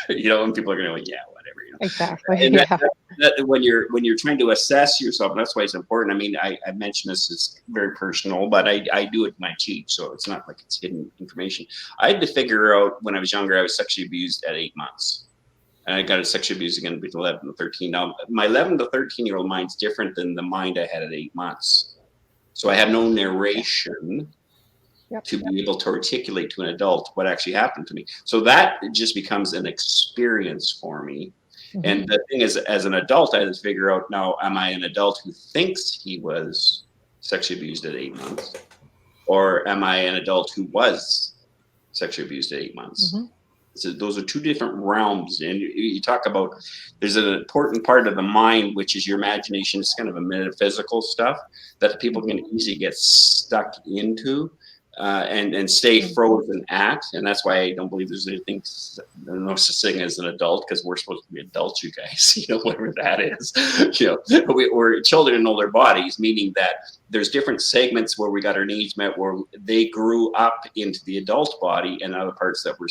and people are going to go, yeah, whatever. Exactly. And that when you're trying to assess yourself, and that's why it's important. I mean, I mentioned this is very personal, but I do it when I teach, so it's not like it's hidden information. I had to figure out when I was younger, I was sexually abused at 8 months. And I got sexually abused again with 11 to 13. Now, my 11 to 13-year-old mind's different than the mind I had at 8 months. So I have no narration to be able to articulate to an adult what actually happened to me. So that just becomes an experience for me. And the thing is, as an adult, I had to figure out, now, am I an adult who thinks he was sexually abused at 8 months? Or am I an adult who was sexually abused at 8 months? So those are two different realms. And you talk about, there's an important part of the mind, which is your imagination. It's kind of a metaphysical stuff that people can easily get stuck into. And stay frozen at, and that's why I don't believe there's anything, no such thing as an adult, because we're supposed to be adults, you guys, whatever that is. We're children in older bodies, meaning that there's different segments where we got our needs met, where they grew up into the adult body, and other parts that were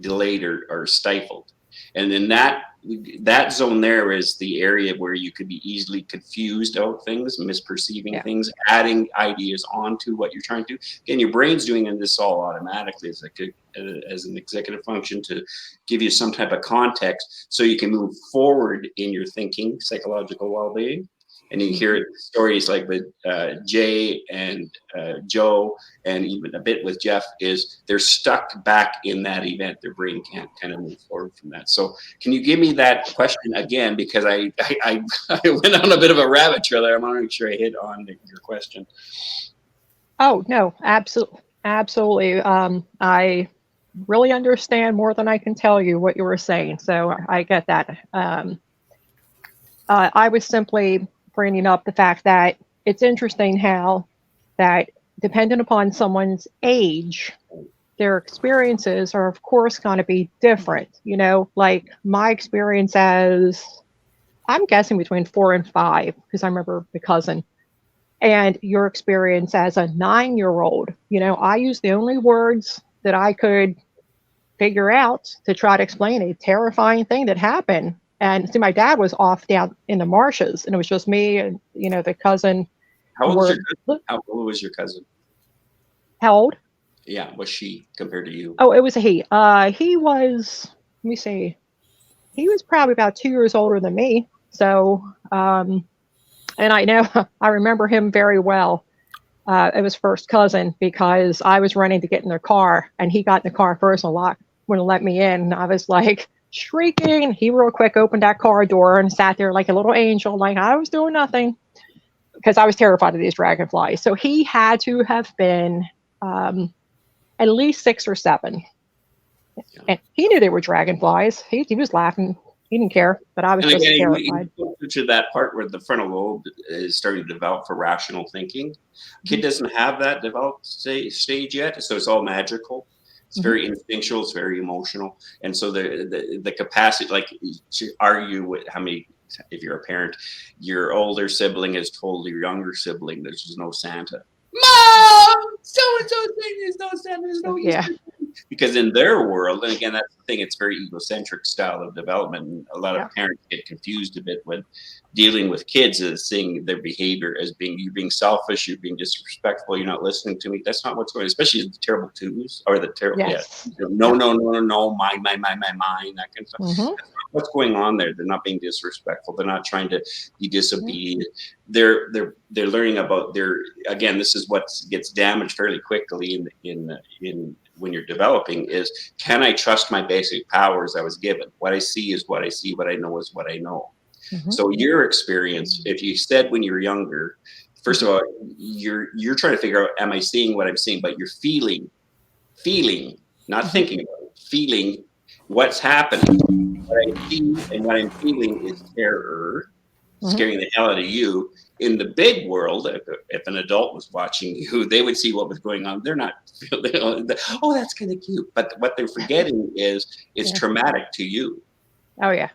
delayed or stifled. And in that zone there is the area where you could be easily confused about things, misperceiving things, adding ideas onto what you're trying to do. Again, your brain's doing this all automatically as an executive function to give you some type of context so you can move forward in your thinking, psychological well-being. And you hear stories like with Jay and Joe, and even a bit with Jeff, is they're stuck back in that event. Their brain can't kind of move forward from that. So can you give me that question again? Because I went on a bit of a rabbit trail there. I'm not really sure I hit on your question. Oh, no, absolutely. I really understand more than I can tell you what you were saying. So I get that. I was simply bringing up the fact that it's interesting how that, dependent upon someone's age, their experiences are of course going to be different. Like my experience as, I'm guessing between 4 and 5, because I remember the cousin, and your experience as a 9-year-old. I used the only words that I could figure out to try to explain a terrifying thing that happened. And see, my dad was off down in the marshes, and it was just me and, the cousin. How old was your cousin? How old? Yeah, was she compared to you? Oh, it was a he. He was, let me see, he was probably about 2 years older than me. So, and I remember him very well. It was first cousin, because I was running to get in their car, and he got in the car first and wouldn't let me in. And I was like shrieking. He real quick opened that car door and sat there like a little angel, like I was doing nothing, because I was terrified of these dragonflies. So he had to have been at least 6 or 7. And he knew they were dragonflies. He was laughing. He didn't care, but I was just terrified. To that part where the frontal lobe is starting to develop for rational thinking. Kid doesn't have that developed stage yet, so it's all magical. It's very instinctual. It's very emotional, and so the capacity, like, to argue with how many, if you're a parent, your older sibling has told your younger sibling there's just no Santa. Mom, so and so saying there's no Santa, there's no Easter. Because in their world, and again, that's the thing, it's very egocentric style of development. And a lot of parents get confused a bit when dealing with kids, as seeing their behavior as being, you're being selfish, you're being disrespectful, you're not listening to me. That's not what's going on, especially the terrible twos, or the terrible, no, mine, that kind of stuff. That's not what's going on there. They're not being disrespectful. They're not trying to be disobedient. They're learning about again, this is what gets damaged fairly quickly in when you're developing, is, can I trust my basic powers I was given? What I see is what I see, what I know is what I know. So your experience, if you said when you were younger, first of all, you're trying to figure out, am I seeing what I'm seeing? But you're feeling, not thinking about it, feeling what's happening. What I see and what I'm feeling is terror, scaring the hell out of you. In the big world, if an adult was watching you, they would see what was going on. They're not, oh, that's kind of cute. But what they're forgetting is it's traumatic to you. Oh, yeah.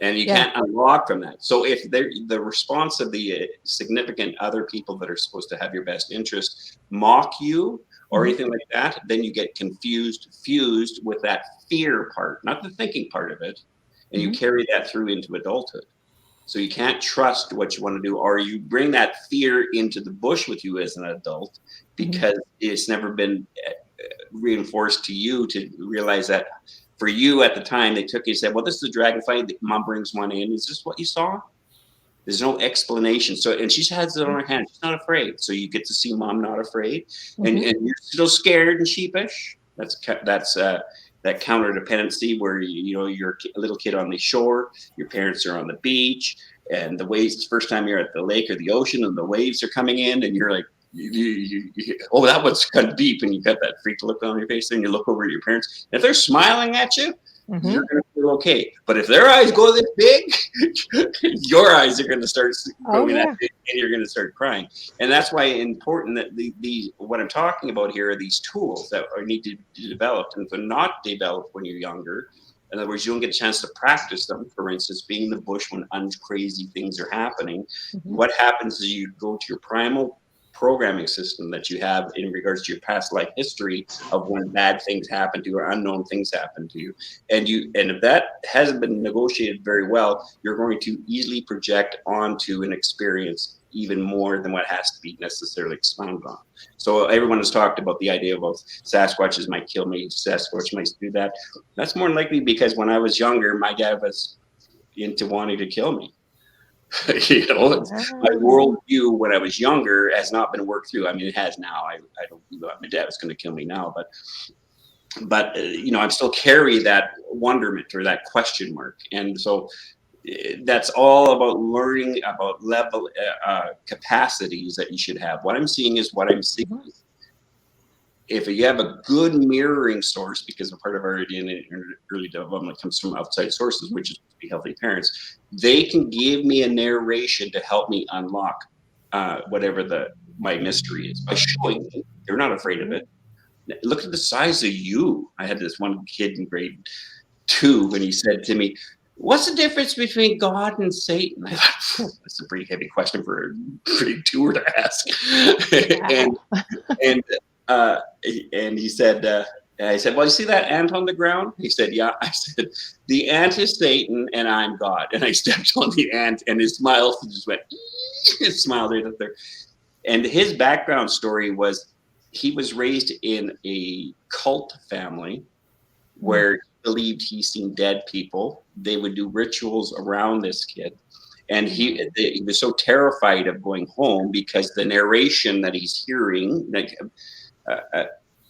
And you can't unlock from that. So if the response of the significant other people that are supposed to have your best interest mock you or anything like that, then you get fused with that fear part, not the thinking part of it. And you carry that through into adulthood. So you can't trust what you want to do, or you bring that fear into the bush with you as an adult, because it's never been reinforced to you to realize that for you at the time, they took you and said, well, this is a dragonfly. Mom brings one in. Is this what you saw? There's no explanation. So, and she has it on her hand. She's not afraid. So you get to see mom not afraid, and you're still scared and sheepish. That's that counter dependency where you're a little kid on the shore, your parents are on the beach, and the waves. First time you're at the lake or the ocean, and the waves are coming in, and you're like, oh, that one's kind of deep, and you got that freaked look on your face. And you look over at your parents, and if they're smiling at you, you're going to feel okay. But if their eyes go this big, your eyes are going to start growing that big, and you're going to start crying. And that's why it's important that what I'm talking about here are these tools that need to be developed. And if they're not developed when you're younger, in other words, you don't get a chance to practice them. For instance, being in the bush when crazy things are happening. What happens is you go to your primal programming system that you have in regards to your past life history of when bad things happen to you or unknown things happen to you. And if that hasn't been negotiated very well, you're going to easily project onto an experience even more than what has to be necessarily expounded on. So everyone has talked about the idea of Sasquatches might kill me, Sasquatch might do that. That's more than likely because when I was younger, my dad was into wanting to kill me. My worldview when I was younger has not been worked through. I mean, it has now. I don't believe my dad was going to kill me now, but I'm still carry that wonderment or that question mark. And so that's all about learning about level capacities that you should have. What I'm seeing is what I'm seeing. If you have a good mirroring source, because a part of our DNA early development comes from outside sources, which is to be healthy parents, they can give me a narration to help me unlock whatever my mystery is by showing me. They're not afraid of it. Look at the size of you. I had this one kid in grade 2 when he said to me, "What's the difference between God and Satan?" I thought, that's a pretty heavy question for a grade 2er to ask. And he said, I said, "Well, you see that ant on the ground?" He said, "Yeah." I said, "The ant is Satan and I'm God." And I stepped on the ant and his smile just went, his smile right up there. And his background story was he was raised in a cult family where he believed he's seen dead people. They would do rituals around this kid. And he was so terrified of going home because the narration that he's hearing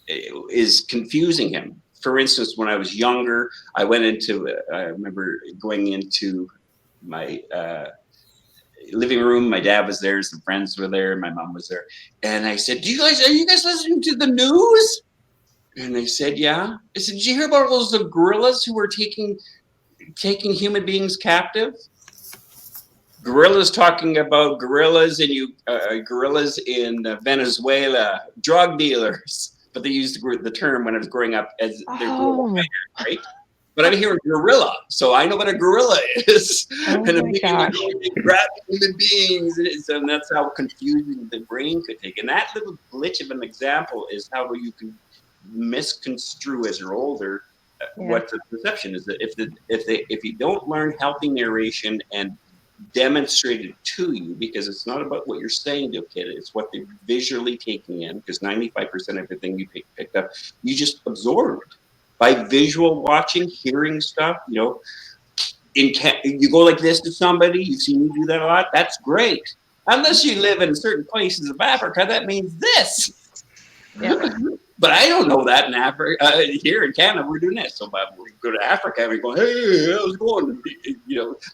is confusing him. For instance, when I was younger, I remember going into my living room. My dad was there, some friends were there, my mom was there. And I said, are you guys listening to the news? And they said, yeah. I said, did you hear about those gorillas who were taking human beings captive? Gorillas talking about gorillas in Venezuela, drug dealers. But they used the term when I was growing up as they're gorilla, right? But I'm hearing gorilla, so I know what a gorilla is. Oh and my gosh. grab human beings, and that's how confusing the brain could take. And that little glitch of an example is how you can misconstrue as you're older what the perception is. That if you don't learn healthy narration and demonstrate it to you, because it's not about what you're saying to a kid, it's what they're visually taking in, because 95% of everything you picked up, you just absorbed by visual watching, hearing stuff. You go like this to somebody, you've seen me do that a lot, that's great. Unless you live in certain places of Africa, that means this. Yeah. But I don't know that in Africa. Here in Canada, we're doing this. So we go to Africa, and we go, "Hey, how's it going?"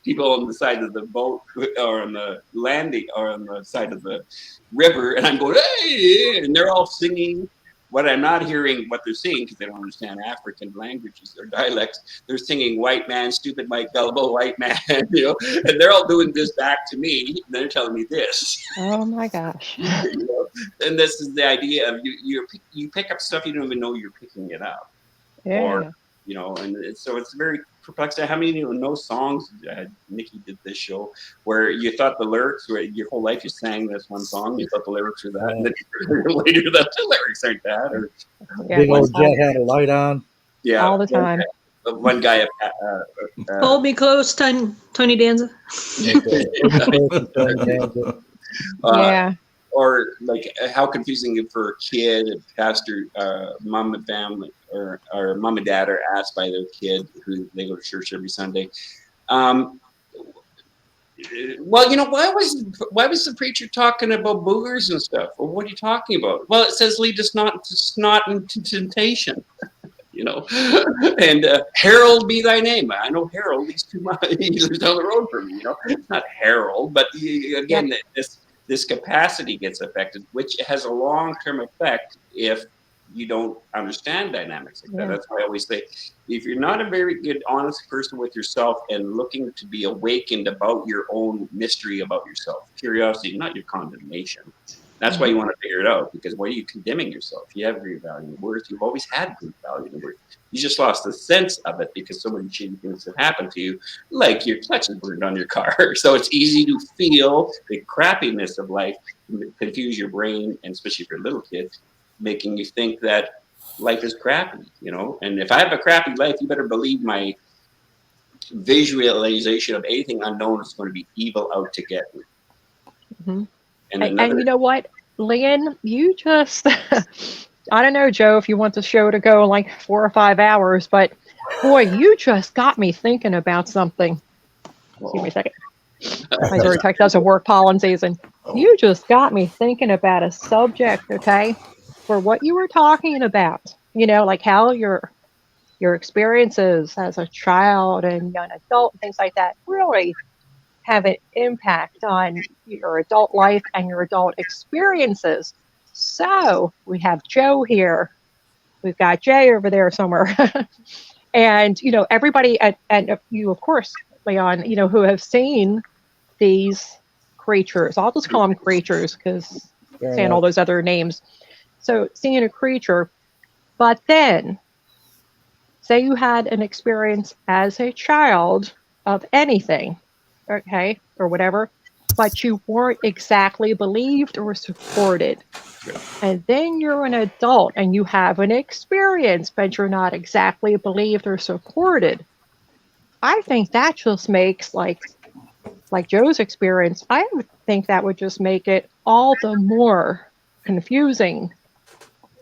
People on the side of the boat or on the landing or on the side of the river, and I'm going, "Hey!" And they're all singing. What I'm not hearing, what they're singing, because they don't understand African languages or dialects, they're singing "white man, stupid white gullible white man," and they're all doing this back to me. And they're telling me this. Oh my gosh. And this is the idea of you pick up stuff you don't even know you're picking it up. Yeah. Or and so it's very perplexing. How many know songs? Nikki did this show where you thought the lyrics were your whole life. You sang this one song, you thought the lyrics were that, and then later that the lyrics aren't that. Or big old jet had a light on. Yeah, all the time. One guy. Hold me close, Tony Danza. Yeah. Or like how confusing for a kid, a pastor, mom and family, or mom and dad are asked by their kid who they go to church every Sunday. Well, why was the preacher talking about boogers and stuff? Well, what are you talking about? Well, it says lead us not into temptation. And Harold be thy name. I know Harold. He's he lives down the road from me. It's not Harold, but again, this capacity gets affected, which has a long-term effect if you don't understand dynamics like that. That's why I always say, if you're not a very good, honest person with yourself and looking to be awakened about your own mystery about yourself, curiosity, not your condemnation. That's why you want to figure it out, because why are you condemning yourself? You have great value in words. You've always had great value in words. You just lost the sense of it because so many shitty things have happened to you, like your clutch is burned on your car. So it's easy to feel the crappiness of life, confuse your brain, and especially if you're a little kid, making you think that life is crappy, And if I have a crappy life, you better believe my visualization of anything unknown is going to be evil out to get me. Mm-hmm. And you know what, Lynn, you just, I don't know, Joe, if you want the show to go like 4 or 5 hours, but boy, you just got me thinking about something. Excuse me a second. My Zyrtec doesn't work pollen season. You just got me thinking about a subject, okay, for what you were talking about, like how your experiences as a child and young adult and things like that really have an impact on your adult life and your adult experiences. So we have Joe here. We've got Jay over there somewhere. And, everybody, and you, of course, Leon, who have seen these creatures. I'll just call them creatures because saying all those other names. So seeing a creature, but then say you had an experience as a child of anything, okay, or whatever, but you weren't exactly believed or supported. And then you're an adult and you have an experience, but you're not exactly believed or supported. I think that just makes like Joe's experience, I would think that would just make it all the more confusing.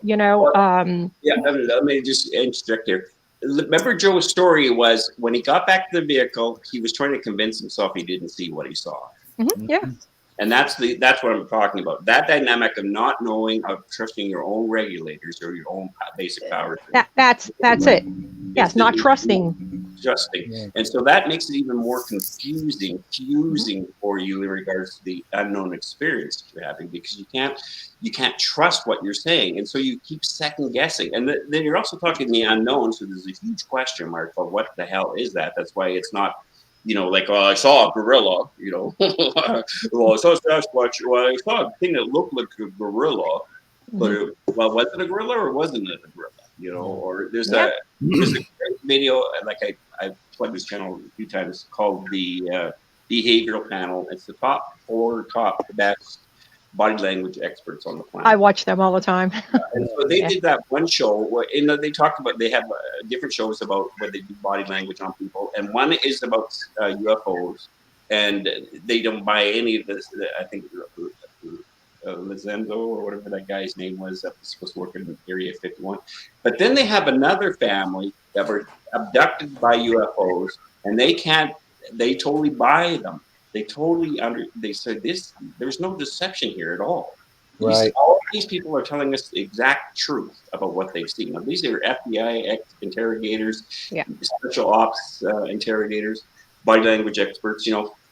Yeah, let me just interject here. Remember Joe's story was when he got back to the vehicle, he was trying to convince himself he didn't see what he saw. Mm-hmm. Yeah. And that's what I'm talking about. That dynamic of not knowing, of trusting your own regulators or your own basic powers. That's it. Yes, not trusting. Yeah. And so that makes it even more confusing for you in regards to the unknown experience that you're having, because you can't trust what you're saying, and so you keep second guessing. And then you're also talking the unknown, so there's a huge question mark of what the hell is that. That's why it's not. Like, I saw a gorilla, well, I saw Satch Squatch, well, I saw a thing that looked like a gorilla, but was it a gorilla or wasn't it a gorilla, or there's a great video, like I plugged this channel a few times, called the Behavioral Panel. It's the top 4 best body language experts on the planet. I watch them all the time. And so they did that one show where, they talked about, they have different shows about where they do body language on people, and one is about UFOs, and they don't buy any of this. I think Lizenzo or whatever that guy's name was that was supposed to work in Area 51. But then they have another family that were abducted by UFOs, and they totally buy them. They said there's no deception here at all. Right. All these people are telling us the exact truth about what they've seen. Now, these are FBI interrogators, special ops interrogators, body language experts,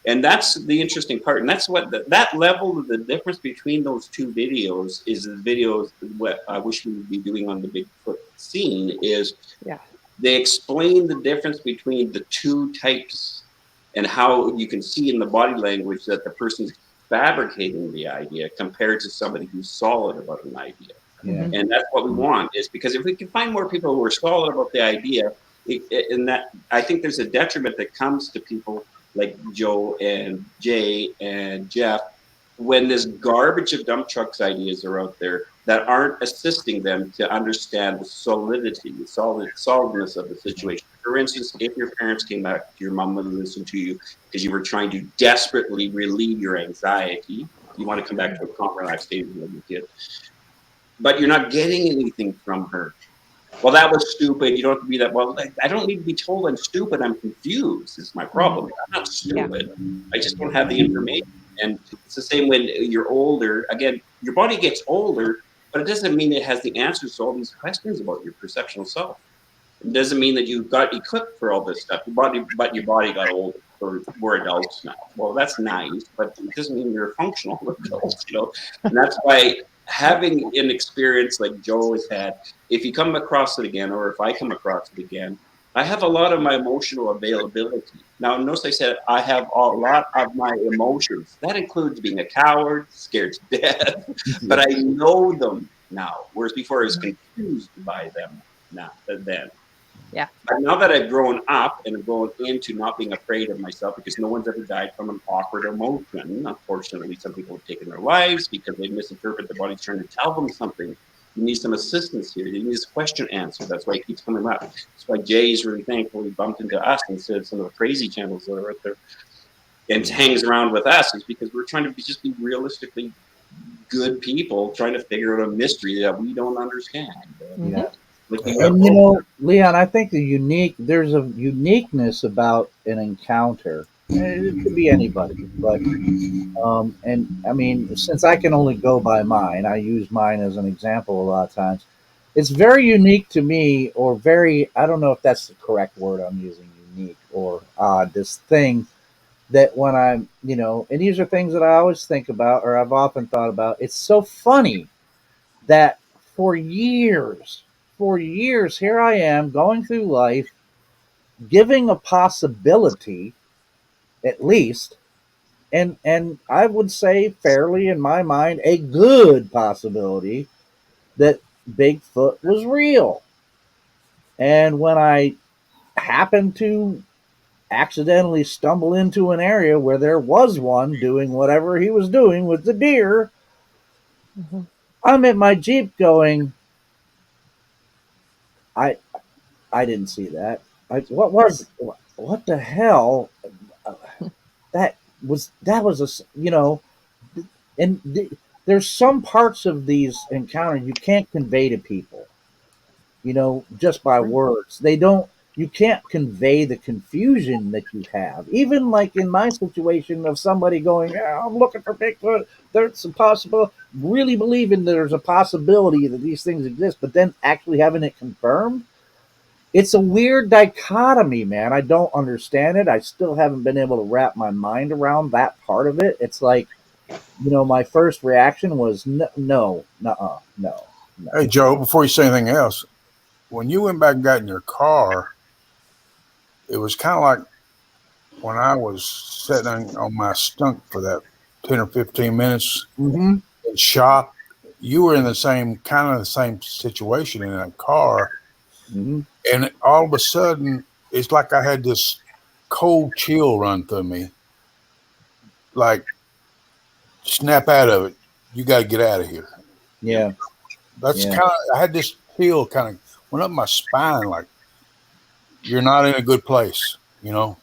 and that's the interesting part. And that's what that level of the difference between those two videos is the videos. What I wish we would be doing on the Bigfoot scene is they explain the difference between the two types and how you can see in the body language that the person's fabricating the idea compared to somebody who's solid about an idea. Yeah. And that's what we want, is because if we can find more people who are solid about the idea, and that, I think there's a detriment that comes to people like Joe and Jay and Jeff when this garbage of dump trucks ideas are out there that aren't assisting them to understand the solidness of the situation. For instance, if your parents came back, your mom would listen to you because you were trying to desperately relieve your anxiety. You want to come back to a calm, relaxed state as a kid, but you're not getting anything from her. well, that was stupid. You don't have to be that. Well, I don't need to be told I'm stupid. I'm confused. Is my problem. I'm not stupid. I just don't have the information. And it's the same when you're older. Again, your body gets older, but it doesn't mean it has the answers to all these questions about your perceptual self. It doesn't mean that you got equipped for all this stuff. But your body got older. Or we're adults now. Well, that's nice, but it doesn't mean you're a functional adult, you know. And that's why having an experience like Joe has had, if you come across it again, or if I come across it again, I have a lot of my emotional availability. Now, notice I said I have a lot of my emotions. That includes being a coward, scared to death, but I know them now, whereas before I was confused by them then. Yeah. But now that I've grown up and have grown into not being afraid of myself, because no one's ever died from an awkward emotion. Unfortunately, some people have taken their lives because they misinterpret the body's trying to tell them something. You need some assistance here. You need this question answered. That's why it keeps coming up. That's why Jay's really thankful he bumped into us instead of some of the crazy channels that are out there and hangs around with us, is because we're trying to just be realistically good people trying to figure out a mystery that we don't understand. Yeah. Looking And up- you know, Leon, I think there's a uniqueness about an encounter. It could be anybody, but and I mean, since I can only go by mine, I use mine as an example a lot of times. It's very unique to me, or very, I don't know if that's the correct word I'm using, unique or odd. This thing that when I'm, you know, and these are things that I always think about, or I've often thought about. It's so funny that for years, here I am going through life, giving a possibility, at least, and I would say fairly in my mind, a good possibility that Bigfoot was real. And when I happened to accidentally stumble into an area where there was one doing whatever he was doing with the deer, I'm in my Jeep going, I I didn't see that. What the hell? That was you know, and there's some parts of these encounters you can't convey to people, you know, just by words. They don't. You can't convey the confusion that you have. Even like in my situation of somebody going, yeah, I'm looking for Bigfoot. There's a possible, really believing there's a possibility that these things exist, but then actually having it confirmed. It's a weird dichotomy, man. I don't understand it. I still haven't been able to wrap my mind around that part of it. It's like, you know, my first reaction was no. Hey, Joe, before you say anything else, when you went back and got in your car, it was kind of like when I was sitting on my stump for that 10 or 15 minutes Mm-hmm. in shock. You were in the same situation in that car. Mm-hmm. And all of a sudden, it's like I had this cold chill run through me. Like, snap out of it. You got to get out of here. Yeah. That's Yeah. kind of, I had this chill kind of went up my spine, like, you're not in a good place, you know?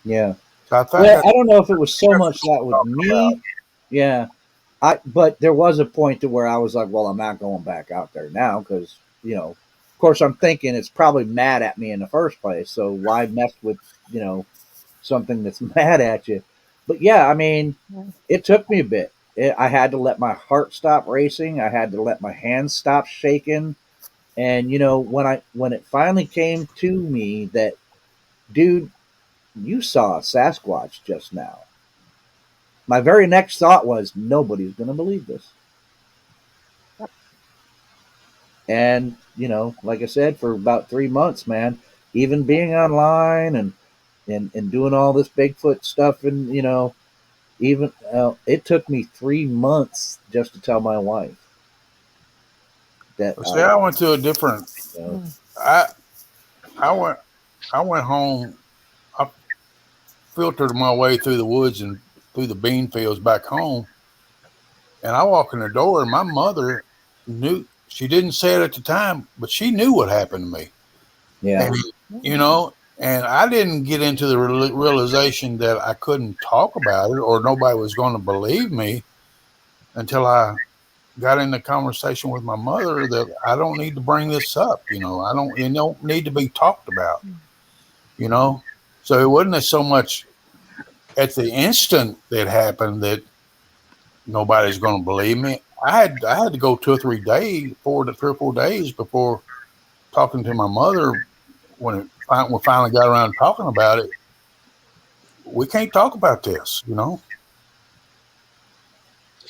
Yeah. So I thought Well, I don't know if it was so much that with me. Yeah. But there was a point to where I was like, well, I'm not going back out there now because, you know, of course I'm thinking it's probably mad at me in the first place. So why mess with, you know, something that's mad at you? But yeah, I mean, it took me a bit. I had to let my heart stop racing. I had to let my hands stop shaking. And you know, when it finally came to me that, dude, you saw a Sasquatch just now. My very next thought was, nobody's going to believe this. And, you know, like I said, for about 3 months, man, even being online and doing all this Bigfoot stuff, and, you know, even it took me 3 months just to tell my wife that see, I went to a different, you know, I, I went home. I filtered my way through the woods and through the bean fields back home. And I walk in the door, and my mother knew. She didn't say it at the time, but she knew what happened to me. yeah, And, you know, and I didn't get into the realization that I couldn't talk about it or nobody was going to believe me until I got in the conversation with my mother that I don't need to bring this up. It don't need to be talked about. So it wasn't so much at the instant that happened that nobody's going to believe me. I had to go 2 or 3 days, 3 or 4 days before talking to my mother. When we finally got around to talking about it, we can't talk about this.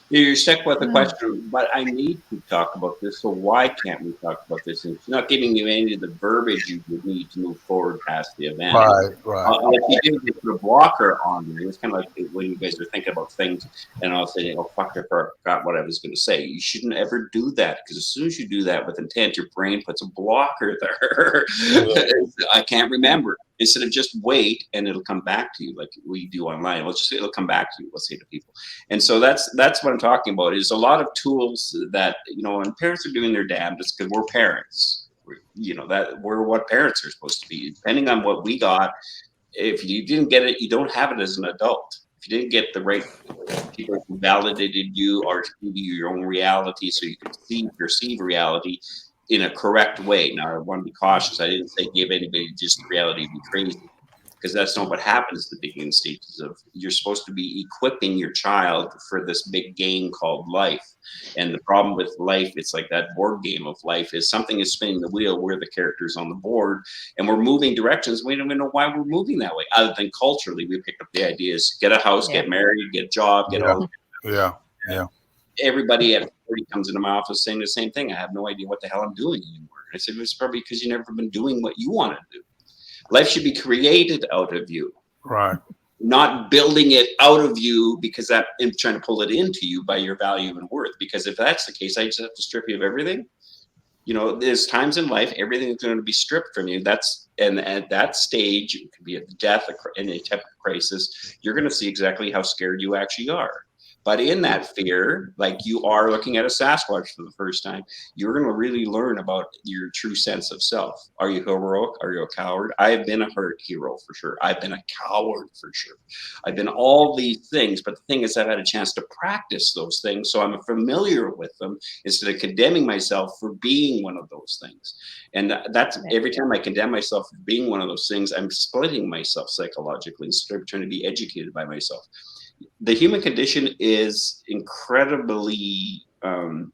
You're stuck with the question, but I need to talk about this, so why can't we talk about this? And it's not giving you any of the verbiage you would need to move forward past the event. Right. What you do is put a blocker on there. It's kind of like when you guys are thinking about things, and I'll say, "Oh fuck, I forgot what I was going to say." You shouldn't ever do that, because as soon as you do that with intent, your brain puts a blocker there. I can't remember. Instead of just wait and it'll come back to you like we do online. It'll come back to you. We'll say to people. And so that's what I'm talking about, is a lot of tools that, and parents are doing their damnedest because we're parents. That we're what parents are supposed to be. Depending on what we got, if you didn't get it, you don't have it as an adult. If you didn't get the right people who validated you or give you your own reality so you can perceive reality in a correct way. Now, I want to be cautious. I didn't say give anybody just the reality to be crazy, because that's not what happens at the beginning stages of. You're supposed to be equipping your child for this big game called life. And the problem with life, it's like that board game of life, is something is spinning the wheel. We're the characters on the board, and we're moving directions. We don't even know why we're moving that way, other than culturally we picked up the ideas: get a house, get married, get a job, get all. Yeah. Everybody at 40 comes into my office saying the same thing. I have no idea what the hell I'm doing anymore. I said, it's probably because you've never been doing what you want to do. Life should be created out of you. Right. Not building it out of you because I'm trying to pull it into you by your value and worth. Because if that's the case, I just have to strip you of everything. There's times in life, everything's going to be stripped from you. And at that stage, it could be a death, any type of crisis. You're going to see exactly how scared you actually are. But in that fear, like you are looking at a Sasquatch for the first time, you're going to really learn about your true sense of self. Are you heroic? Are you a coward? I've been a hero for sure. I've been a coward for sure. I've been all these things. But the thing is, I've had a chance to practice those things, so I'm familiar with them instead of condemning myself for being one of those things. And that's every time I condemn myself for being one of those things, I'm splitting myself psychologically instead of trying to be educated by myself. The human condition is incredibly, when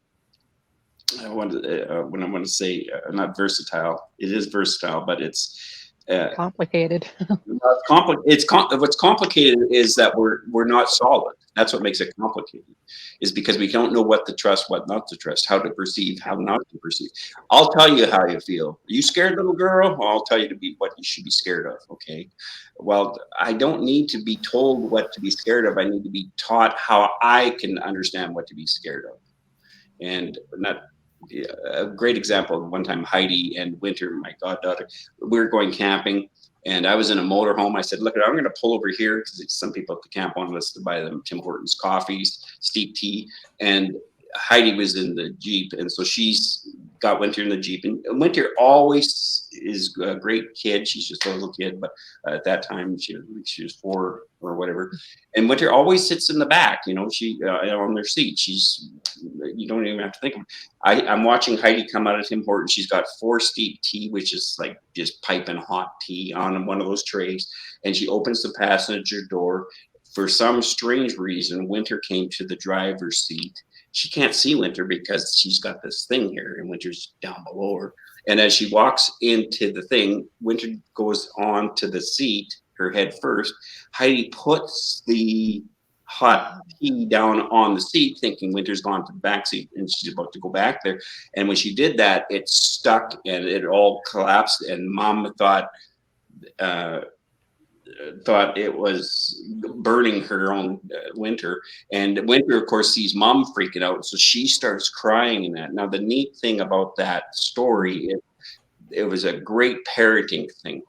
I want to say not versatile, it is versatile, but it's complicated. What's complicated is that we're not solid. That's what makes it complicated, is because we don't know what to trust, what not to trust, how to perceive, how not to perceive. I'll tell you how you feel. Are you scared, little girl? Well, I'll tell you what you should be scared of. Okay. Well, I don't need to be told what to be scared of. I need to be taught how I can understand what to be scared of. And a great example, one time Heidi and Winter, my goddaughter, we were going camping, and I was in a motorhome. I said, look, I'm going to pull over here, because some people at the camp wanted us to buy them Tim Hortons coffees, steep tea, and Heidi was in the Jeep, and so she's got Winter in the Jeep. And Winter always is a great kid. She's just a little kid, but at that time she was 4 or whatever. And Winter always sits in the back, she on their seat. You don't even have to think of it. I'm watching Heidi come out of Tim Hortons. She's got 4 steep tea, which is like just piping hot tea on one of those trays. And she opens the passenger door. For some strange reason, Winter came to the driver's seat. She can't see Winter because she's got this thing here, and Winter's down below her. And as she walks into the thing, Winter goes on to the seat, her head first. Heidi puts the hot tea down on the seat, thinking Winter's gone to the back seat and she's about to go back there. And when she did that, it stuck and it all collapsed. And Mom thought it was burning her own Winter. And Winter, of course, sees Mom freaking out, so she starts crying in that. Now, the neat thing about that story is it was a great parenting thing.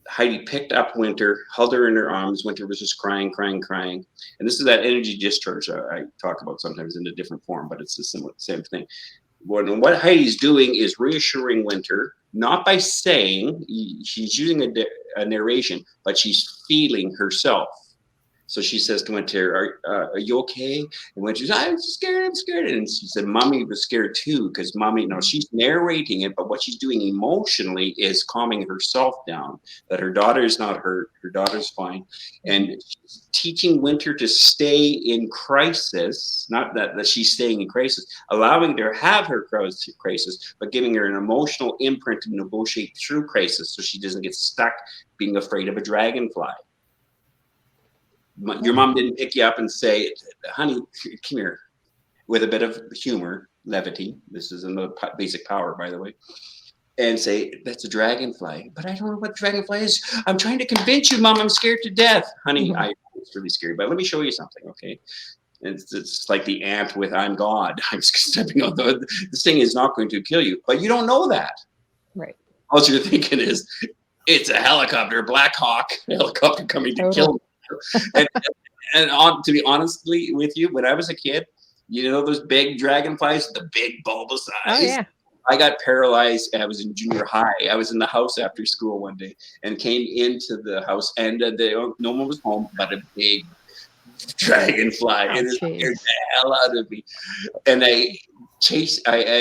Heidi picked up Winter, held her in her arms. Winter was just crying. And this is that energy discharge I talk about sometimes in a different form, but it's the same thing. What Heidi's doing is reassuring Winter, not by saying, she's using a narration, but she's feeling herself. So she says to Winter, are you okay? And Winter says, I'm scared. And she said, Mommy was scared too, because Mommy, no, she's narrating it, but what she's doing emotionally is calming herself down, that her daughter's not hurt, her daughter's fine. And she's teaching Winter to stay in crisis, not that she's staying in crisis, allowing her to have her crisis, but giving her an emotional imprint to negotiate through crisis so she doesn't get stuck being afraid of a dragonfly. Your mom didn't pick you up and say, honey, come here, with a bit of humor, levity. This is in the basic power, by the way. And say, that's a dragonfly. But I don't know what dragonfly is. I'm trying to convince you, Mom, I'm scared to death. Honey, it's really scary, but let me show you something, okay? It's like the ant with I'm God. I'm stepping on this thing is not going to kill you. But you don't know that. Right. All you're thinking is, it's a helicopter, a Black Hawk helicopter coming to kill me. and to be honestly with you, when I was a kid, you know those big dragonflies, the big bulbous eyes. Oh yeah. I got paralyzed. I was in junior high. I was in the house after school one day and came into the house, and no one was home, but a big dragonfly, and it scared the hell out of me. And I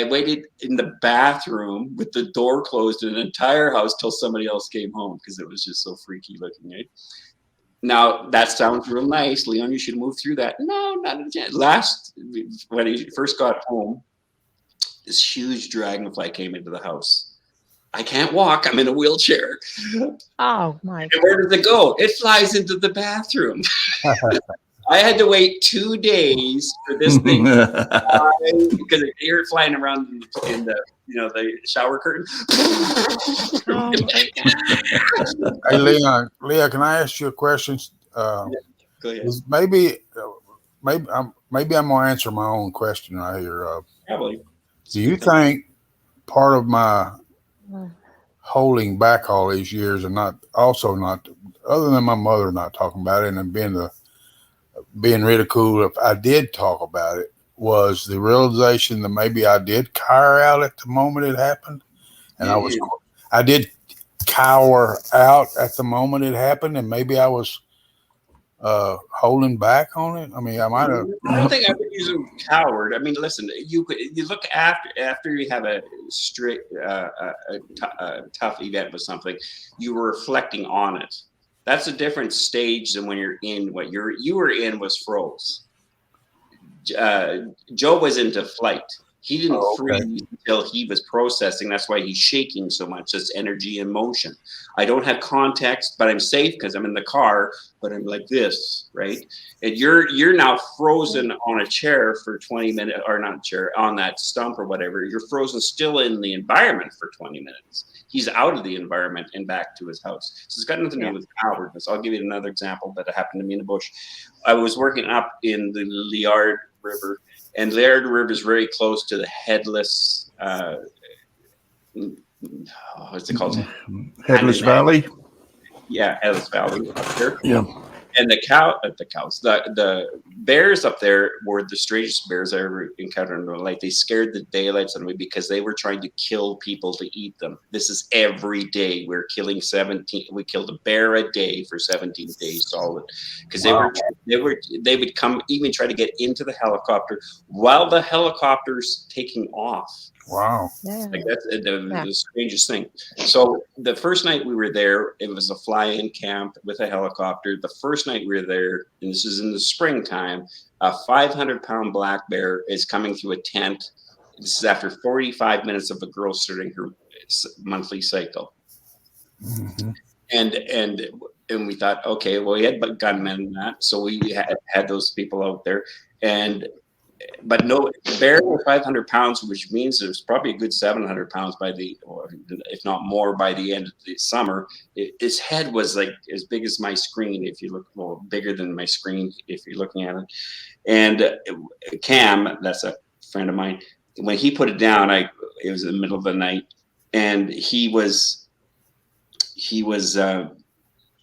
waited in the bathroom with the door closed in the entire house till somebody else came home because it was just so freaky looking, right? Now, that sounds real nice. Leon, you should move through that. No, not a chance. When he first got home, this huge dragonfly came into the house. I can't walk. I'm in a wheelchair. Oh, my God. And where does it go? It flies into the bathroom. I had to wait 2 days for this thing because I hear it flying around in the the shower curtain. Oh, hey, Leon, can I ask you a question? Go ahead. Maybe I'm gonna answer my own question right here. Probably. Do you think part of my holding back all these years and not other than my mother not talking about it and being ridiculed if I did talk about it was the realization that maybe I did cower out at the moment it happened, and I did cower out at the moment it happened, and maybe I was holding back on it. I mean, I might have. I don't think I would use a coward. I mean, listen, you look after you have a strict, tough event with something, you were reflecting on it. That's a different stage than when you're in what you were in was froze. Joe was into flight. He didn't freeze until he was processing. That's why he's shaking so much. It's energy and motion. I don't have context, but I'm safe because I'm in the car, but I'm like this, right? And you're now frozen on a chair for 20 minutes, or not a chair, on that stump or whatever. You're frozen still in the environment for 20 minutes. He's out of the environment and back to his house. So it's got nothing to do with cowardness. I'll give you another example that happened to me in the bush. I was working up in the Liard River, and Liard River is very close to the headless, what's it called? Headless Valley. Yeah, Headless Valley up there. Yeah. And the bears up there were the strangest bears I ever encountered in my life. They scared the daylights out of me because they were trying to kill people to eat them. This is every day. We're killing 17. We killed a bear a day for 17 days solid because they would come even try to get into the helicopter while the helicopter's taking off. Wow. Yeah. Like that's the strangest thing. So the first night we were there, it was a fly-in camp with a helicopter. The first night we were there, and this is in the springtime, a 500-pound black bear is coming through a tent. This is after 45 minutes of a girl starting her monthly cycle. Mm-hmm. And we thought, okay, well, we had gunmen and that, so we had those people out there, but no, bear with 500 pounds, which means there's probably a good 700 pounds or if not more, by the end of the summer. His head was like as big as my screen, if you look, well, bigger than my screen if you're looking at it. And Cam, that's a friend of mine, when he put it down, it was in the middle of the night, and he was.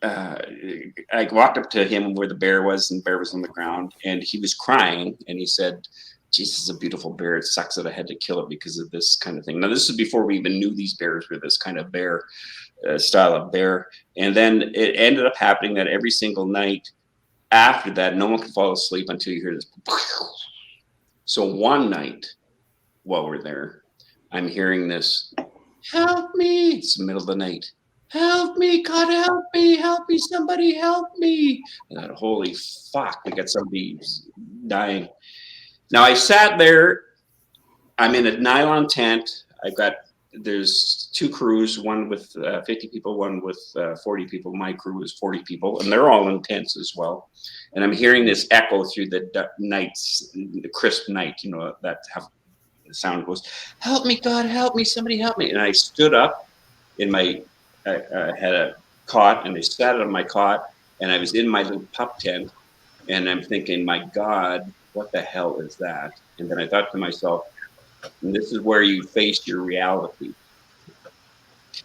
I walked up to him where the bear was, and the bear was on the ground, and he was crying, and he said, "Jesus, is a beautiful bear. It sucks that I had to kill it because of this kind of thing." Now, this is before we even knew these bears were this kind of bear, style of bear. And then it ended up happening that every single night after that, no one can fall asleep until you hear this. So one night while we're there, I'm hearing this, help me. It's the middle of the night. Help me, God, help me, somebody help me. And I thought, holy fuck, we got somebody dying. Now I sat there, I'm in a nylon tent. There's 2 crews, one with 50 people, one with 40 people. My crew is 40 people, and they're all in tents as well. And I'm hearing this echo through the nights, the crisp night, you know, that how the sound goes, help me, God, help me, somebody help me. And I stood up in my, I had a cot, and I sat on my cot, and I was in my little pup tent, and I'm thinking, my God, what the hell is that? And then I thought to myself, and this is where you face your reality.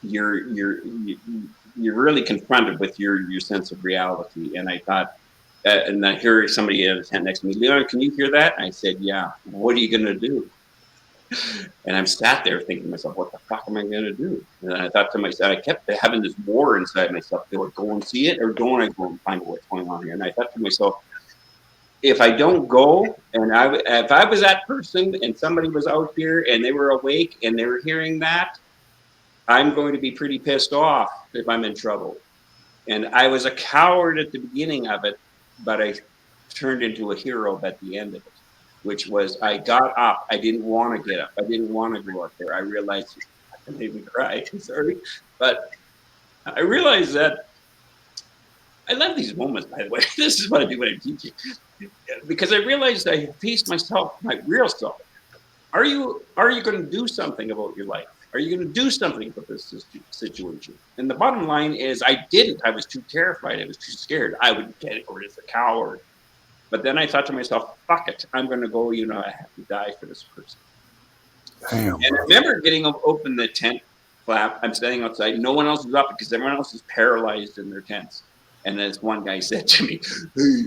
You're really confronted with your sense of reality. And I thought, and I hear somebody in the tent next to me, Leon, can you hear that? And I said, yeah. What are you gonna do? And I'm sat there thinking to myself, what the fuck am I gonna do? And I thought to myself, I kept having this war inside myself. Do I go and see it, or don't I go and find out what's going on here? And I thought to myself, if I don't go, and if I was that person and somebody was out here and they were awake and they were hearing that, I'm going to be pretty pissed off if I'm in trouble. And I was a coward at the beginning of it, but I turned into a hero at the end of it, which was I got up. I didn't want to get up. I didn't want to go up there. I realized it made me cry. Sorry. But I realized that I love these moments, by the way. This is what I do when I'm teaching. Because I realized I had faced myself, my real self. Are you going to do something about your life? Are you going to do something about this situation? And the bottom line is I didn't. I was too terrified. I was too scared. I would get it, or as a coward. But then I thought to myself, fuck it. I'm going to go, you know, I have to die for this person. Damn, and I remember getting open the tent flap. I'm standing outside. No one else is up because everyone else is paralyzed in their tents. And this one guy said to me, hey,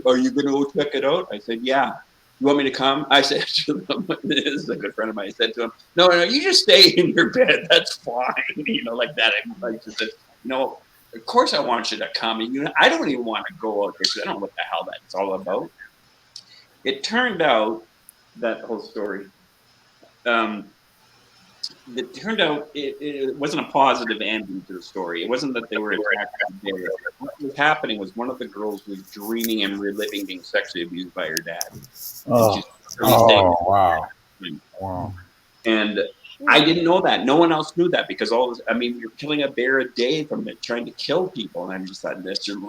are you going to go check it out? I said, yeah. You want me to come? I said to him, this is a good friend of mine. I said to him, no, you just stay in your bed. That's fine. You know, like that. I just said, no, of course I want you to come. And, you know, I don't even want to go out there because I don't know what the hell that's all about. It turned out, that whole story, it turned out it wasn't a positive ending to the story. It wasn't that they were attacked. What was happening was one of the girls was dreaming and reliving being sexually abused by her dad. wow. Wow. And I didn't know that. No one else knew that because you're killing a bear a day from it, trying to kill people. And I'm just thought, that's your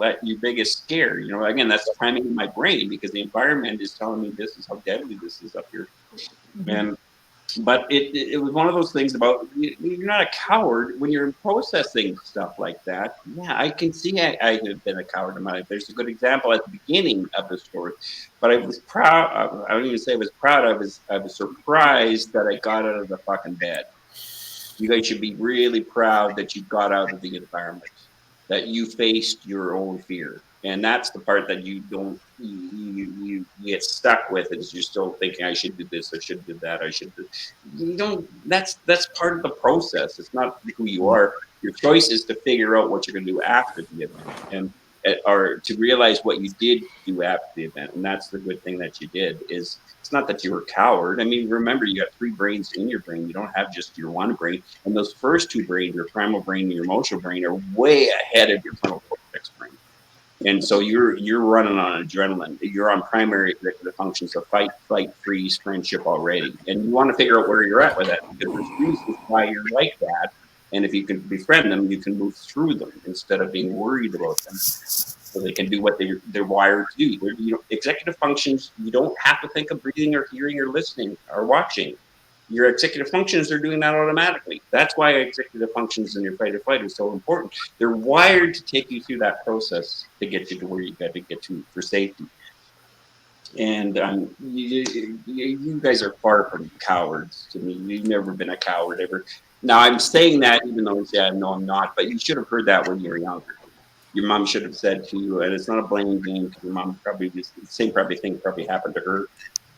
biggest scare. You know, again, that's priming in my brain because the environment is telling me this is how deadly this is up here. But it was one of those things about you're not a coward when you're processing stuff like that. Yeah, I can see I have been a coward in my life. There's a good example at the beginning of the story. But I was proud. I don't even say I was proud. I was surprised that I got out of the fucking bed. You guys should be really proud that you got out of the environment, that you faced your own fear. And that's the part that you don't, you get stuck with, is you're still thinking, I should do this, I should do that, you don't, that's part of the process. It's not who you are. Your choice is to figure out what you're going to do after the event, and or to realize what you did do after the event. And that's the good thing that you did. Is it's not that you were a coward. I mean, remember, you got 3 brains in your brain. You don't have just your one brain. And those first 2 brains, your primal brain and your emotional brain, are way ahead of your frontal cortex brain. And so you're running on adrenaline. You're on primary executive functions of fight, flight, freeze, friendship already. And you want to figure out where you're at with that, because there's reasons why you're like that. And if you can befriend them, you can move through them instead of being worried about them. So they can do what they're wired to do. Executive functions, you don't have to think of breathing or hearing or listening or watching. Your executive functions are doing that automatically. That's why executive functions in your fight or flight are so important. They're wired to take you through that process to get you to where you got to get to for safety. And you guys are far from cowards to me. You've never been a coward ever. Now, I'm saying that even though no, I'm not, but you should have heard that when you were younger. Your mom should have said to you, and it's not a blame game, because your mom probably the same thing happened to her.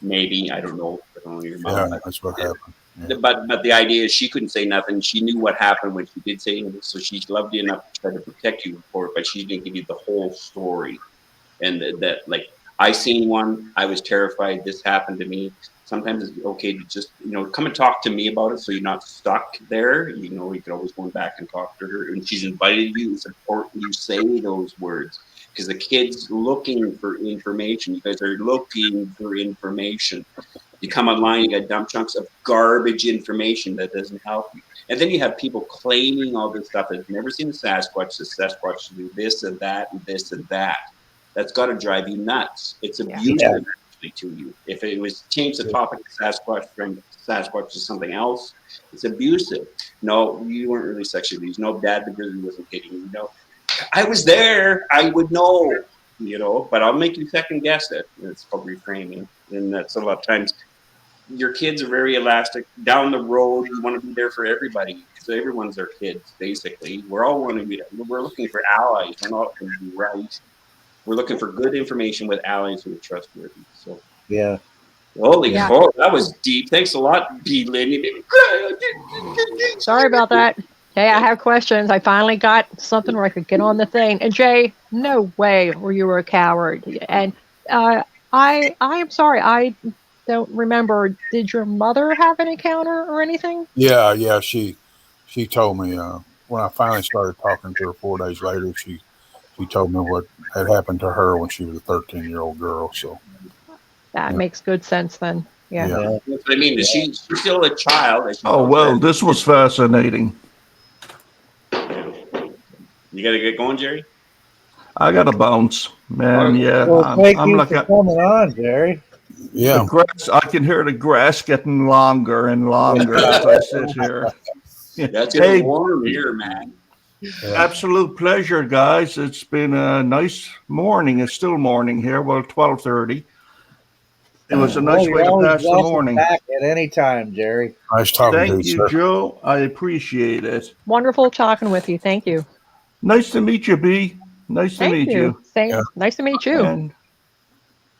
Maybe, I don't know. Your mom, that's what happened. Yeah. But the idea is she couldn't say nothing. She knew what happened when she did say it, so she loved you enough to try to protect you for it, but she didn't give you the whole story. and that like I seen one, I was terrified. This happened to me. Sometimes it's okay to just, come and talk to me about it so you're not stuck there. You can always go back and talk to her. And she's invited you. It's important you say those words because the kid's looking for information. You guys are looking for information. You come online, you got dump chunks of garbage information that doesn't help you. And then you have people claiming all this stuff that's never seen the Sasquatch. The Sasquatch do this and that and this and that. That's got to drive you nuts. It's abusive actually to you. If it was change the topic of Sasquatch from Sasquatch to something else, it's abusive. No, you weren't really sexually abused. No, Dad the grizzly wasn't hitting you. No, I was there. I would know. But I'll make you second guess it. It's called reframing, and that's a lot of times. Your kids are very elastic. Down the road, you want to be there for everybody. So everyone's their kids, basically. We're all want to be. We're looking for allies. We're not going to be right. We're looking for good information with allies who are trustworthy. So yeah. Holy cow, that was deep. Thanks a lot, B. Lynn. Sorry about that. Hey, I have questions. I finally got something where I could get on the thing. And Jay, no way were you a coward. And I am sorry. I don't remember. Did your mother have an encounter or anything? Yeah. She told me when I finally started talking to her 4 days later. She told me what had happened to her when she was a 13-year-old girl. So that makes good sense then. Yeah. That's what I mean. She's still a child. Oh well, this was fascinating. You got to get going, Jerry. I got to bounce, man. Yeah, well, thank you for coming on, Jerry. Yeah, the grass, I can hear the grass getting longer and longer as I sit here. That's getting warm here, man. Absolute pleasure, guys. It's been a nice morning. It's still morning here. Well, 12:30. It was a nice way to pass the morning. Back at any time, Jerry. Nice talking to you, Thank you, sir. Joe. I appreciate it. Wonderful talking with you. Thank you. Nice to meet you, B. Nice to meet you. Same. Yeah. Nice to meet you. And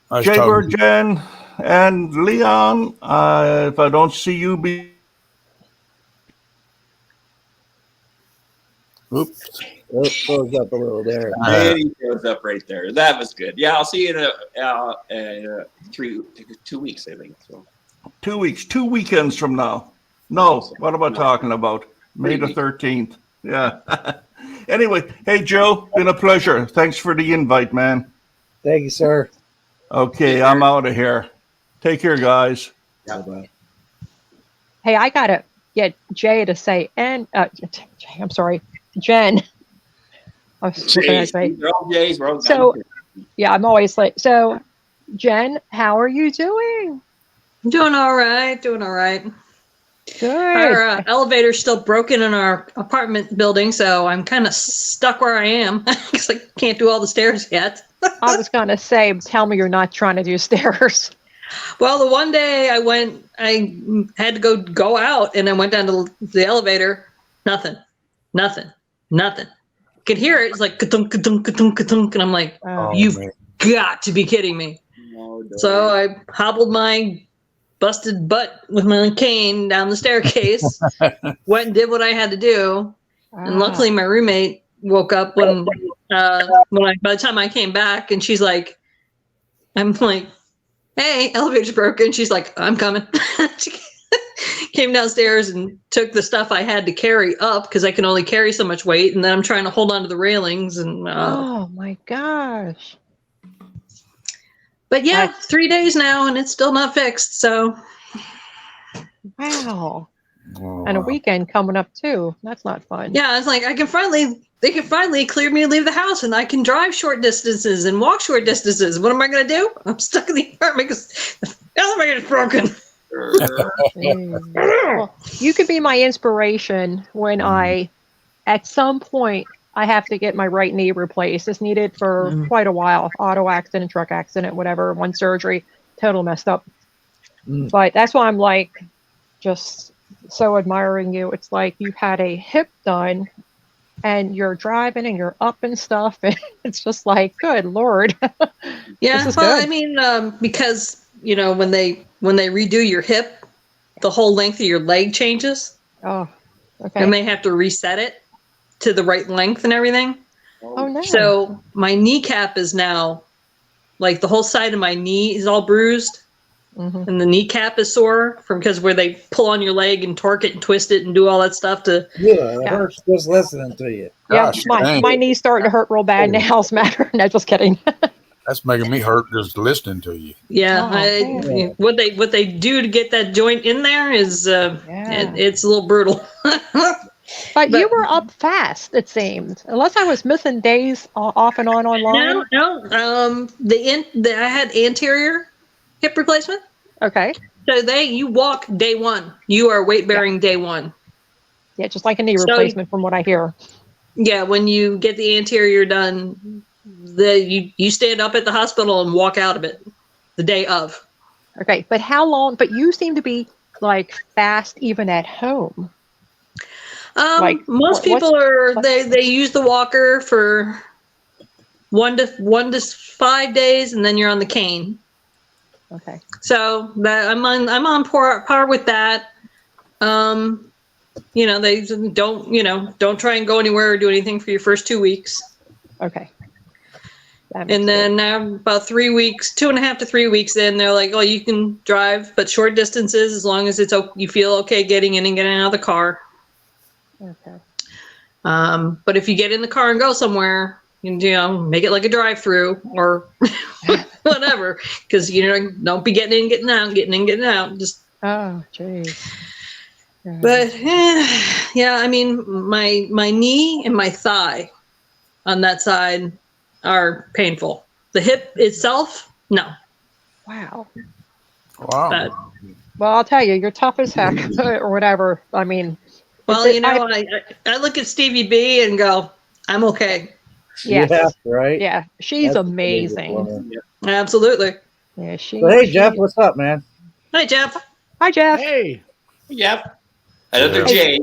nice Jaber, Jen, and Leon, if I don't see you, B. Oops. Oh, close up a little there. He goes up right there. That was good. Yeah, I'll see you in 2 weeks, I think. So 2 weeks, 2 weekends from now. No, what am I talking about? May the 13th. Yeah. Anyway, hey, Joe, been a pleasure. Thanks for the invite, man. Thank you, sir. Okay, I'm out of here. Take care, guys. Bye-bye. Hey, I got to get Jay to say, and I'm sorry, Jen. We're all Jays. We're all so, yeah, I'm always late. So, Jen, how are you doing? I'm doing all right. Good. Our elevator's still broken in our apartment building, so I'm kind of stuck where I am because I can't do all the stairs yet. I was going to say, tell me you're not trying to do stairs. Well, the one day I had to go out, and I went down to the elevator. Nothing. Could hear it. It's like ka-thunk, ka-thunk, ka-thunk, ka-thunk, and I'm like, you've got to be kidding me. No. So I hobbled my busted butt with my cane down the staircase, went and did what I had to do, and luckily my roommate woke up when by the time I came back, and she's like, I'm like, hey, elevator's broken. She's like, I'm coming. She came downstairs and took the stuff I had to carry up because I can only carry so much weight, and then I'm trying to hold on to the railings. And oh my gosh! But yeah, 3 days now, and it's still not fixed. So wow, and a weekend coming up too. That's not fun. Yeah, it's like they can finally clear me to leave the house, and I can drive short distances and walk short distances. What am I going to do? I'm stuck in the apartment because the elevator's broken. Well, you could be my inspiration when at some point, I have to get my right knee replaced. It's needed for quite a while. Auto accident, truck accident, whatever. One surgery, total messed up. But that's why I'm like, just so admiring you. It's like you had a hip done, and you're driving and you're up and stuff, and it's just like, good Lord. Yeah, well, good. I mean, because when they redo your hip, the whole length of your leg changes. Oh, okay. And they have to reset it to the right length and everything. Oh no! So my kneecap is now like the whole side of my knee is all bruised. Mm-hmm. And the kneecap is sore because where they pull on your leg and torque it and twist it and do all that stuff to. Yeah, it hurts just listening to you. Yeah, Gosh, my knee's starting to hurt real bad now. As a matter, no, just kidding. that's making me hurt just listening to you. Yeah, Oh, what they do to get that joint in there is it's a little brutal. But you were up fast, it seemed. Unless I was missing days off and on online. No. I had anterior hip replacement. Okay. So you walk day one. You are weight bearing day one. Yeah, just like a knee replacement from what I hear. Yeah, when you get the anterior done, you stand up at the hospital and walk out of it the day of. Okay, but how long? But you seem to be like fast even at home. Most people they use the walker for 1 to 5 days, and then you're on the cane. Okay. So I'm on par with that. They don't try and go anywhere or do anything for your first 2 weeks. Okay. And then about 3 weeks, 2.5 to 3 weeks in, they're like, oh, you can drive, but short distances as long as you feel okay getting in and getting out of the car. Okay. But if you get in the car and go somewhere, make it like a drive-through or whatever, because don't be getting in, getting out. Just jeez. But yeah, I mean, my knee and my thigh on that side are painful. The hip itself, no. Wow. But, well, I'll tell you, you're tough as heck, or whatever. I mean. Well, I look at Stevie B and go, I'm okay. Yes. Yeah, right. Yeah, she's amazing. Yeah. Absolutely. Yeah, hey, Jeff, what's up, man? Hey, Jeff. Hi, Jeff. Hey. Jeff. Another J,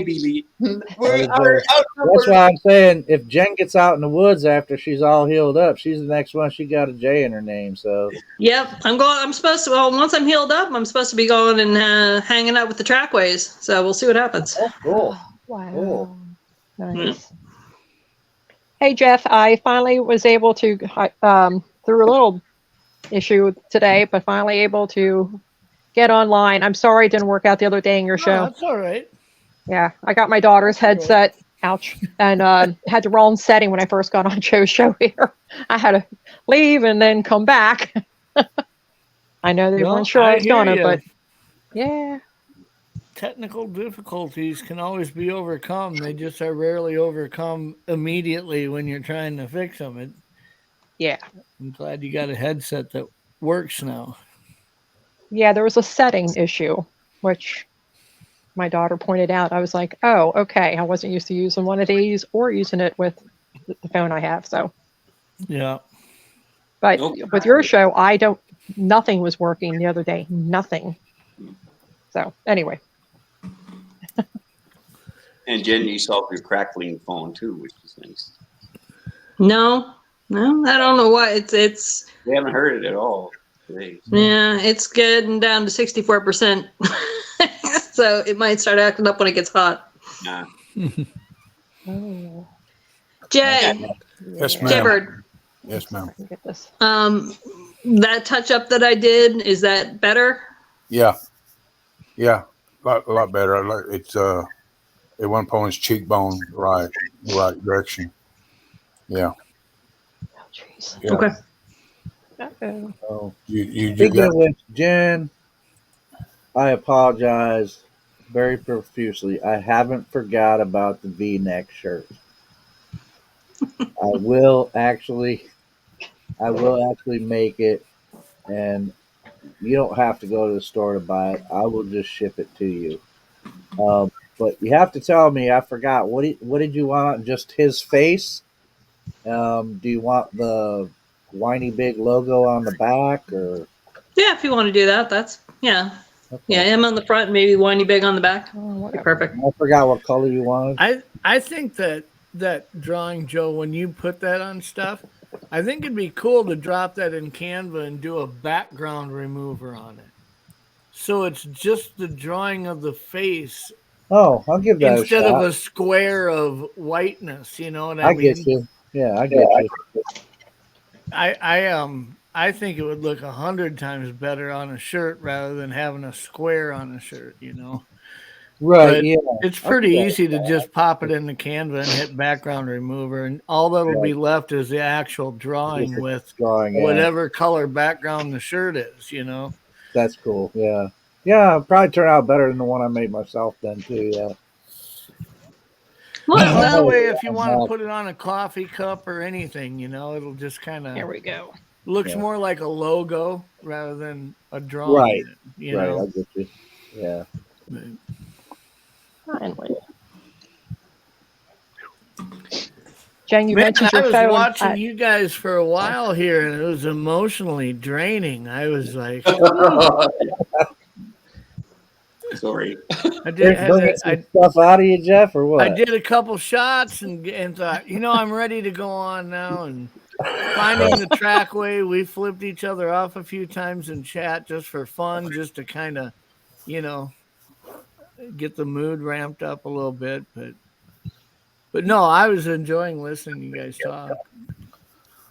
Billy. That's why I'm saying if Jen gets out in the woods after she's all healed up, she's the next one. She got a J in her name, so. Yep, I'm supposed to. Well, once I'm healed up, I'm supposed to be going and hanging out with the trackways. So we'll see what happens. Oh, cool. Wow. Cool. Nice. Hey, Jeff, I finally was able to, through a little issue today, but finally able to get online. I'm sorry it didn't work out the other day in your show. That's all right. Yeah, I got my daughter's headset. Ouch. And had the wrong setting when I first got on Joe's show here. I had to leave and then come back. I know they weren't sure I was going to, but yeah. Technical difficulties can always be overcome. They just are rarely overcome immediately when you're trying to fix them. Yeah. I'm glad you got a headset that works now. Yeah, there was a setting issue, which my daughter pointed out. I was like, oh, okay. I wasn't used to using one of these or using it with the phone I have. So, yeah. But with your show, nothing was working the other day. Nothing. So, anyway. And Jen, you solved your crackling phone too, which is nice. No, I don't know why. It's. We haven't heard it at all. Yeah, it's getting down to 64%. So it might start acting up when it gets hot. Nah. Oh. Jay. Yes, ma'am. Jaybird. Yes, ma'am. Get this. That touch up that I did, is that better? Yeah. Yeah. A lot better. It's it went upon his cheekbone the right direction. Yeah. Oh, jeez. Yeah. Okay. Oh. You Speaking got of which, Jen, I apologize very profusely. I haven't forgot about the V-neck shirt. I will actually make it, and you don't have to go to the store to buy it. I will just ship it to you. But you have to tell me. I forgot. What did you want? Just his face? Do you want the whiny big logo on the back, or? Yeah, if you want to do that, that's okay. Yeah, him on the front, maybe whiny big on the back. Oh, perfect. I forgot what color you wanted. I think that drawing, Joe, when you put that on stuff, I think it'd be cool to drop that in Canva and do a background remover on it. So it's just the drawing of the face. Oh, I'll give that instead a shot. of a square of whiteness. You know what I mean? I get you. Yeah, I get you. I think it would look 100 times better on a shirt rather than having a square on a shirt, you know. Right. But Yeah. it's I'll pretty do that. easy to just pop it in the Canva and hit background remover, and all that'll be Right. left is the actual drawing with Drawing. Yeah. whatever color background the shirt is, you know. That's cool. Yeah. Yeah. It'll probably turn out better than the one I made myself then too. Yeah. Well, That now, way, if you want to put it on a coffee cup or anything, you know, it'll just kind here of we go. looks Yeah. more like a logo rather than a drawing. Right. You Right. know. I get you. Yeah. Finally. Jen, you Man, mentioned I your was phone. watching you guys for a while here, and it was emotionally draining. I was like, Sorry. I did, had Bringing to, some stuff out of you, Jeff, or what? I did a couple shots and thought, you know, I'm ready to go on now. And finding the trackway, we flipped each other off a few times in chat just for fun, just to kind of, you know, get the mood ramped up a little bit. But no, I was enjoying listening to you guys talk.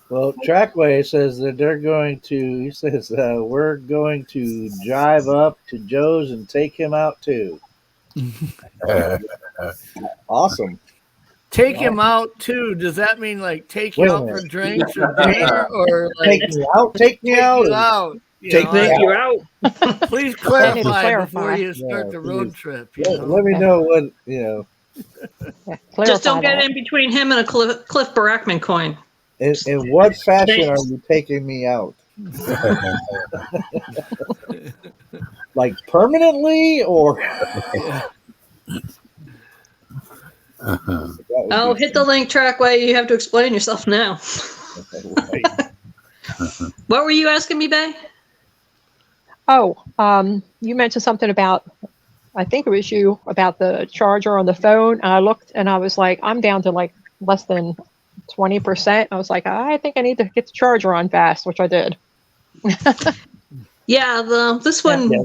Well, Trackway says that they're going to. He says we're going to drive up to Joe's and take him out too. Awesome. Take him out too. Does that mean like take you Wait a out for minute. drinks or dinner, or like Take me out. Take me take out. you or- out? You Take know, me Thank out. you out. Please need to clarify clarify. before you start Yeah, the road please. trip. You Let, know? let me know what you know. Yeah, Just don't clarify get that. in between him and a Cliff Barackman coin. In what fashion are you taking me out? Like permanently, or Yeah. that would Oh, be hit the link Trackway. You have to explain yourself now. right. What were you asking me, Bay? Oh, you mentioned something about, I think it was you, about the charger on the phone. And I looked and I was like, I'm down to like less than 20%. I was like, I think I need to get the charger on fast, which I did. Yeah, this one Yeah,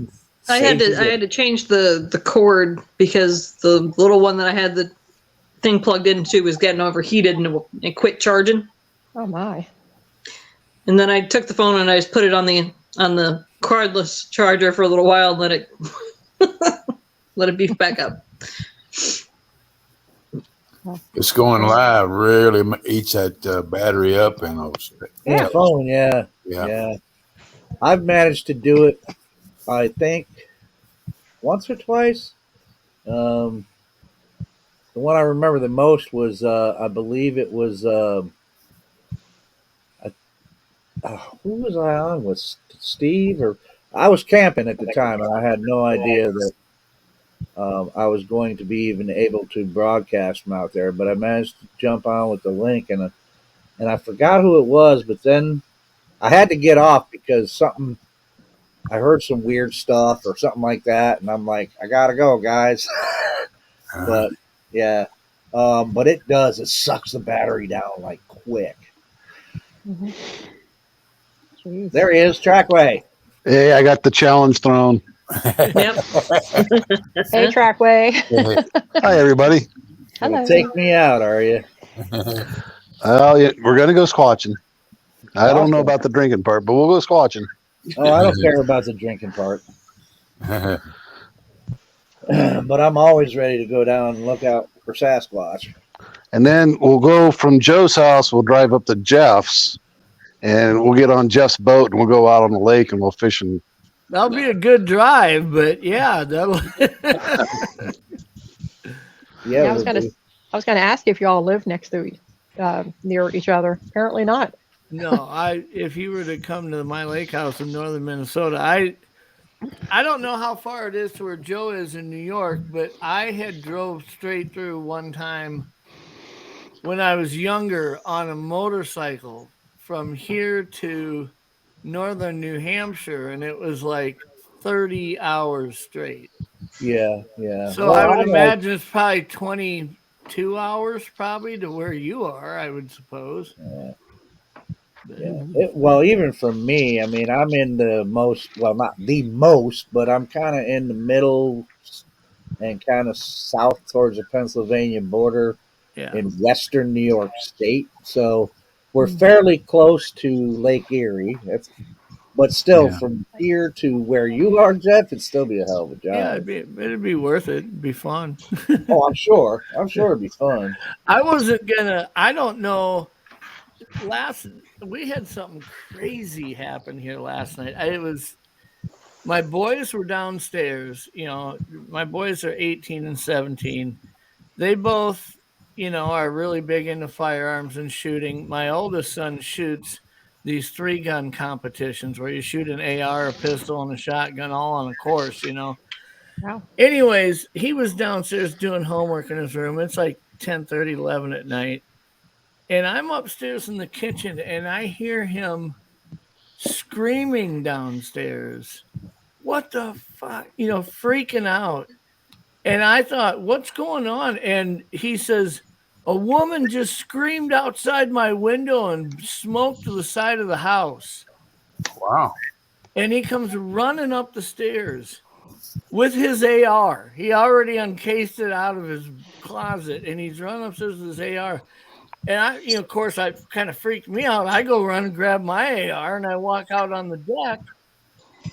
I had to change the cord because the little one that I had the thing plugged into was getting overheated and it quit charging. Oh my. And then I took the phone and I just put it on the cordless charger for a little while and let it let it beef back up. It's going live really eats that battery up and those. Yeah, phone. Yeah. Yeah. I've managed to do it. I think once or twice. The one I remember the most was I believe it was who was I on with Steve, or I was camping at the time and I had no idea that I was going to be even able to broadcast from out there, but I managed to jump on with the link and I forgot who it was, but then I had to get off because I heard some weird stuff or something like that, and I'm like, I gotta go, guys. But yeah, but it sucks the battery down like quick. Mm-hmm. There he is, Trackway. Hey, I got the challenge thrown. Yep. Hey, Trackway. Hi, everybody. Hello. Take me out, are you? Yeah, we're going to go squatching. I don't know about the drinking part, but we'll go squatching. Oh, I don't care about the drinking part. But I'm always ready to go down and look out for Sasquatch. And then we'll go from Joe's house. We'll drive up to Jeff's, and we'll get on Jeff's boat, and we'll go out on the lake, and we'll fish. And That'll be a good drive, but yeah, that'll. Yeah, I was gonna ask you if y'all live next to near each other. Apparently not. No, if you were to come to my lake house in northern Minnesota, I don't know how far it is to where Joe is in New York, but I had drove straight through one time when I was younger on a motorcycle from here to northern New Hampshire, and it was like 30 hours straight. Yeah. So I would imagine it's probably 22 hours probably to where you are, I would suppose. Yeah. Well, even for me, I mean, I'm in the most, well, not the most, but I'm kind of in the middle and kind of south towards the Pennsylvania border in western New York State. So we're fairly close to Lake Erie. But still, from here to where you are, Jeff, it'd still be a hell of a Yeah, drive. it'd be worth it. It'd be fun. Oh, I'm sure. I'm sure it'd be fun. I wasn't gonna. I don't know. We had something crazy happen here last night. My boys were downstairs. My boys are 18 and 17. They both, are really big into firearms and shooting. My oldest son shoots these 3-gun competitions where you shoot an AR, a pistol, and a shotgun all on a course. Wow. Anyways, he was downstairs doing homework in his room. It's like 10:30, 11 at night. And I'm upstairs in the kitchen and I hear him screaming downstairs. What the fuck? Freaking out. And I thought, what's going on? And he says, a woman just screamed outside my window and smoked to the side of the house. Wow. And he comes running up the stairs with his AR. He already uncased it out of his closet and he's running upstairs with his AR. And of course, I kind of freaked me out. I go run and grab my AR and I walk out on the deck.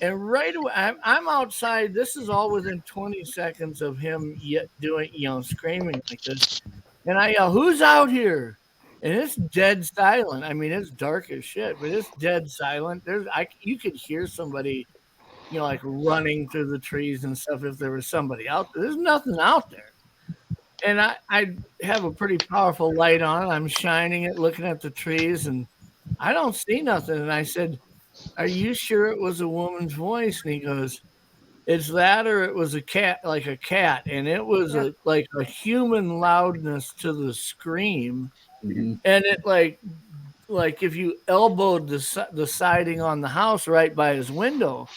And right away, I'm outside. This is all within 20 seconds of him doing, screaming like this. And I yell, "Who's out here?" And it's dead silent. I mean, it's dark as shit, but it's dead silent. You could hear somebody, like running through the trees and stuff if there was somebody out there. There's nothing out there. And I have a pretty powerful light on. I'm shining it, looking at the trees, and I don't see nothing. And I said, "Are you sure it was a woman's voice?" And he goes, "It's that or it was a cat, like a cat." And it was like a human loudness to the scream. Mm-hmm. And it like if you elbowed the siding on the house right by his window.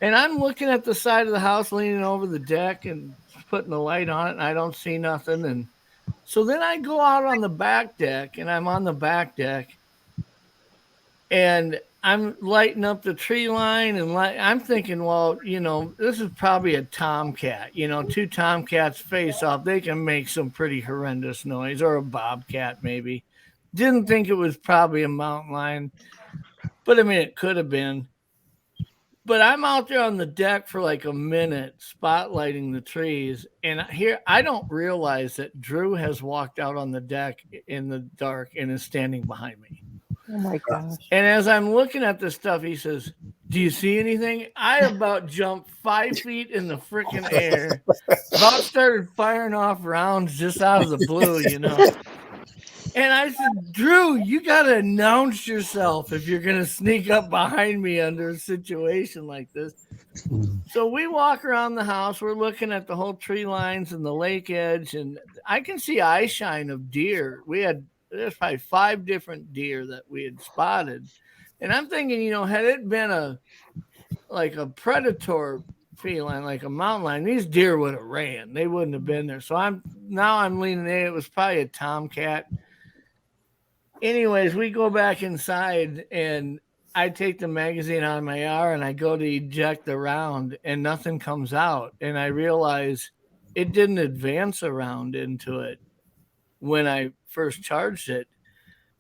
And I'm looking at the side of the house, leaning over the deck and putting the light on it, and I don't see nothing. And so then I go out on the back deck, and I'm on the back deck, and I'm lighting up the tree line, and I'm thinking, well, this is probably a tomcat. 2 tomcats face off. They can make some pretty horrendous noise, or a bobcat maybe. Didn't think it was probably a mountain lion, but I mean, it could have been. But I'm out there on the deck for like a minute, spotlighting the trees. And here, I don't realize that Drew has walked out on the deck in the dark and is standing behind me. Oh my gosh. And as I'm looking at this stuff, he says, "Do you see anything?" I about jumped 5 feet in the freaking air. About started firing off rounds just out of the blue, And I said, "Drew, you got to announce yourself if you're going to sneak up behind me under a situation like this." So we walk around the house. We're looking at the whole tree lines and the lake edge, and I can see eye shine of deer. There's probably 5 different deer that we had spotted. And I'm thinking, had it been a predator feline, like a mountain lion, these deer would have ran. They wouldn't have been there. So I'm leaning in. It was probably a tomcat. Anyways, we go back inside and I take the magazine out of my AR and I go to eject the round and nothing comes out. And I realize it didn't advance a round into it when I first charged it.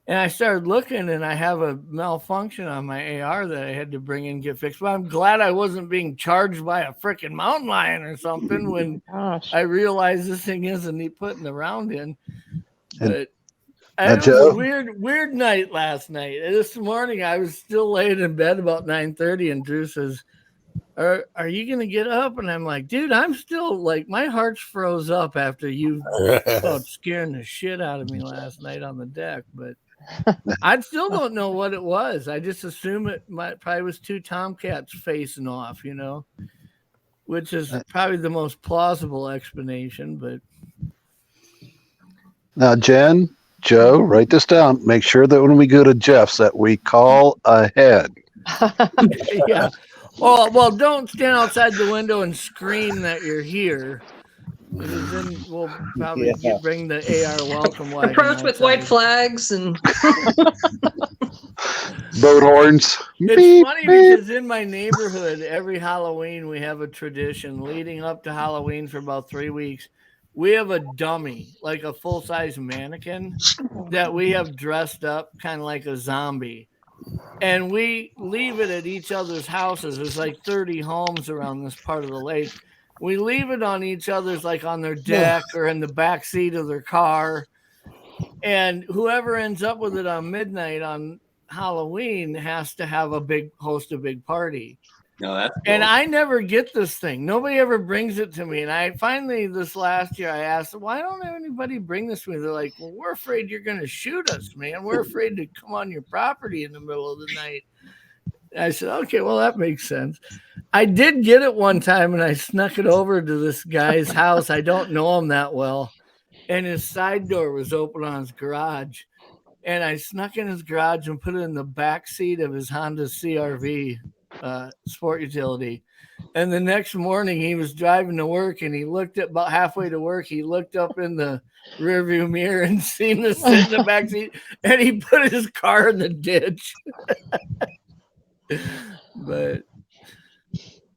And I started looking and I have a malfunction on my AR that I had to bring in and get fixed. But I'm glad I wasn't being charged by a freaking mountain lion or something when I realized this thing isn't putting the round in. But it was a weird night last night. This morning I was still laying in bed about 9:30 and Drew says, Are you going to get up? And I'm like, dude, I'm still like, my heart's froze up after you scaring the shit out of me last night on the deck. But I still don't know what it was. I just assume it probably was 2 tomcats facing off, which is probably the most plausible explanation. But now, Jen, Joe, write this down. Make sure that when we go to Jeff's that we call ahead. Yeah. Well, don't stand outside the window and scream that you're here. Because then we'll probably bring the AR welcome wagon. Approach with white flags and boat horns. It's beep, funny beep. because in my neighborhood, every Halloween we have a tradition leading up to Halloween for about 3 weeks. we have a dummy, like a full-size mannequin that we have dressed up kind of like a zombie. And we leave it at each other's houses. There's like 30 homes around this part of the lake. We leave it on each other's, like on their deck or in the back seat of their car. And whoever ends up with it on midnight on Halloween has to host a big party. No, that's cool. And I never get this thing. Nobody ever brings it to me. And I finally, this last year, I asked, why don't anybody bring this to me? They're like, well, we're afraid you're going to shoot us, man. We're afraid to come on your property in the middle of the night. I said, okay, well, that makes sense. I did get it one time, and I snuck it over to this guy's house. I don't know him that well. And his side door was open on his garage. And I snuck in his garage and put it in the back seat of his Honda CRV sport utility. And the next morning he was driving to work, and he looked at about halfway to work. He looked up in the rearview mirror and seen this sit in the back seat, and he put his car in the ditch. But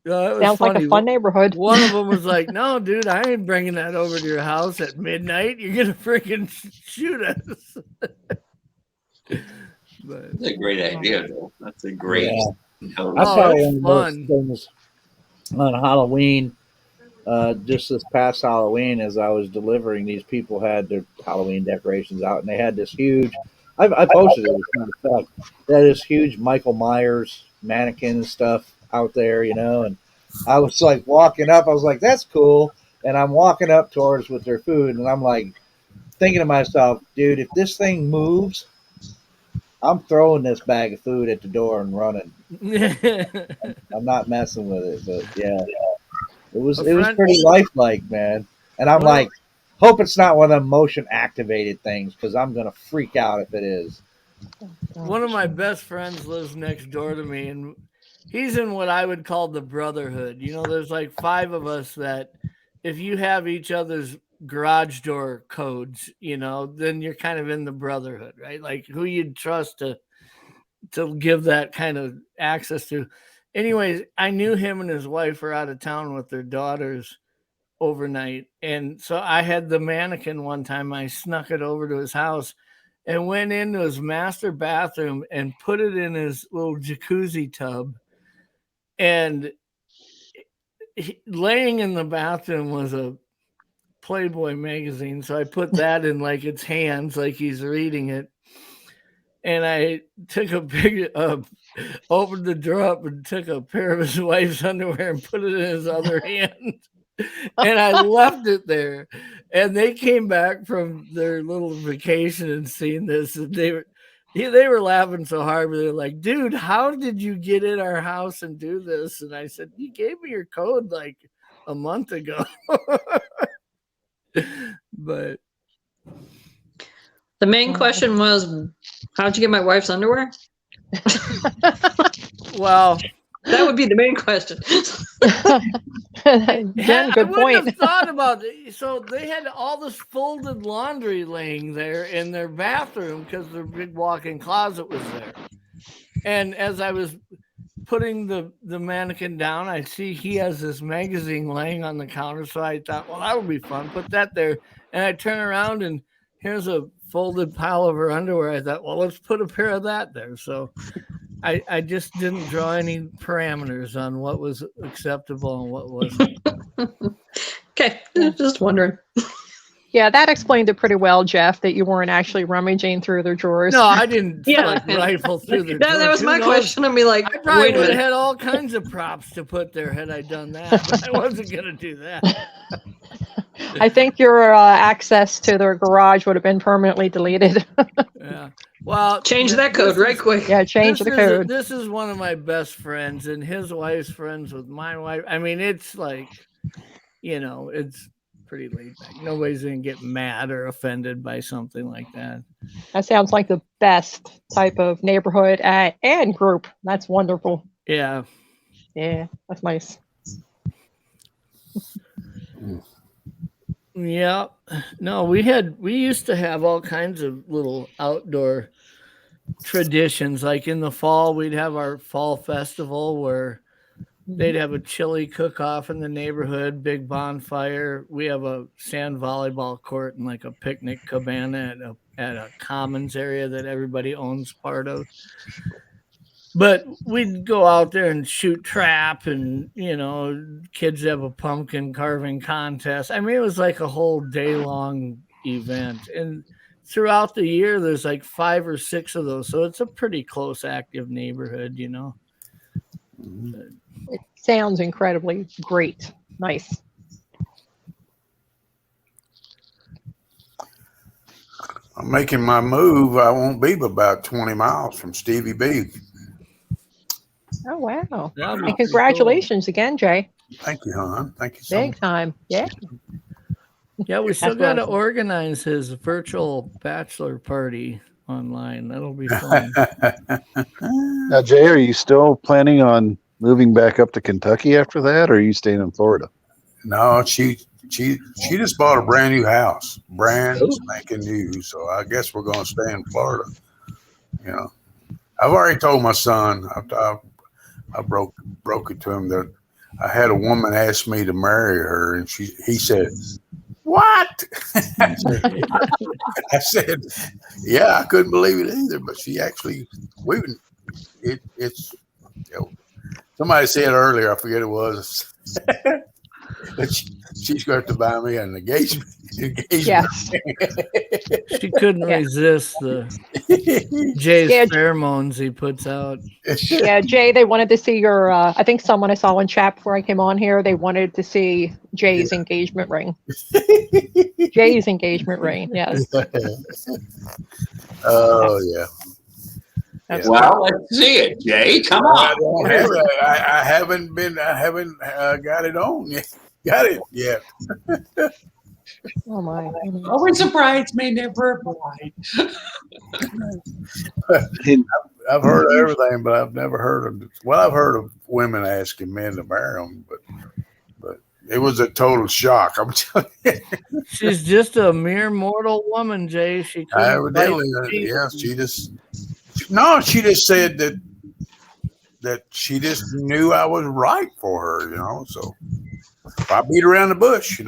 it sounds funny. like a fun neighborhood. One of them was like, no, dude, I ain't bringing that over to your house at midnight. You're going to freaking shoot us. But that's a great idea, though. That's a great. I saw one of those things on Halloween. Just this past Halloween, as I was delivering, these people had their Halloween decorations out, and they had this huge. I posted it. They had this huge Michael Myers mannequin and stuff out there, and I was like walking up. I was like, "That's cool," and I'm walking up towards with their food, and I'm like thinking to myself, "Dude, if this thing moves, I'm throwing this bag of food at the door and running." I'm not messing with it, but yeah, it was pretty lifelike, man. And I'm like, hope it's not one of them motion activated things, because I'm gonna freak out if it is. One of my best friends lives next door to me, and he's in what I would call the brotherhood. There's like 5 of us that if you have each other's garage door codes, then you're kind of in the brotherhood, right? Like who you'd trust to give that kind of access to. Anyways, I knew him and his wife were out of town with their daughters overnight. And so I had the mannequin one time. I snuck it over to his house and went into his master bathroom and put it in his little jacuzzi tub. And laying in the bathroom was a Playboy magazine. So I put that in like its hands, like he's reading it. And I took a big, opened the drawer up and took a pair of his wife's underwear and put it in his other hand. And I left it there. And they came back from their little vacation and seen this. And they were laughing so hard. But they're like, dude, how did you get in our house and do this? And I said, you gave me your code like a month ago. But the main question was, how'd you get my wife's underwear? Well, that would be the main question. Jen, good point. Have thought about it. So they had all this folded laundry laying there in their bathroom because their big walk-in closet was there. And as I was putting the mannequin down, I see he has this magazine laying on the counter. So I thought, well, that would be fun. Put that there. And I turn around and here's a folded pile of her underwear. I thought, well, let's put a pair of that there. So I just didn't draw any parameters on what was acceptable and what wasn't. Okay, just wondering. Yeah, that explained it pretty well, Jeff, that you weren't actually rummaging through their drawers. No, I didn't rifle through their drawers. That was my question. I mean, like, I probably would have had all kinds of props to put there had I done that, but I wasn't going to do that. I think your access to their garage would have been permanently deleted. Yeah. Well, change that code right quick. Yeah, change the code. This is one of my best friends, and his wife's friends with my wife. I mean, it's like, it's pretty laid back. Nobody's going to get mad or offended by something like that. That sounds like the best type of neighborhood and group. That's wonderful. Yeah. Yeah, that's nice. Yeah. No, we used to have all kinds of little outdoor traditions. Like in the fall, we'd have our fall festival where They'd have a chili cook-off in the neighborhood, big bonfire. We have a sand volleyball court and like a picnic cabana at a commons area that everybody owns part of. But we'd go out there and shoot trap, and kids have a pumpkin carving contest. I mean, it was like a whole day-long event. And throughout the year, there's like 5 or 6 of those. So it's a pretty close, active neighborhood, It sounds incredibly great. Nice. I'm making my move. I won't be but about 20 miles from Stevie B. Oh, wow. Yeah, And congratulations again, Jay. Thank you, hon. Thank you so Big much. time. Yeah. Yeah, we still That's got to awesome. organize his virtual bachelor party online. That'll be fun. Now, Jay, are you still planning on moving back up to Kentucky after that, or are you staying in Florida? No, she just bought a brand new house, brand spanking new. So I guess we're going to stay in Florida. I've already told my son. I broke it to him that I had a woman ask me to marry her, and he said, "What?" I said, "Yeah, I couldn't believe it either." But she actually, it's somebody said earlier, I forget it was, that she's going to buy me an engagement. Yes. She couldn't resist Jay's pheromones he puts out. Yeah, Jay, they wanted to see your, I think someone I saw in chat before I came on here, they wanted to see Jay's engagement ring. Jay's engagement ring, yes. Oh, yeah. Well, let's see it, Jay. Come on. I don't have it. I haven't got it on yet. Got it yet. Oh, my. Always a bridesmaid, never a bride. I've heard of everything, but I've never heard of. Well, I've heard of women asking men to marry them, but it was a total shock. I'm telling you. She's just a mere mortal woman, Jay. She couldn't Evidently, yeah. She just said that she just knew I was right for her, So I beat around the bush,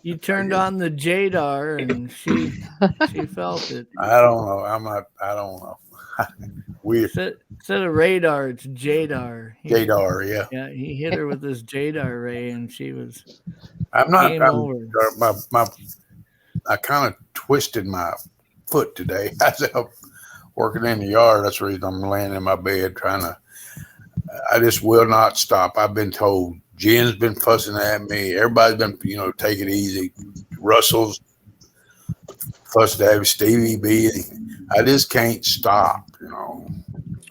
You turned on the Jadar, and she felt it. I don't know. I don't know. Weird. Instead of radar, it's Jadar. Jadar, yeah. Yeah, he hit her with this Jadar ray, and she was. Over. I kind of twisted my foot today. I was out working in the yard. That's the reason I'm laying in my bed trying to. I just will not stop. I've been told. Jen's been fussing at me. Everybody's been, take it easy. Russell's fussing at me. Stevie B. I just can't stop,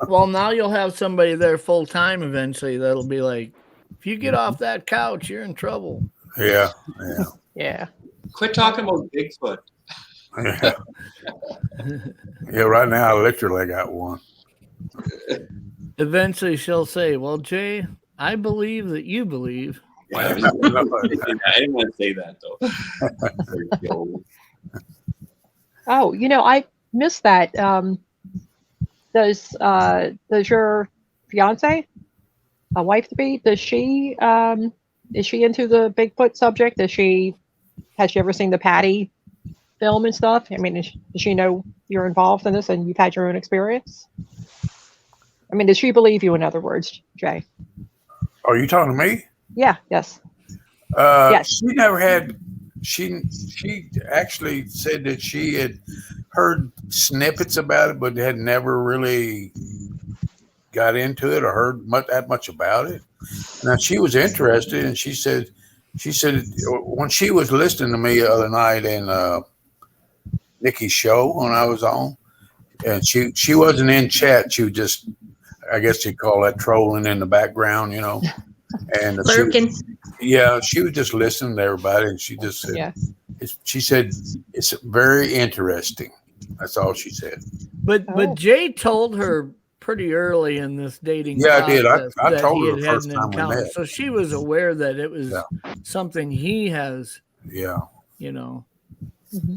Well, now you'll have somebody there full time eventually. That'll be like, if you get off that couch, you're in trouble. Yeah. Yeah. Quit talking about Bigfoot. Yeah. Right now, I literally got one. Eventually, she'll say, "Well, Jay, I believe that you believe." I didn't want to say that though. Oh, I missed that. Does your fiance, a wife to be, is she into the Bigfoot subject? Has she ever seen the Patty film and stuff? I mean, does she know you're involved in this and you've had your own experience? I mean, does she believe you, in other words, Jay? Are you talking to me? Yeah, yes. Yes. She never had. She actually said that she had heard snippets about it, but had never really got into it or heard that much about it. Now she was interested, and she said when she was listening to me the other night in Nikki's show when I was on, and she wasn't in chat. She was just, I guess you'd call that trolling in the background, And she was just listening to everybody, and she just said, she said it's very interesting. That's all she said. But Jay told her pretty early in this dating. Yeah, I did. I told her he the had first time we met. so she was aware that it was something he has. Yeah. Mm-hmm.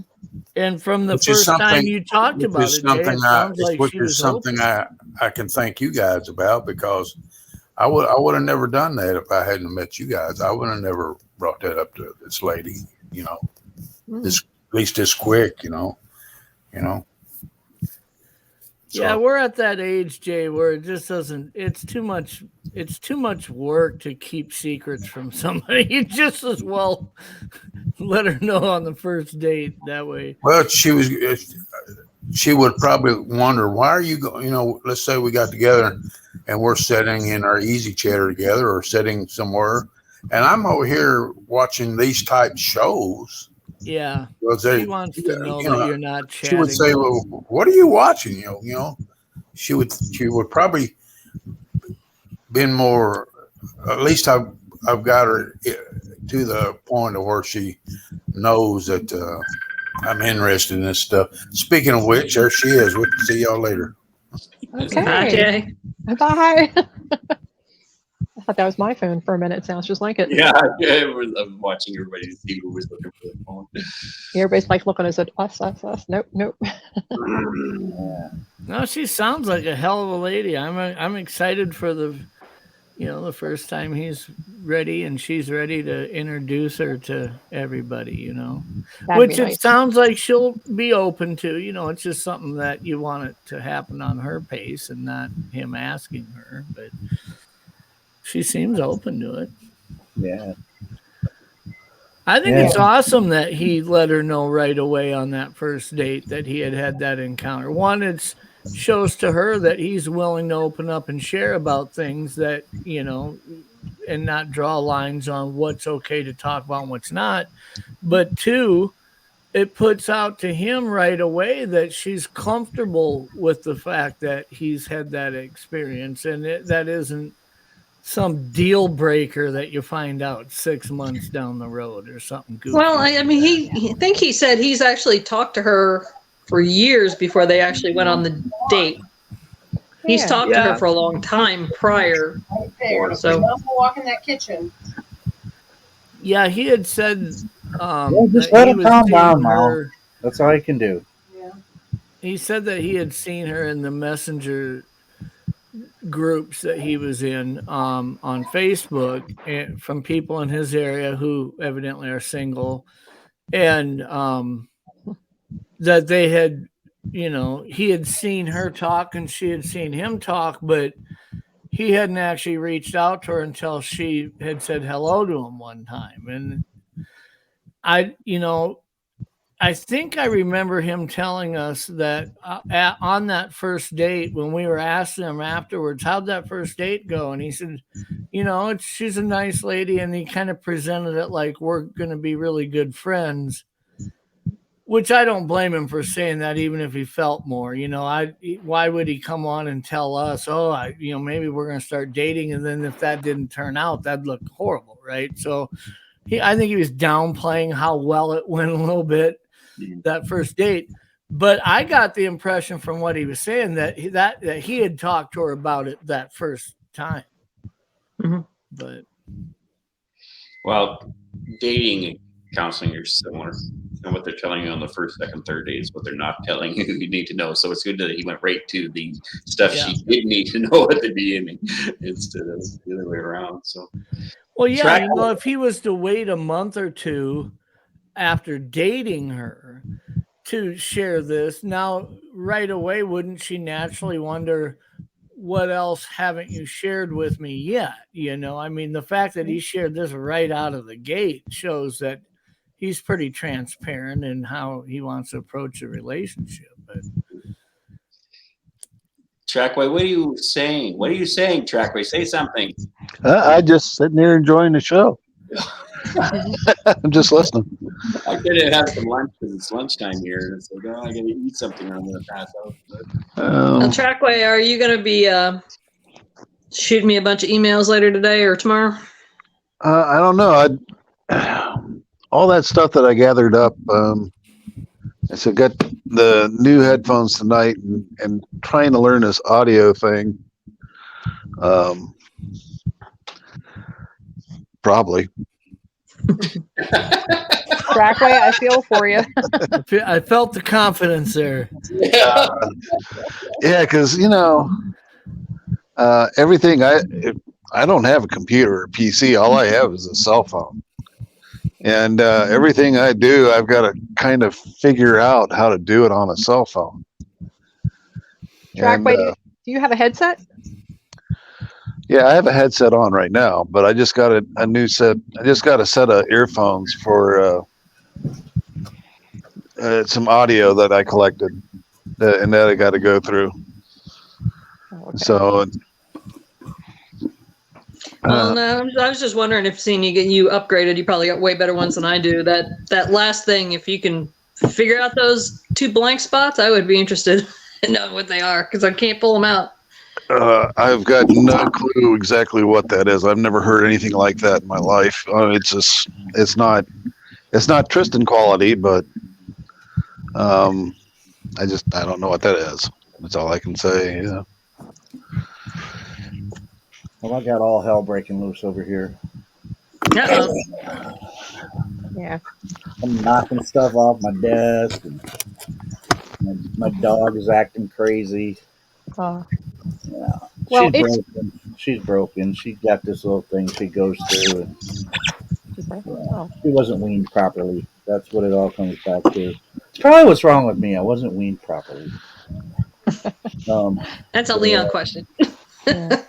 And from the first time you talked about it, which is something I can thank you guys about, because I would have never done that if I hadn't met you guys. I would have never brought that up to this lady, this, at least this quick, Yeah, we're at that age, Jay, where it just doesn't. It's too much work to keep secrets from somebody. You just as well let her know on the first date that way. Well, she would probably wonder, why are you going? Let's say we got together and we're sitting in our easy chair together or sitting somewhere, and I'm over here watching these type shows. Yeah, she wants to know that you're not chatting. She would say, "Well, what are you watching?" She would probably been more. At least I've got her to the point of where she knows that I'm interested in this stuff. Speaking of which, there she is. We'll see y'all later. Okay. Bye, Jay. Bye. I thought that was my phone for a minute. It sounds just like it. Yeah, I'm watching everybody to see who was looking for the phone. Everybody's like looking at us. Nope. No, she sounds like a hell of a lady. I'm excited for the first time he's ready and she's ready to introduce her to everybody, which it sounds like she'll be open to. It's just something that you want it to happen on her pace and not him asking her, but she seems open to it. Yeah. I think it's awesome that he let her know right away on that first date that he had that encounter. One, it shows to her that he's willing to open up and share about things that, and not draw lines on what's okay to talk about and what's not. But two, it puts out to him right away that she's comfortable with the fact that he's had that experience, and that isn't some deal breaker that you find out 6 months down the road or something goofy. Well, I mean, he said he's actually talked to her for years before they actually went on the date. He's talked to her for a long time prior. Right there. So walk in that kitchen. Yeah, he had said just let him calm down, Mom. That's all you can do. Yeah. He said that he had seen her in the messenger groups that he was in on Facebook, and from people in his area who evidently are single, and that they had, he had seen her talk and she had seen him talk, but he hadn't actually reached out to her until she had said hello to him one time. And I think I remember him telling us that on that first date, when we were asking him afterwards, how'd that first date go? And he said, she's a nice lady. And he kind of presented it like we're going to be really good friends, which I don't blame him for saying that, even if he felt more. Why would he come on and tell us, maybe we're going to start dating? And then if that didn't turn out, that'd look horrible, right? So I think he was downplaying how well it went a little bit, that first date. But I got the impression from what he was saying that he had talked to her about it that first time. Mm-hmm. But dating counseling are similar, and what they're telling you on the first, second, third date is what they're not telling you you need to know. So it's good that he went right to the stuff she didn't need to know at the beginning instead of the other way around. So, if he was to wait a month or two after dating her to share this, now right away, wouldn't she naturally wonder, what else haven't you shared with me yet? The fact that he shared this right out of the gate shows that he's pretty transparent in how he wants to approach a relationship. But Trackway, what are you saying? Trackway? Say something. I'm just sitting here enjoying the show. I'm just listening. I could have some lunch because it's lunchtime here. It's like, I gotta eat something or I'm gonna pass out. Now, Trackway, are you going to be shooting me a bunch of emails later today or tomorrow? I don't know. All that stuff that I gathered up. I said, got the new headphones tonight and trying to learn this audio thing. Probably. Trackway, I feel for you. I felt the confidence there. Yeah, because everything I don't have a computer or PC. All I have is a cell phone. And everything I do, I've got to kind of figure out how to do it on a cell phone. Trackway, do you have a headset? Yeah, I have a headset on right now, but I just got a new set. I just got a set of earphones for some audio that I collected, and that I got to go through. Okay. So. Well, no, I was just wondering if seeing you upgraded, you probably got way better ones than I do. That last thing, if you can figure out those 2 blank spots, I would be interested in knowing what they are because I can't pull them out. I've got no clue exactly what that is. I've never heard anything like that in my life. It's not Tristan quality, but I don't know what that is. That's all I can say. Yeah. Well, I got all hell breaking loose over here. Uh-oh. Yeah. I'm knocking stuff off my desk, and my dog is acting crazy. Uh, Yeah. Well, She's broken. She got this little thing she goes through, and she wasn't weaned properly. That's what it all comes back to. It's probably what's wrong with me. I wasn't weaned properly. That's a Leon question. Yeah.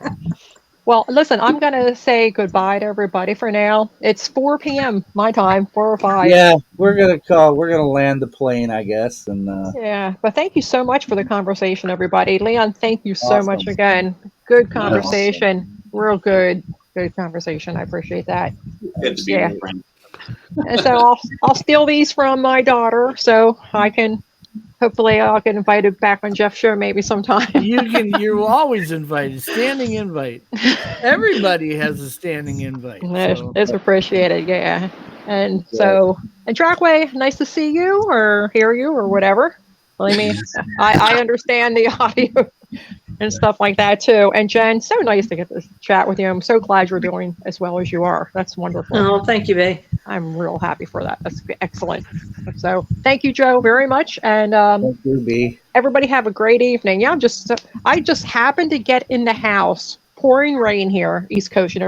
Well, listen, I'm going to say goodbye to everybody for now. It's 4 p.m. my time, 4 or 5. Yeah, we're gonna land the plane, I guess, and yeah. But thank you so much for the conversation, everybody. Leon, thank you so much Awesome. again. Good conversation, real good conversation. I appreciate that. Good to be Yeah. with you. And so I'll steal these from my daughter, so I can. Hopefully, I'll get invited back on Jeff's show maybe sometime. You're always invited. Standing invite. Everybody has a standing invite. So. It's appreciated, yeah. And so, and Trackway, nice to see you or hear you or whatever. I mean, I understand the audio and stuff like that too. And Jen, so nice to get to chat with you. I'm so glad you're doing as well as you are. That's wonderful. Oh, thank you, Bay. I'm real happy for that. That's excellent. So thank you, Joe, very much. And thank you, B. Everybody have a great evening. Yeah, I just happened to get in the house. Pouring rain here, East Coast,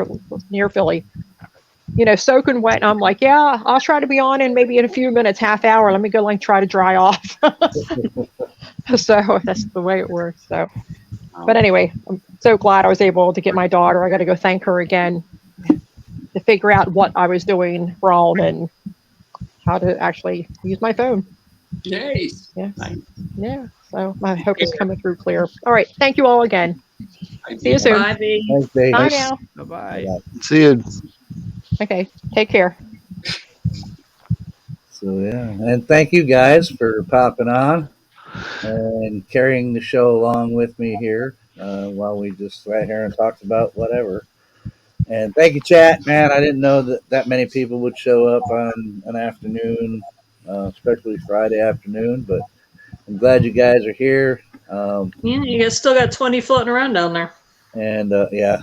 near Philly. Soaking wet. And I'm like, yeah, I'll try to be on in maybe in a few minutes, half hour. Let me go try to dry off. So that's the way it works. So, but anyway, I'm so glad I was able to get my daughter. I got to go thank her again to figure out what I was doing wrong and how to actually use my phone. Nice. Yeah. Nice. Yeah. So I hope it's coming through clear. All right. Thank you all again. See you soon. Bye, B. Thanks, B. Bye now. Bye-bye. See you. Okay. Take care. So yeah, and thank you guys for popping on and carrying the show along with me here while we just sat here and talked about whatever. And thank you, chat, man. I didn't know that many people would show up on an afternoon, especially Friday afternoon. But I'm glad you guys are here. You guys still got 20 floating around down there. And yeah.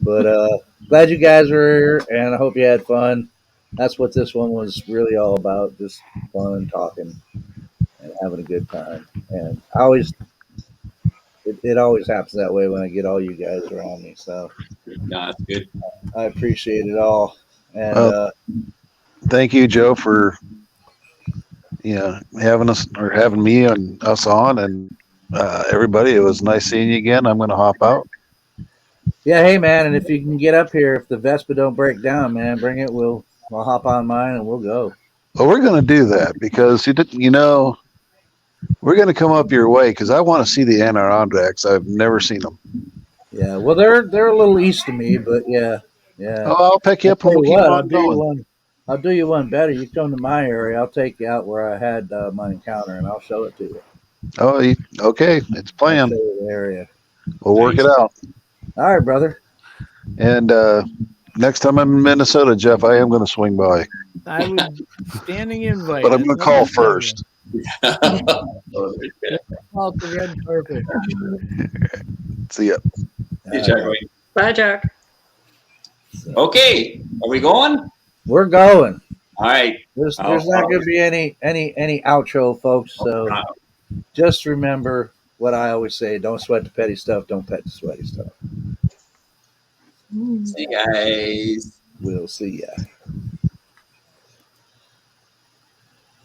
But glad you guys were here, and I hope you had fun. That's what this one was really all about, just fun, talking, and having a good time. And it always happens that way when I get all you guys around me. So No, that's good. I appreciate it all. And thank you, Joe, for having me and us on, and everybody. It was nice seeing you again. I'm going to hop out. Yeah, hey man, and if you can get up here, if the Vespa don't break down, man, bring it. I'll hop on mine and we'll go. Well, we're going to do that because we're going to come up your way because I want to see the Adirondacks. I've never seen them. Yeah, well, they're a little east of me, but yeah. Oh, I'll pick you up and we'll keep on going. I'll do you one better. You come to my area, I'll take you out where I had my encounter, and I'll show it to you. Oh, okay. It's planned. I'll show you the area. We'll work it out. All right, brother. And next time I'm in Minnesota, Jeff, I am going to swing by. I would standing invite. But I'm going to call first. Off the red carpet. See ya. Bye, Jack. Okay, are we going? We're going. All right. There's not going to be any outro, folks. So just remember what I always say: don't sweat the petty stuff. Don't pet the sweaty stuff. See you guys. We'll see ya.